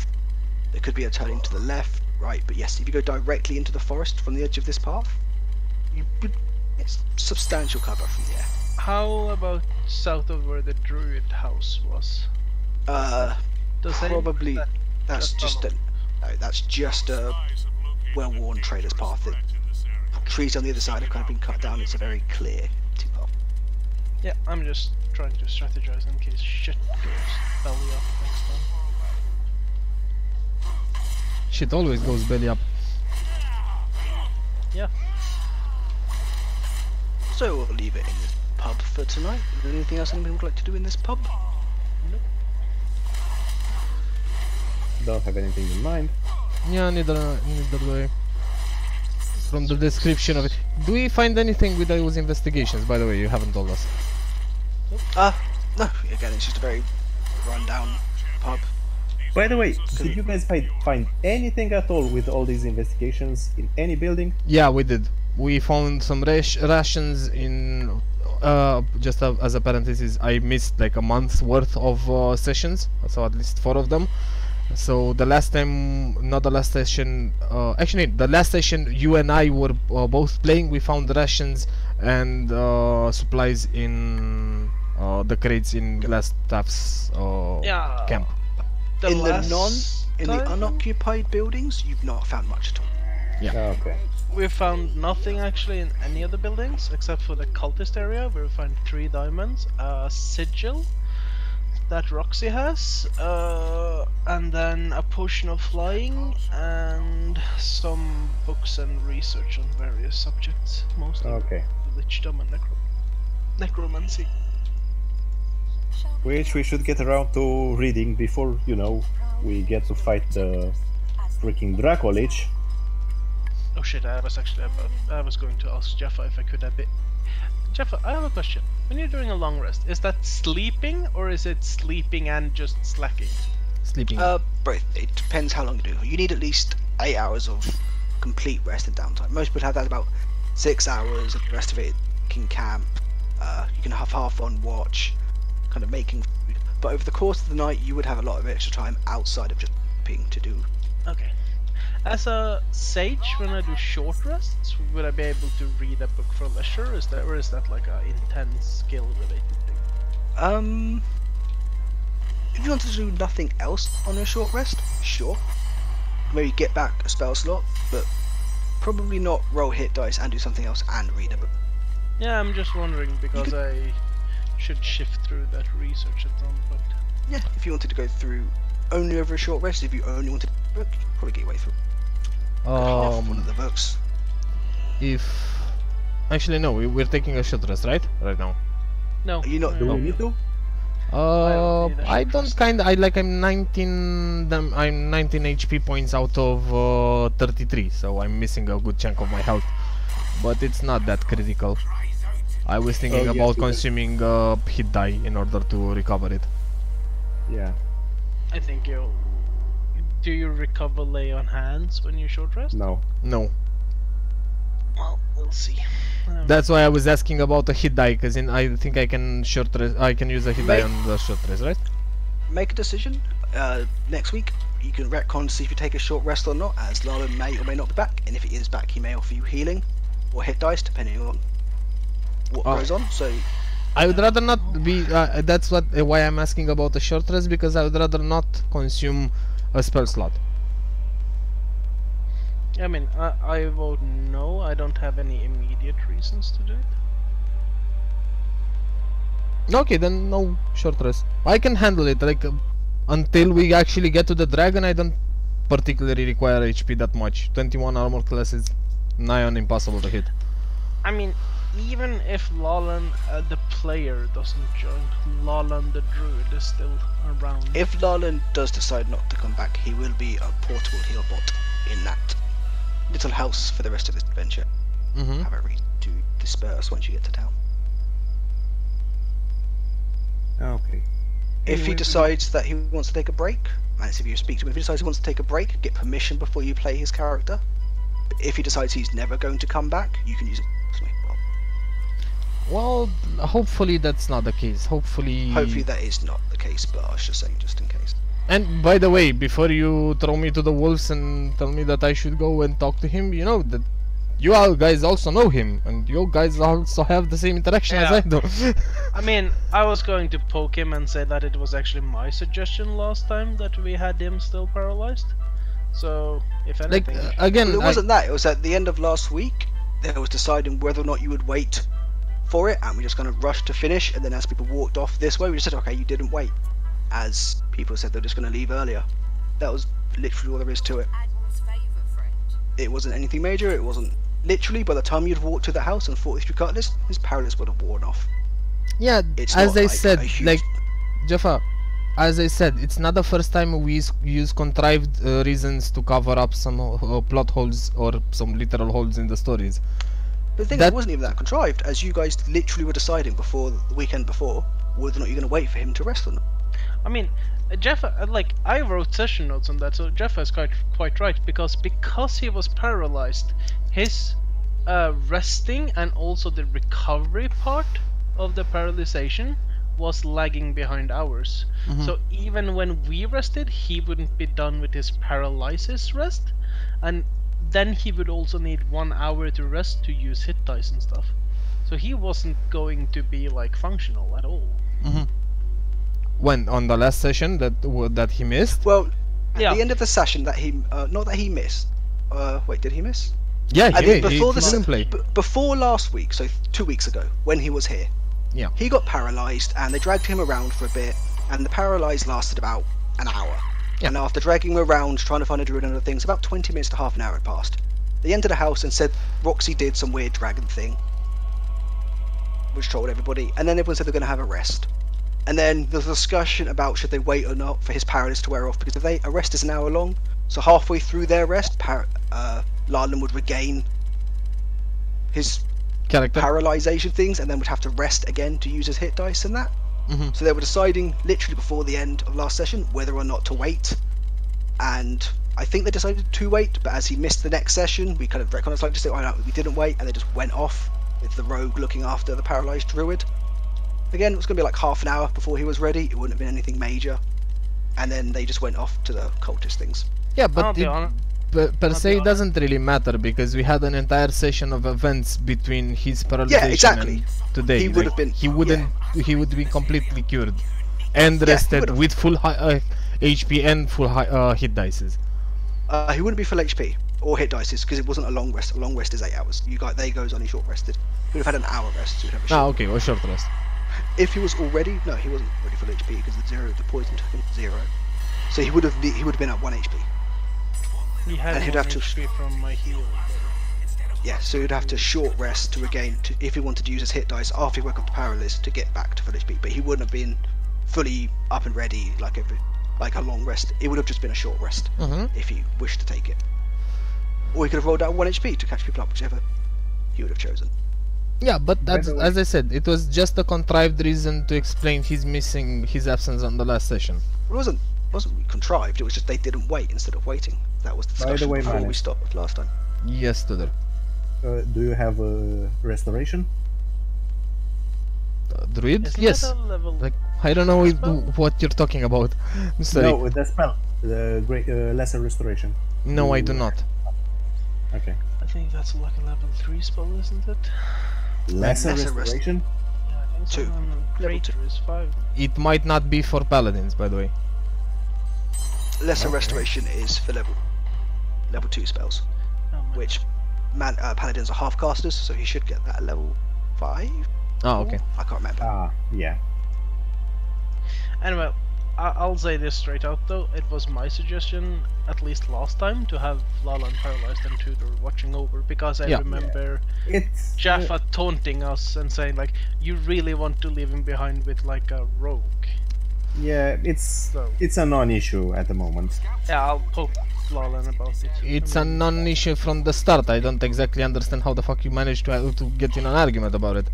There could be a turning to the left, right, but yes, if you go directly into the forest from the edge of this path, you would, it's substantial cover from the air. How about south of where the druid house was? Probably that's just a well-worn trader's path. The trees on the other side have kind of been cut down. It's a very clear path. Yeah, I'm just trying to strategize in case shit goes belly up next time. Shit always goes belly up. Yeah. So we'll leave it in this pub for tonight. Is there anything else anyone would like to do in this pub? Nope. Don't have anything in mind. Yeah, neither do I. From the description of it. Do we find anything with those investigations? By the way, you haven't told us. No. Again, it's just a very run-down pub. By the way, did you guys find anything at all with all these investigations in any building? Yeah, we did. We found some rations in... just as a parenthesis, I missed like a month's worth of sessions, so at least 4 of them. So the last time, not the last session, actually the last session you and I were both playing, we found rations and supplies in the crates in Glassstaff's camp. In the unoccupied buildings, you've not found much at all. Yeah. Okay. We found nothing actually in any of the buildings except for the cultist area where we find 3 diamonds, a sigil that Roxy has, and then a potion of flying and some books and research on various subjects, mostly Okay. lichdom and necromancy. Which we should get around to reading before, you know, we get to fight the freaking Draco Lich. Oh shit, I was going to ask Jeffa if I could have bit. Jeffa, I have a question. When you're doing a long rest, is that sleeping or is it sleeping and just slacking? Sleeping. Both. It depends how long you do. You need at least 8 hours of complete rest and downtime. Most people have that about 6 hours, and the rest of it in camp. You can have half on watch, kind of making food. But over the course of the night, you would have a lot of extra time outside of just sleeping to do. Okay. As a sage, when I do short rests, would I be able to read a book for leisure? Or is that like a intense skill related thing? If you want to do nothing else on a short rest, sure. Maybe get back a spell slot, but probably not roll hit dice and do something else and read a book. Yeah, I'm just wondering because I should shift through that research at some point. Yeah, if you wanted to go through only over a short rest, if you only wanted a book, you could probably get your way through half one of the books. If actually no, we're taking a short rest, right? Right now. No. Are you not Do we need to? I don't kind. I'm 19. I'm 19 HP points out of 33, so I'm missing a good chunk of my health. But it's not that critical. I was thinking about consuming hit die in order to recover it. Yeah. I think you. Do you recover lay on hands when you short rest? No. No. Well, we'll see. That's why I was asking about a hit die, because I think I can short rest. I can use a hit die on the short rest, right? Make a decision. Next week, you can retcon to see if you take a short rest or not, as Lala may or may not be back, and if he is back, he may offer you healing or hit dice, depending on what goes on. So I would rather not be. That's why I'm asking about a short rest, because I would rather not consume a spell slot. I mean, I vote no. I don't have any immediate reasons to do it. Okay, then no short rest. I can handle it. Like until we actually get to the dragon, I don't particularly require HP that much. 21 armor class is nigh on impossible to hit. I mean, even if Lalan, the player, doesn't join, Lalan the druid is still around. if Lalan does decide not to come back, he will be a portable heal bot in that little house for the rest of this adventure. Have a reason to disperse once you get to town. Okay. If he decides that he wants to take a break, that's if you speak to him. If he decides he wants to take a break, get permission before you play his character. But if he decides he's never going to come back, you can use it. Well, hopefully that's not the case. Hopefully that is not the case, but I was just saying, just in case. And by the way, before you throw me to the wolves and tell me that I should go and talk to him, you know that you all guys also know him, and you guys also have the same interaction as I do. I mean, I was going to poke him and say that it was actually my suggestion last time that we had him still paralyzed. So, if anything... Like, again... Well, it wasn't that, it was at the end of last week, there was deciding whether or not you would wait for it, and we just kind of rushed to finish, and then as people walked off this way, we just said, okay, you didn't wait. As people said they're just going to leave earlier. That was literally all there is to it. It wasn't anything major, it wasn't... Literally, by the time you'd walked to the house and fought through Cutlass, his paralysis would have worn off. Yeah, It's as not I said, a huge... like, Jaffa, as I said, it's not the first time we use contrived reasons to cover up some plot holes or some literal holes in the stories. But the thing is, it wasn't even that contrived, as you guys literally were deciding before the weekend before whether or not you're going to wait for him to rest or not. I mean, Jeff, like, I wrote session notes on that, so Jeff is quite right, because he was paralyzed, his resting and also the recovery part of the paralyzation was lagging behind ours. So even when we rested, he wouldn't be done with his paralysis rest, and then he would also need 1 hour to rest to use hit dice and stuff. So he wasn't going to be like functional at all. When on the last session that he missed? Well, at the end of the session that he not that he missed. Wait, did he miss? Yeah, And he before didn't play. before last week, so 2 weeks ago, when he was here, Yeah. he got paralysed, and they dragged him around for a bit, and the paralyse lasted about an hour. Yeah. And after dragging him around, trying to find a druid and other things, about 20 minutes to half an hour had passed. They entered a house and said Roxy did some weird dragon thing, which told everybody, and then everyone said they're going to have a rest. And then there's a discussion about should they wait or not for his paralysis to wear off, because if a rest is an hour long, so halfway through their rest, Larlin would regain his Character. paralysation things, and then would have to rest again to use his hit dice and that. Mhm. So they were deciding literally before the end of last session whether or not to wait, and I think they decided to wait, but as he missed the next session, we kind of retconned like to say, oh no, we didn't wait, and they just went off with the rogue looking after the paralysed druid. Again, it was going to be like half an hour before he was ready. It wouldn't have been anything major, and then they just went off to the cultist things. Yeah, I'll but be honest. per se it doesn't really matter, because we had an entire session of events between his paralyzation Yeah, exactly. and today. He would have been. He wouldn't. He would be completely cured and Yeah, he rested would've. with full HP and full hit dices. He wouldn't be full HP or hit dices because it wasn't a long rest. A long rest is 8 hours. They goes on. He short rested. He would have had an hour rest. So he'd have a short. Ah, okay, or short rest. If he was already, no, he wasn't already full HP because the poison took him 0. So he would have been at 1 HP. He had And he'd one have to- HP from my heal. Yeah, so he'd have to short rest to regain, if he wanted to use his hit dice after he woke up to paralysis to get back to full HP. But he wouldn't have been fully up and ready like a long rest. It would have just been a short rest if he wished to take it. Or he could have rolled out 1 HP to catch people up, whichever he would have chosen. Yeah, but By that's, the way- as I said, it was just a contrived reason to explain his absence on the last session. It wasn't contrived. It was just they didn't wait instead of waiting. That was the By the discussion way, before we Manus. stopped last time. Yes, Tudor. Do you have restoration? Druid? Isn't Yes. that a level? Like, I don't know spell? what you're talking about. I'm sorry. No, the spell, the great lesser restoration. No, I do not. Okay. I think that's like a level 3 spell, isn't it? Lesser Lesser restoration. Yeah, I think so. 2. And Level greater is 5. It might not be for paladins, by the way. Lesser Okay. restoration is for level 2 spells, Oh, my which paladins are half casters, so he should get that at level 5. Oh, okay. I can't remember. Ah, yeah. Anyway, I'll say this straight out though, it was my suggestion, at least last time, to have Lalan paralyzed and Tudor watching over, because I Yeah. remember It's Jaffa taunting us and saying like, you really want to leave him behind with like a rogue. yeah, So, it's a non-issue at the moment. yeah, I'll poke Lalan about it. It's I a mean, non-issue from the start. I don't exactly understand how the fuck you managed to get in an argument about it.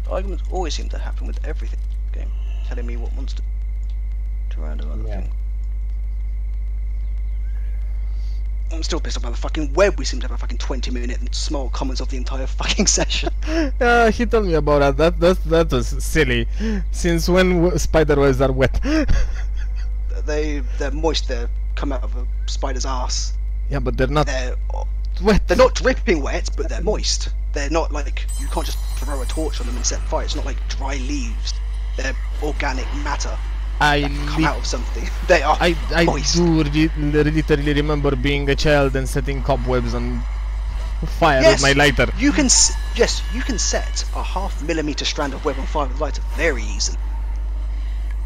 Arguments always seem to happen with everything in the game, telling me what monster to round another Yeah. thing. I'm still pissed about the fucking web. We seem to have a fucking 20-minute and small comments of the entire fucking session. He told me about that. That was silly. Since when spider webs are wet? They're moist. They come out of a spider's ass. Yeah, but they're not They're wet. not dripping wet, but they're moist. They're not like, you can't just throw a torch on them and set fire. It's not like dry leaves. They're organic matter that come out of something. They are I moist. do literally remember being a child and setting cobwebs on fire Yes, with my lighter. You can you can set a 0.5 millimeter strand of web on fire with a lighter very easily.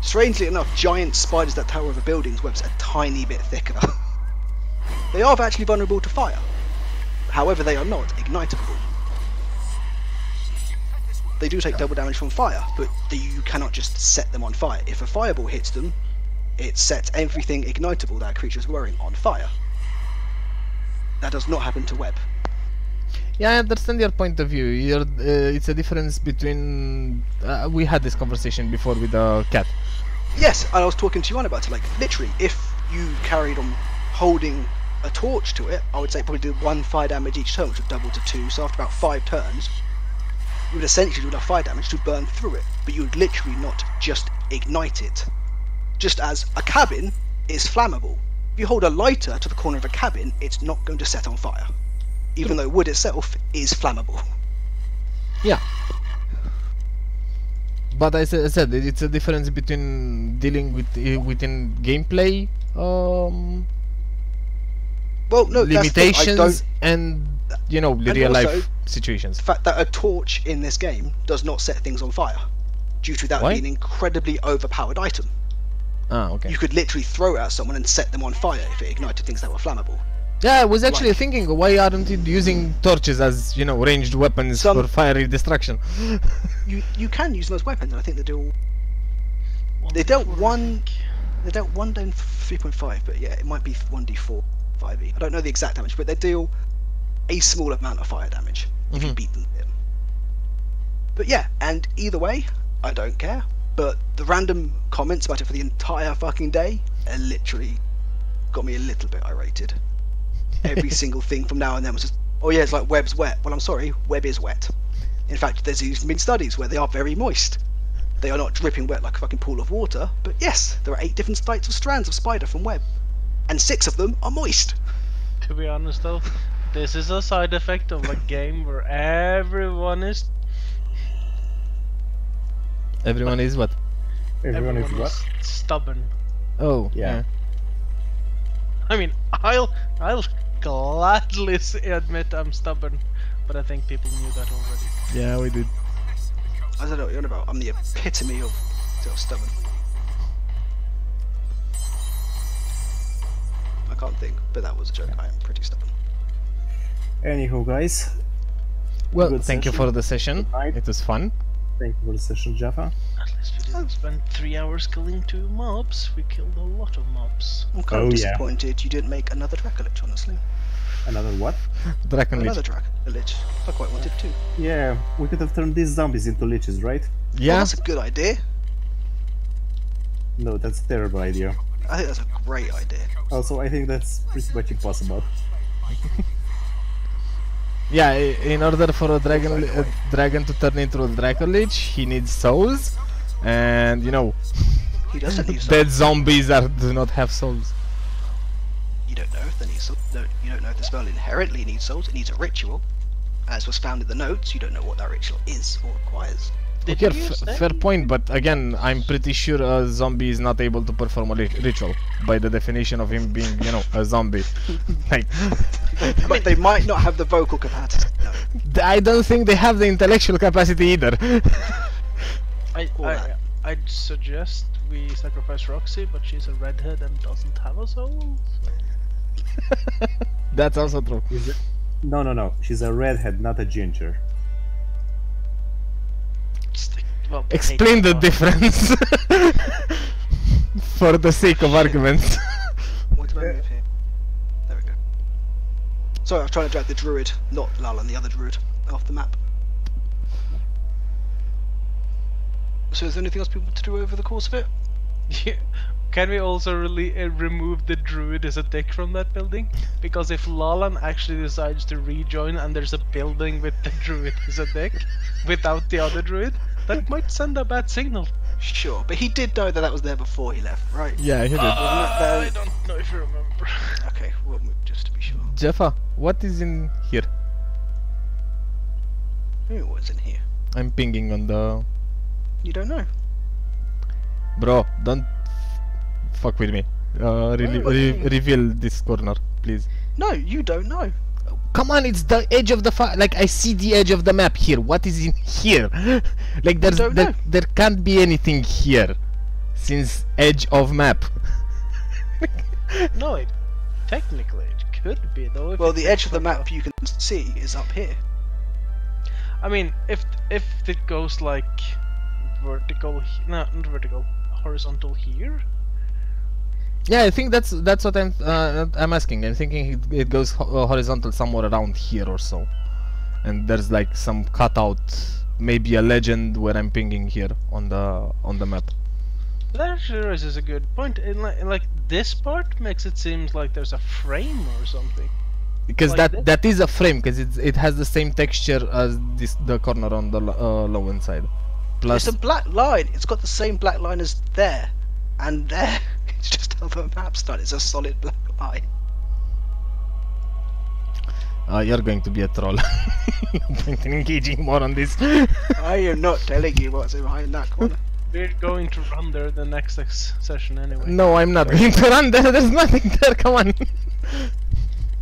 Strangely enough, giant spiders that tower over buildings' webs are a tiny bit thicker. They are actually vulnerable to fire. However, they are not ignitable. They do take double damage from fire, but you cannot just set them on fire. If a fireball hits them, it sets everything ignitable that a creature is wearing on fire. That does not happen to web. Yeah, I understand your point of view. It's a difference between. We had this conversation before with the cat. Yes, and I was talking to you on about it. Like, literally, if you carried on holding a torch to it, I would say probably do 1 fire damage each turn, which would double to 2. So after about 5 turns, you would essentially do enough fire damage to burn through it, but you would literally not just ignite it. Just as a cabin is flammable. If you hold a lighter to the corner of a cabin, it's not going to set on fire, even though wood itself is flammable. Yeah. But I said it's a difference between dealing with within gameplay Well, no, that's the thing, I limitations don't- and you know And real also, life situations. the fact that a torch in this game does not set things on fire, due to that Why? being an incredibly overpowered item. Ah, okay. You could literally throw it at someone and set them on fire if it ignited things that were flammable. Yeah, I was actually Like- thinking, why aren't you using torches as, you know, ranged weapons Some- for fiery destruction? You can use them as weapons, and I think they do. They dealt one. They dealt 1 down 3.5, but yeah, it might be 1d4 5e. I don't know the exact damage, but they deal a small amount of fire damage if you Mhm. beat them. But yeah, and either way, I don't care. But the random comments about it for the entire fucking day literally got me a little bit irated. Every single thing from now and then was just, oh yeah, it's like web's wet. Well, I'm sorry, web is wet. In fact, there's even been studies where they are very moist. They are not dripping wet like a fucking pool of water, but yes, there are 8 different types of strands of spider from web, and 6 of them are moist. To be honest though, this is a side effect of a game where everyone is Everyone is what? Everyone is what? stubborn. Oh, Yeah. I mean, I'll gladly admit I'm stubborn, but I think people knew that already. Yeah, we did. I don't know what you're on about. I'm the epitome of stubborn. I can't think, but that was a joke. I am pretty stubborn. Anyhow, guys, Well, Good thank you session. for the session. Good night. It was fun. thank you for the session, Jaffa. At least we didn't spend 3 hours killing 2 mobs. We killed a lot of mobs. I'm kind Oh, of yeah. disappointed you didn't make another Dracolich, honestly. Another what? Dragon Another Lich. Dracolich. I quite wanted to. Yeah, we could have turned these zombies into liches, right? Well, Yeah, that's a good idea. No, that's a terrible idea. I think that's a great idea. Also, I think that's pretty much impossible. yeah. In order for a dragon to turn into a Dragon Lich, he needs souls, and you know, He doesn't need souls. dead zombies do not have souls. You don't know if they need souls. No, you don't know if the spell inherently needs souls. It needs a ritual. As was found in the notes, you don't know what that ritual is or requires. Did Okay, you say? fair point, but again, I'm pretty sure a zombie is not able to perform a ritual by the definition of him being, you know, a zombie. Like, I mean, they might not have the vocal capacity. No. I don't think they have the intellectual capacity either. I'd suggest we sacrifice Roxy, but she's a redhead and doesn't have a soul. So. That's also true. No. She's a redhead, not a ginger. Well, Explain the difference for the sake of argument. What did I move here? There we go. Sorry, I was trying to drag the druid, not Lalan, the other druid, off the map. So is there anything else people want to do over the course of it? Yeah. Can we also really remove the druid as a dick from that building? Because if Lalan actually decides to rejoin and there's a building with the druid as a dick, without the other druid, that might send a bad signal. Sure, but he did know that that was there before he left, right? Yeah, he did. I don't know if you remember. Okay, we'll move just to be sure. Jeffa, what is in here? Who was in here? I'm pinging on the... You don't know. Bro, don't fuck with me. Reveal this corner, please. No, you don't know. Come on, it's the edge of the like I see the edge of the map here. What is in here? Like don't know. there can't be anything here, since edge of map. No, technically it could be though. If Well, it the goes edge of the like map you can see is up here. I mean, if it goes like vertical, not vertical, horizontal here. Yeah, I think that's what I'm asking. I'm thinking it goes horizontal somewhere around here or so, and there's like some cutout, maybe a legend where I'm pinging here on the map. That actually raises a good point. In like this part makes it seem like there's a frame or something. Because Like that is a frame, because it has the same texture as the corner on the low end side. Plus, It's a black line. It's got the same black line as there and there. It's just how the map's done. It's a solid black line. you're going to be a troll. No point in engaging more on this. I am not telling you what's behind that corner. We're going to run there the next session anyway. No, I'm not going to run there. There's nothing there. Come on.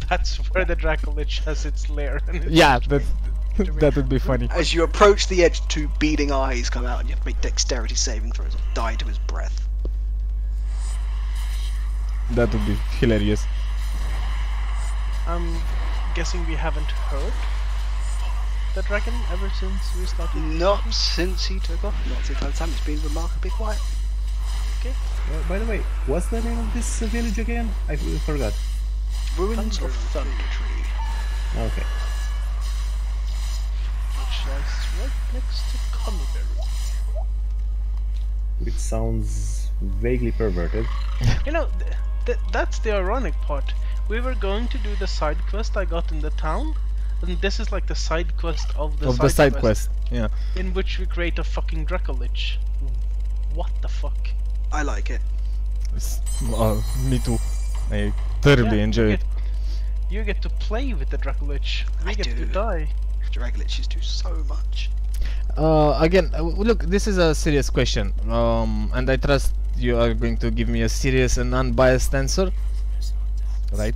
that's where the Dracolich has its lair. And it's Yeah, just that to me. that would be funny. As you approach the edge, two beading eyes come out, and you have to make dexterity saving throws or die to his breath. That would be hilarious. I'm guessing we haven't heard the dragon ever since we started. Not since he took off. Not since that time. It's been remarkably quiet. Okay. By the way, what's the name of this village again? I forgot. Ruins of Thunder Tree. Okay. Which is right next to Cumberberry. Which sounds vaguely perverted. You know, that's the ironic part. We were going to do the side quest I got in the town, and this is like the side quest of the side quest. Yeah. in which we create a fucking Dracolich. What the fuck? I like it. Me too. I thoroughly Yeah, enjoy it. You get to play with the Dracolich. We I get to do. die. Dragoliches do so much. Again, look, this is a serious question, and I trust you are going to give me a serious and unbiased answer, right?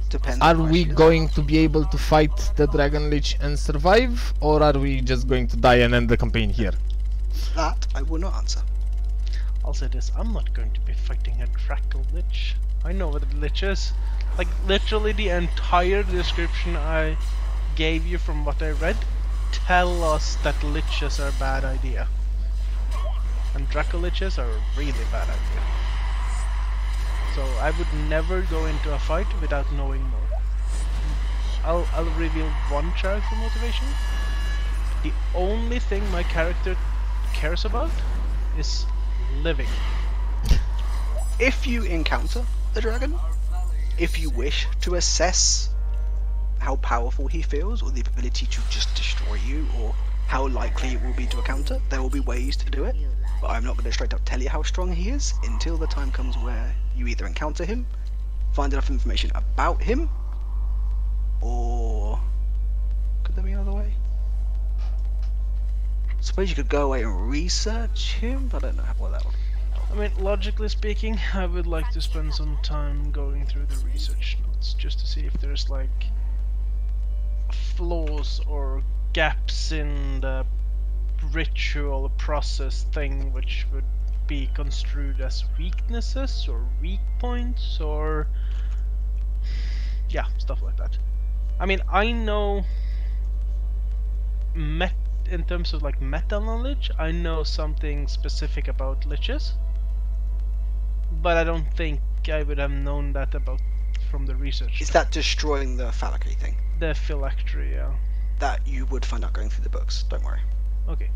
Depends. Are on we what going to be able to fight the Dragon Lich and survive, or are we just going to die and end the campaign here? that I will not answer. I'll say this, I'm not going to be fighting a Dracolich. I know what a Lich is. Like, literally the entire description I gave you from what I read tell us that Liches are a bad idea. And Dracoliches are a really bad idea. So I would never go into a fight without knowing more. I'll reveal one character motivation. The only thing my character cares about is living. If you encounter the dragon, if you wish to assess how powerful he feels, or the ability to just destroy you, or how likely it will be to encounter, there will be ways to do it. But I'm not going to straight up tell you how strong he is until the time comes where you either encounter him, find enough information about him, or could there be another way? I suppose you could go away and research him, but I don't know how well that would. I mean, logically speaking, I would like to spend some time going through the research notes just to see if there's like flaws or gaps in the ritual process thing which would be construed as weaknesses or weak points or yeah, stuff like that. I mean, I know in terms of like meta knowledge, I know something specific about liches, but I don't think I would have known that about from the research. Is that destroying the phylactery thing? The phylactery, yeah. That you would find out going through the books, don't worry. Okay.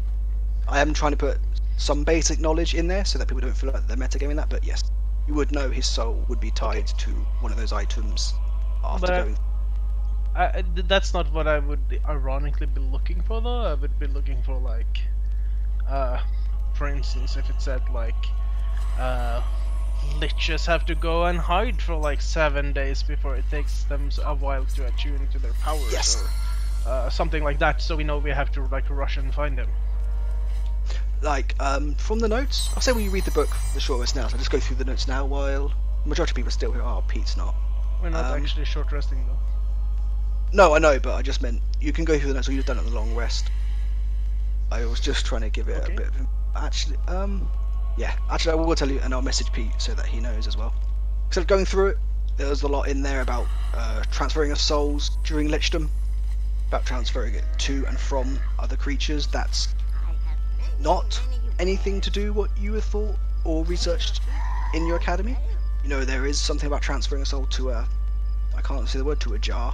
I am trying to put some basic knowledge in there so that people don't feel like they're metagaming that, but yes, you would know his soul would be tied to one of those items after But going. that's not what I would ironically be looking for though. I would be looking for like, for instance, if it said like, liches have to go and hide for like 7 days before it takes them a while to attune to their powers, Yes. or something like that, so we know we have to like rush and find them. Like, from the notes, I'll say when you read the book, the short rest now, so I'll just go through the notes now while the majority of people are still here. Oh, Pete's not. We're not actually short resting though. No, I know, but I just meant you can go through the notes or you've done it on the long rest. I was just trying to give it Okay. a bit of. Actually, yeah, actually, I will tell you, and I'll message Pete so that he knows as well. So going through it, there was a lot in there about transferring of souls during lichdom, about transferring it to and from other creatures. That's not anything to do what you have thought or researched in your academy. You know, there is something about transferring a soul to a, I can't say the word, to a jar.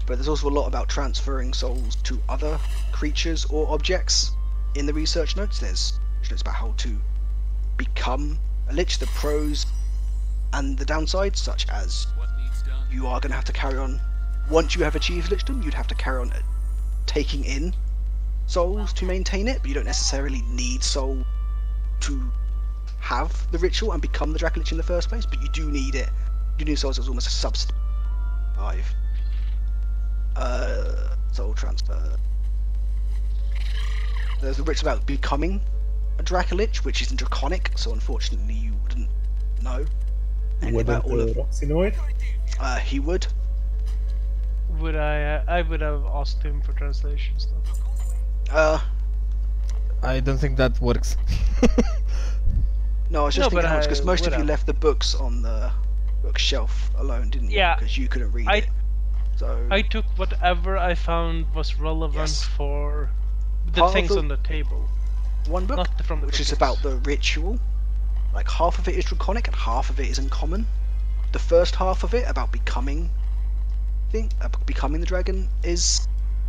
But there's also a lot about transferring souls to other creatures or objects in the research notes. There's notes about how to become a lich, the pros and the downsides, such as you are going to have to carry on, once you have achieved lichdom, you'd have to carry on taking in souls to maintain it, but you don't necessarily need soul to have the ritual and become the Dracolich in the first place, but you do need it. You need souls as almost a substitute. Soul transfer. There's the ritual about becoming a Dracolich, which isn't draconic, so unfortunately you wouldn't know. Wouldn't Roxy know it? He would. Would I would have asked him for translation stuff. I don't think that works. No, I was just No, thinking but because I most of you would've. left the books on the bookshelf alone, didn't you? Yeah. Because you couldn't read it. So I took whatever I found was relevant Yes. for the Part of things the- on the table. one book, Not from the which is booklets. about the ritual. Like half of it is draconic and half of it is uncommon. The first half of it about becoming the dragon is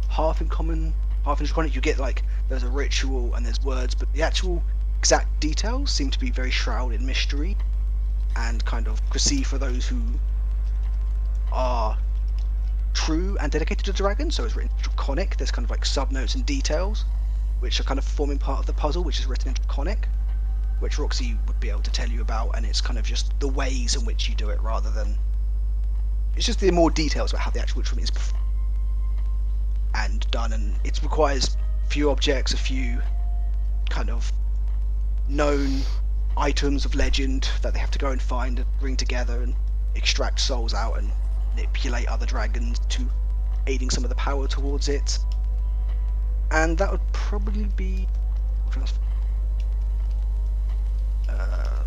half in common, half in draconic. You get like there's a ritual and there's words, but the actual exact details seem to be very shrouded in mystery and kind of perceived for those who are true and dedicated to the dragon. So it's written in draconic. There's kind of like subnotes and details which are kind of forming part of the puzzle, which is written in draconic, which Roxy would be able to tell you about, and it's kind of just the ways in which you do it rather than... It's just the more details about how the actual ritual is performed and done, and it requires few objects, a few kind of known items of legend that they have to go and find and bring together and extract souls out and manipulate other dragons to aiding some of the power towards it. And that would probably be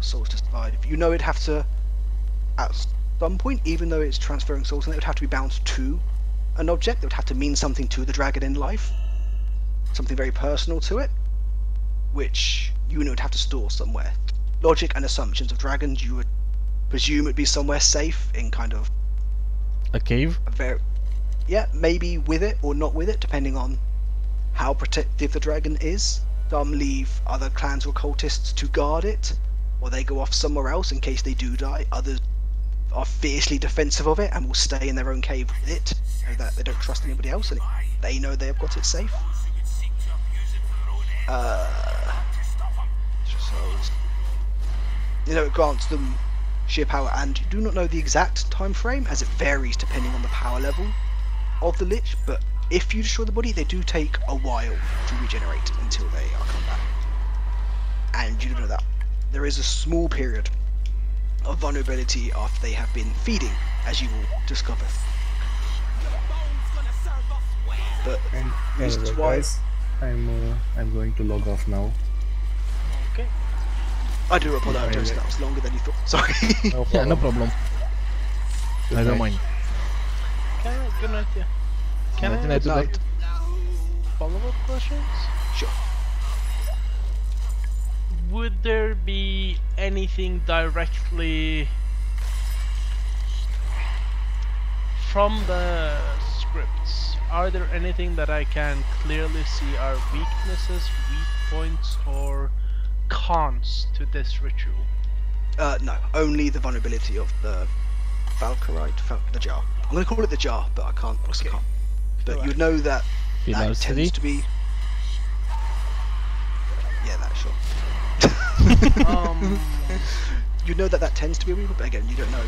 souls to survive. You know it'd have to, at some point, even though it's transferring souls, and it would have to be bound to an object. It would have to mean something to the dragon in life, something very personal to it, which you know would have to store somewhere. Logic and assumptions of dragons, you would presume it'd be somewhere safe in kind of A cave? a very, yeah, maybe with it or not with it, depending on how protective the dragon is. Some leave other clans or cultists to guard it, or they go off somewhere else in case they do die. Others are fiercely defensive of it and will stay in their own cave with it, so that they don't trust anybody else and they know they've got it safe. You know, it grants them sheer power, and you do not know the exact time frame, as it varies depending on the power level of the Lich, but if you destroy the body, they do take a while to regenerate until they are come back. And you know that there is a small period of vulnerability after they have been feeding, as you will discover. But reasons Anyway, why guys, I'm going to log off now. Okay. I do apologise, that was longer than you thought. Sorry. No Yeah, no problem. problem. I don't mind. Good night, yeah. Can Good I night to Night. that. follow-up questions? Sure. Would there be anything directly from the scripts? Are there anything that I can clearly see are weaknesses, weak points, or cons to this ritual? No, only the vulnerability of the the jar. I'm going to call it the jar, but I can't. Okay. But Alright. you know that Pillar that city? tends to be. Yeah, that sure. You know that tends to be a weak, but again, you don't know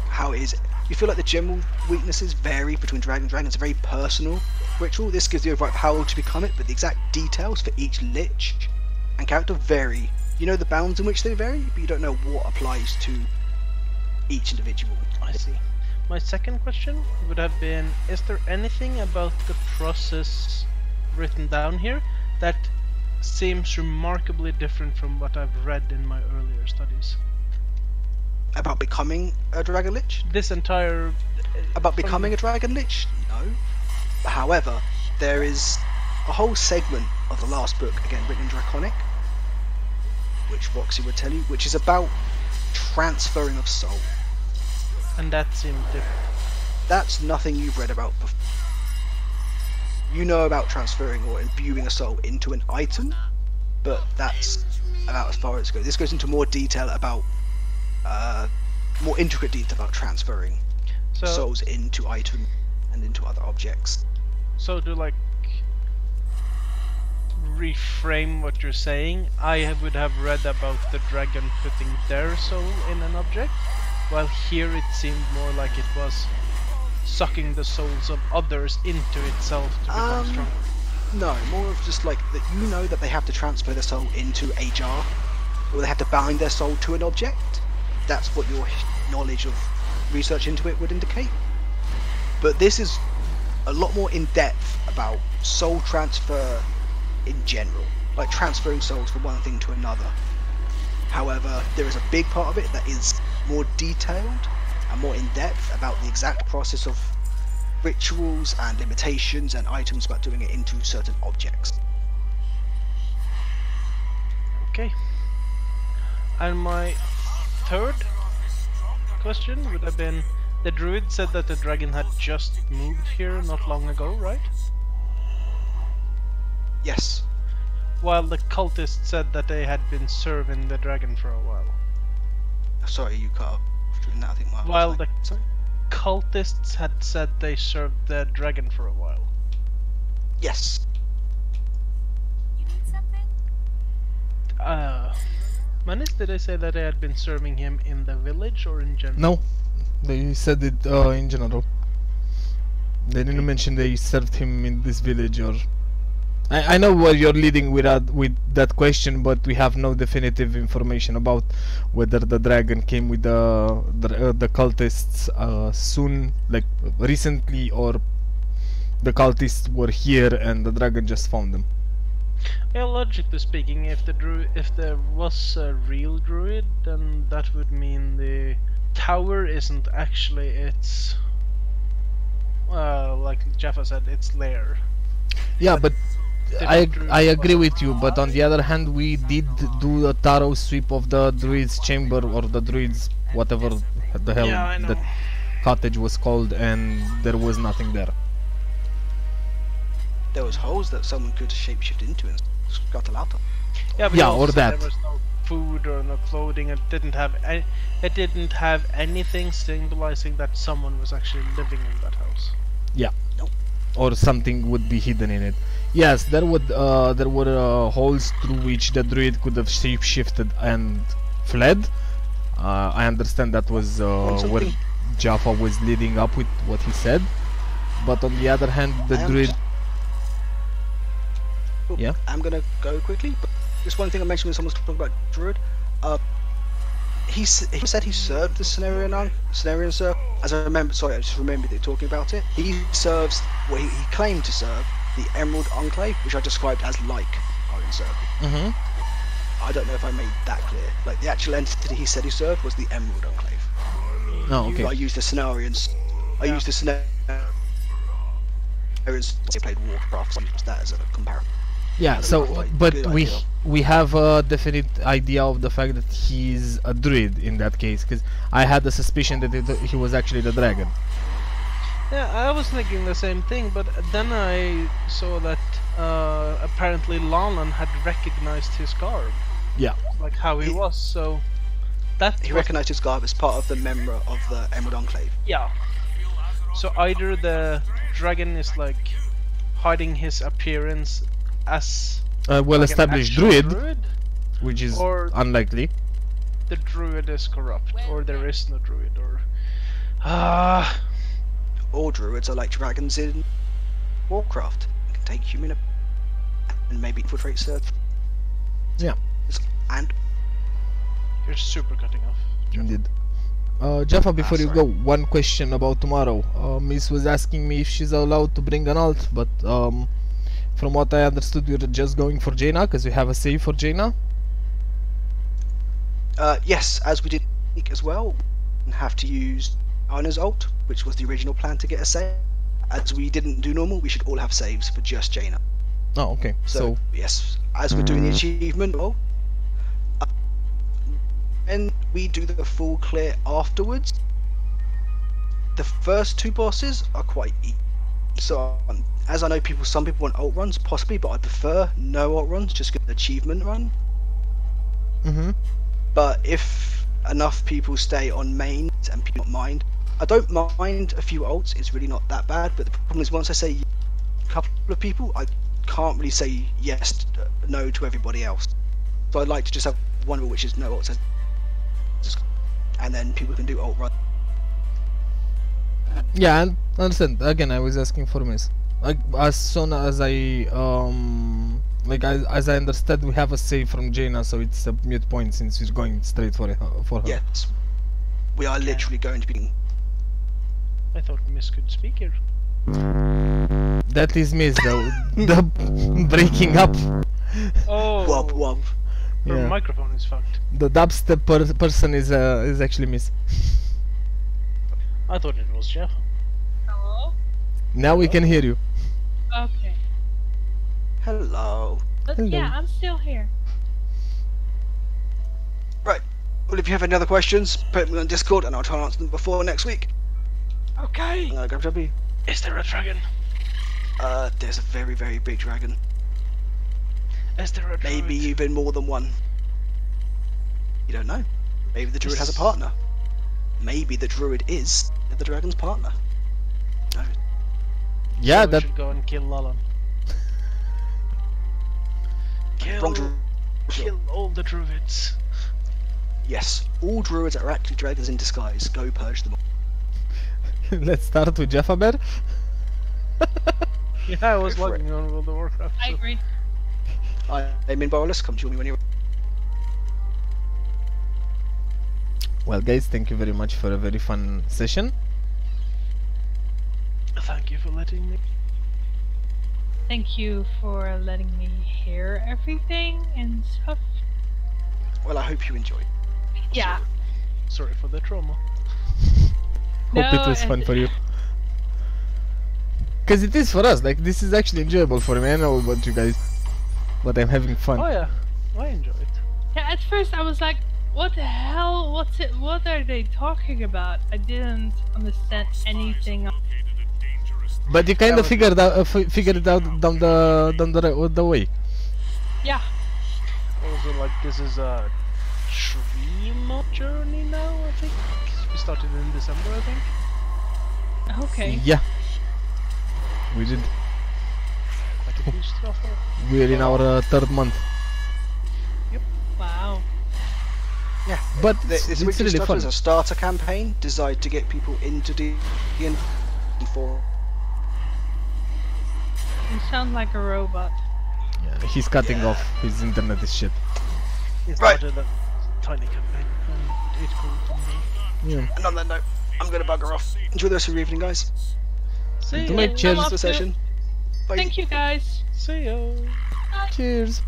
how it is. You feel like the general weaknesses vary between dragon and dragon. It's a very personal ritual. This gives you the right power to become it, but the exact details for each lich and character vary. You know the bounds in which they vary, but you don't know what applies to each individual. I see. My second question would have been, is there anything about the process written down here that seems remarkably different from what I've read in my earlier studies? About becoming a dragon lich? This entire... About becoming a dragon lich? No. However, there is a whole segment of the last book, again written in Draconic, which Roxy would tell you, which is about transferring of soul. And that seemed different. That's nothing you've read about before. You know about transferring or imbuing a soul into an item, but that's about as far as it goes. This goes into more detail about, more intricate detail about transferring So, souls into items and into other objects. so to like reframe what you're saying, I would have read about the dragon putting their soul in an object, while here it seemed more like it was sucking the souls of others into itself to become stronger. No, more of just like that. You know that they have to transfer their soul into a jar, or they have to bind their soul to an object. That's what you're knowledge of research into it would indicate. But this is a lot more in depth about soul transfer in general, like transferring souls from one thing to another. However, there is a big part of it that is more detailed and more in depth about the exact process of rituals and limitations and items about doing it into certain objects. Okay. And my third question would have been, the druid said that the dragon had just moved here not long ago, right? Yes. While the cultists said that they had been serving the dragon for a while. Sorry, you cut off during that, I think. While the cultists had said they served the dragon for a while. Yes. You need something? Manis, did they say that they had been serving him in the village or in general? No, they said it in general. They didn't mention they served him in this village or... I know where you're leading with that question, but we have no definitive information about whether the dragon came with the cultists soon, like recently, or the cultists were here and the dragon just found them. Yeah, logically speaking, if there was a real druid, then that would mean the tower isn't actually its, like Jaffa said, its lair. Yeah, but I agree with you, but on the other hand, we did do a thorough sweep of the druid's chamber, or the druid's whatever the hell that cottage was called, and there was nothing there. There was holes that someone could shapeshift into and scuttle out of. Yeah, but yeah, also or that. There was no food or no clothing. It didn't have anything symbolizing that someone was actually living in that house. Yeah. Or something would be hidden in it. Yes, there were holes through which the druid could have shapeshifted and fled. I understand that was where Jaffa was leading up with what he said. But on the other hand, the druid... Yeah? I'm gonna go quickly, but just one thing I mentioned when someone was talking about druid. He said he served the Cenarian Circle. As I remember, sorry, I just remembered it talking about it. He serves what he claimed to serve, the Emerald Enclave, which I described as like Iron Circle. I don't know if I made that clear. Like, the actual entity he said he served was the Emerald Enclave. Oh, okay. I used the Cenarians. I used the Cenarians. They played Warcraft, so I used that as a comparison. Yeah, so, but we have a definite idea of the fact that he's a druid in that case, because I had the suspicion that he was actually the dragon. Yeah, I was thinking the same thing, but then I saw that apparently Lalan had recognized his garb. Yeah. Like how he was, so... He recognized his garb as part of the member of the Emerald Enclave. Yeah. So either the dragon is like hiding his appearance as well-established druid, which is unlikely. The druid is corrupt, or there is no druid, or all druids are like dragons in Warcraft. You can take human and maybe infiltrate certain. Yeah. And you're super cutting off. Indeed. Jaffa, before you go, one question about tomorrow. Miss was asking me if she's allowed to bring an alt, but from what I understood, you're just going for Jaina, because we have a save for Jaina? Yes, as we did as well, we have to use Anna's ult, which was the original plan to get a save. As we didn't do normal, we should all have saves for just Jaina. Oh, okay. So yes, as we're doing the achievement, and we do the full clear afterwards. The first two bosses are quite easy. So, as I know, some people want alt runs, possibly, but I prefer no alt runs, just get an achievement run. But if enough people stay on main and people don't mind, I don't mind a few ults. It's really not that bad. But the problem is, once I say a couple of people, I can't really say yes, no to everybody else. So I'd like to just have one rule, which is no ults, and then people can do alt run. Yeah, I understand. Again, I was asking for Miss. Like, as soon as I as I understood, we have a save from Jaina, so it's a mute point since we're going straight for her. Yes. Yes. As we do the achievement, as we do the full clear afterwards, the first two bosses are quite easy. So, as I know, some people want alt runs, possibly, but I prefer no alt runs, just get an achievement run. We are literally going to be. I thought Miss could speak here. That is Miss, the breaking up. Oh, Wub wub. her Yeah. microphone is fucked. The dubstep person is actually Miss. I thought it was Jeff. Hello? Now we can hear you. Okay. Hello. But Hello. yeah, I'm still here. Right. Well, if you have any other questions, put them on Discord and I'll try and answer them before next week. Okay. I'm gonna grab Chubby. Is there a dragon? There's a very, very big dragon. Is there a druid? Maybe even more than one. You don't know. Maybe the druid has a partner. Maybe the druid is the dragon's partner. No. Yeah, So we that. should go and kill Lalan. Wrong Kill, kill all the druids. Yes. All druids are actually dragons in disguise. Go purge them all. Let's start with Jaffabear. Yeah, I was Go for logging on World of Warcraft. I so- agree. I'm in Borreless. Come join me when you're. Well, guys, thank you very much for a very fun session. Thank you for letting me. Thank you for letting me hear everything and stuff. Well, I hope you enjoyed. Yeah. Sorry for the trauma. Hope it No, was fun and- for you. Cause it is for us. Like this is actually enjoyable for me. I know about you guys, but I'm having fun. Oh yeah, I enjoy it. Yeah, at first I was like, what the hell? What's it? What are they talking about? I didn't understand anything. But you kind of figured it out down the way. Yeah. Also, like, this is a 3-month journey now, I think. We started in December, I think. Okay. Yeah. We did. Quite a few stuff. We're in our third month. Wow. Yeah. But This it's weekly really stuff fun. is a starter campaign designed to get people into D&D for. You sound like a robot. Yeah, he's cutting off. His internet is shit. It Right. started a tiny campaign, and it grew from there. Yeah. And on that note, I'm gonna bugger off. Enjoy the rest of your evening, guys. See To ya. make cheers. Thanks for the session. Bye. Thank you guys. See ya. Cheers.